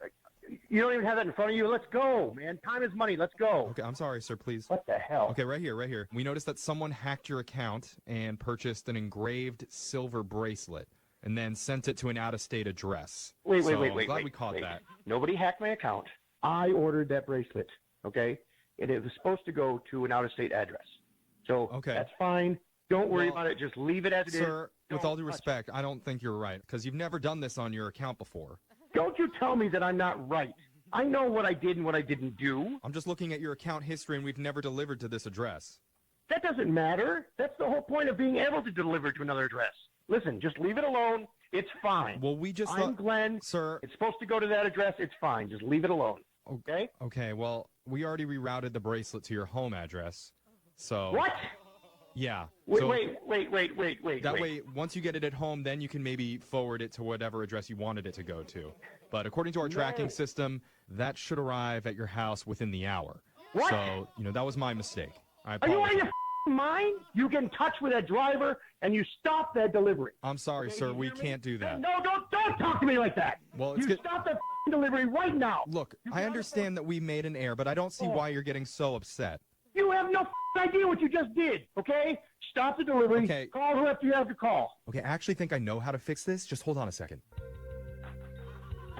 You don't even have that in front of you. Let's go, man. Time is money. Let's go. Okay, I'm sorry, sir, please. What the hell? Okay, right here. We noticed that someone hacked your account and purchased an engraved silver bracelet and then sent it to an out-of-state address. Wait. I'm glad we caught that. Nobody hacked my account. I ordered that bracelet, okay? And it was supposed to go to an out-of-state address. So that's fine. Don't worry about it. Just leave it as it is. Sir, with all due respect, I don't think you're right because you've never done this on your account before. Don't you tell me that I'm not right. I know what I did and what I didn't do. I'm just looking at your account history, and we've never delivered to this address. That doesn't matter. That's the whole point of being able to deliver to another address. Listen, just leave it alone. It's fine. Well, I'm Glenn. Sir. It's supposed to go to that address. It's fine. Just leave it alone. Okay? Okay, well, we already rerouted the bracelet to your home address. So... What? Yeah. Wait. That way, once you get it at home, then you can maybe forward it to whatever address you wanted it to go to. But according to our tracking system, that should arrive at your house within the hour. What? So, that was my mistake. I Are you apologize. out of your mind, you get in touch with that driver and you stop that delivery. I'm sorry, sir. We can't do that. No, don't talk to me like that. Well, you stop that delivery right now. Look, I understand that we made an error, but I don't see why you're getting so upset. You have no idea what you just did, okay? Stop the delivery. Okay. Call whoever you have to call. Okay, I actually think I know how to fix this. Just hold on a second.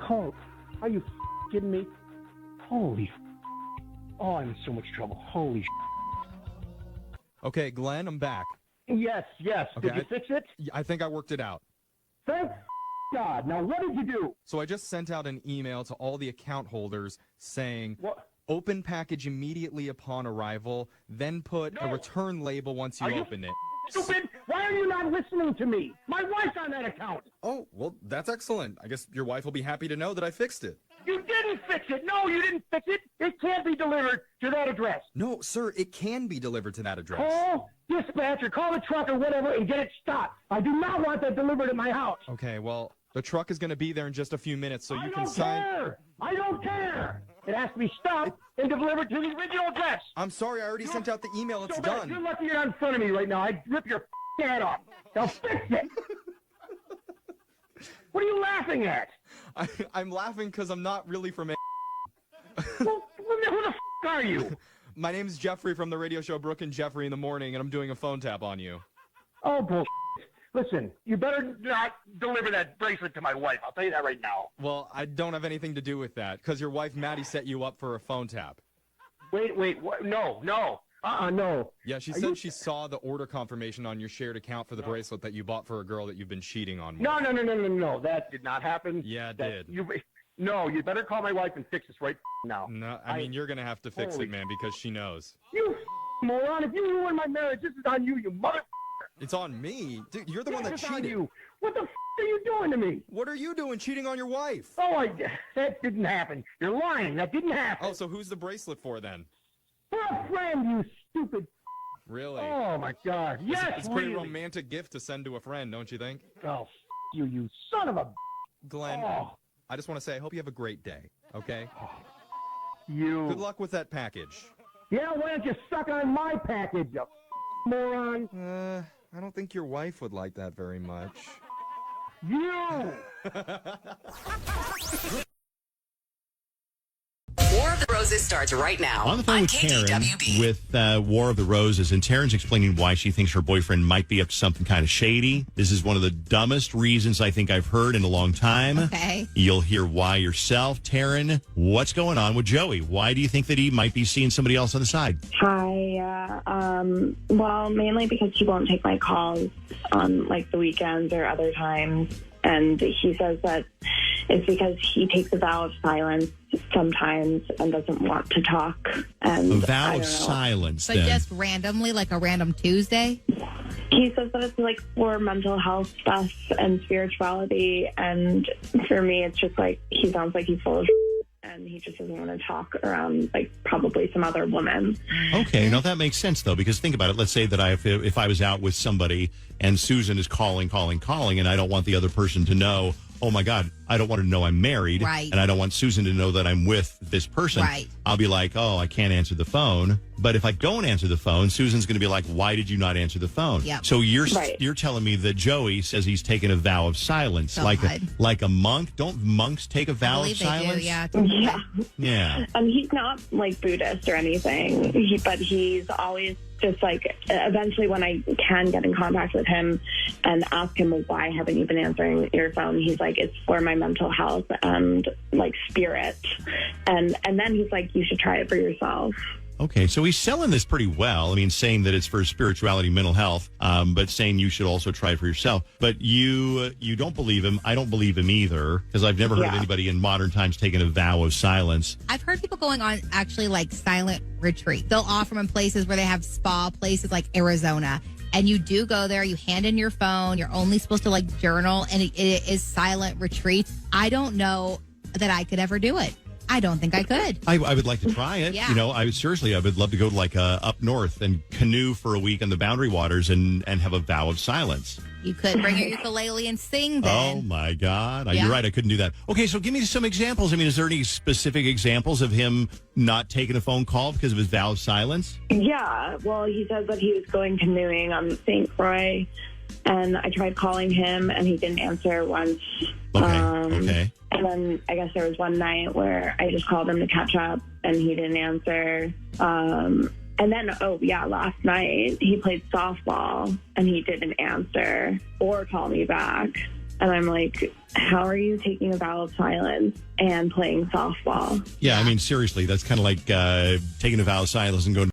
Oh, are you kidding me? Holy. Oh, I'm in so much trouble. Holy. Okay, Glenn, I'm back. Yes. Okay, Did you fix it? I think I worked it out. Thank God. Now, what did you do? So I just sent out an email to all the account holders saying, what? Open package immediately upon arrival, then put a return label once you open it. Stupid! Why are you not listening to me? My wife's on that account. Oh, well, that's excellent. I guess your wife will be happy to know that I fixed it. You didn't fix it. No, you didn't fix it. It can't be delivered to that address. No, sir, it can be delivered to that address. Call dispatch or call the truck or whatever and get it stopped. I do not want that delivered at my house. Okay, well, the truck is going to be there in just a few minutes, so you can sign. I don't care. It has to be stopped and delivered to the original address. I'm sorry, I already sent out the email. It's done. You're lucky you're not in front of me right now. I'd rip your head off. Now fix it. What are you laughing at? I'm laughing because I'm not really from. Well, who the are you? My name's Jeffrey from the radio show Brooke and Jeffrey in the Morning, and I'm doing a phone tap on you. Oh, bullshit. Listen, you better not deliver that bracelet to my wife. I'll tell you that right now. Well, I don't have anything to do with that, because your wife, Maddie, set you up for a phone tap. Wait, what? No. No. Yeah, she said she saw the order confirmation on your shared account for the bracelet that you bought for a girl that you've been cheating on with. No. That did not happen. Yeah, it did. You better call my wife and fix this right now. No, I mean, you're going to have to fix it, man, because she knows. You moron. If you ruin my marriage, this is on you, you mother... It's on me. Dude, you're the one that it's cheated. On you. What the are you doing to me? What are you doing cheating on your wife? Oh, that didn't happen. You're lying. That didn't happen. Oh, so who's the bracelet for then? For a friend, you stupid... Really? Oh, my God. Yes, It's a pretty romantic gift to send to a friend, don't you think? Oh, you son of a... Glenn, I just want to say I hope you have a great day, okay? You... Good luck with that package. Yeah, why don't you suck on my package, you moron? I don't think your wife would like that very much. You! War of the Roses starts right now on the phone with Karen with War of the Roses, and Taryn's explaining why she thinks her boyfriend might be up to something kind of shady. This is one of the dumbest reasons I think I've heard in a long time. Okay. You'll hear why yourself. Taryn, what's going on with Joey? Why do you think that he might be seeing somebody else on the side? Hi. Well, mainly because he won't take my calls on like the weekends or other times. And he says that it's because he takes a vow of silence sometimes and doesn't want to talk. And a vow of silence, but then. just randomly, like a random Tuesday? He says that it's like for mental health stuff and spirituality. And for me, it's just like he sounds like he's full of and he just doesn't want to talk around like probably some other woman. Okay, now that makes sense though, because think about it. Let's say that if I was out with somebody and Susan is calling, and I don't want the other person to know, oh my God, I don't want her to know I'm married. Right. And I don't want Susan to know that I'm with this person. Right. I'll be like, oh, I can't answer the phone. But if I don't answer the phone, Susan's going to be like, why did you not answer the phone? Yep. So you're telling me that Joey says he's taken a vow of silence, like a monk. Don't monks take a vow of silence? Yeah. And he's not like Buddhist or anything, but he's always just like, eventually when I can get in contact with him and ask him, why haven't you been answering your phone? He's like, it's for my mental health and like spirit. And then he's like, you should try it for yourself. Okay, so he's selling this pretty well. I mean, saying that it's for spirituality, mental health, but saying you should also try it for yourself. But you don't believe him. I don't believe him either, because I've never heard of anybody in modern times taking a vow of silence. I've heard people going on actually like silent retreat. They'll offer them in places where they have spa places like Arizona. And you do go there, you hand in your phone, you're only supposed to like journal, and it is silent retreats. I don't know that I could ever do it. I don't think I could. I would like to try it. Yeah. You know, I would love to go to like up north and canoe for a week on the Boundary Waters and have a vow of silence. You could bring your ukulele and sing then. Oh, my God. Yeah. You're right. I couldn't do that. Okay, so give me some examples. I mean, is there any specific examples of him not taking a phone call because of his vow of silence? Yeah, well, he says that he was going canoeing on St. Croix, and I tried calling him, and he didn't answer once. Okay. And then I guess there was one night where I just called him to catch up, and he didn't answer. And then, last night he played softball, and he didn't answer or call me back. And I'm like, how are you taking a vow of silence and playing softball? Yeah, I mean, seriously, that's kind of like taking a vow of silence and going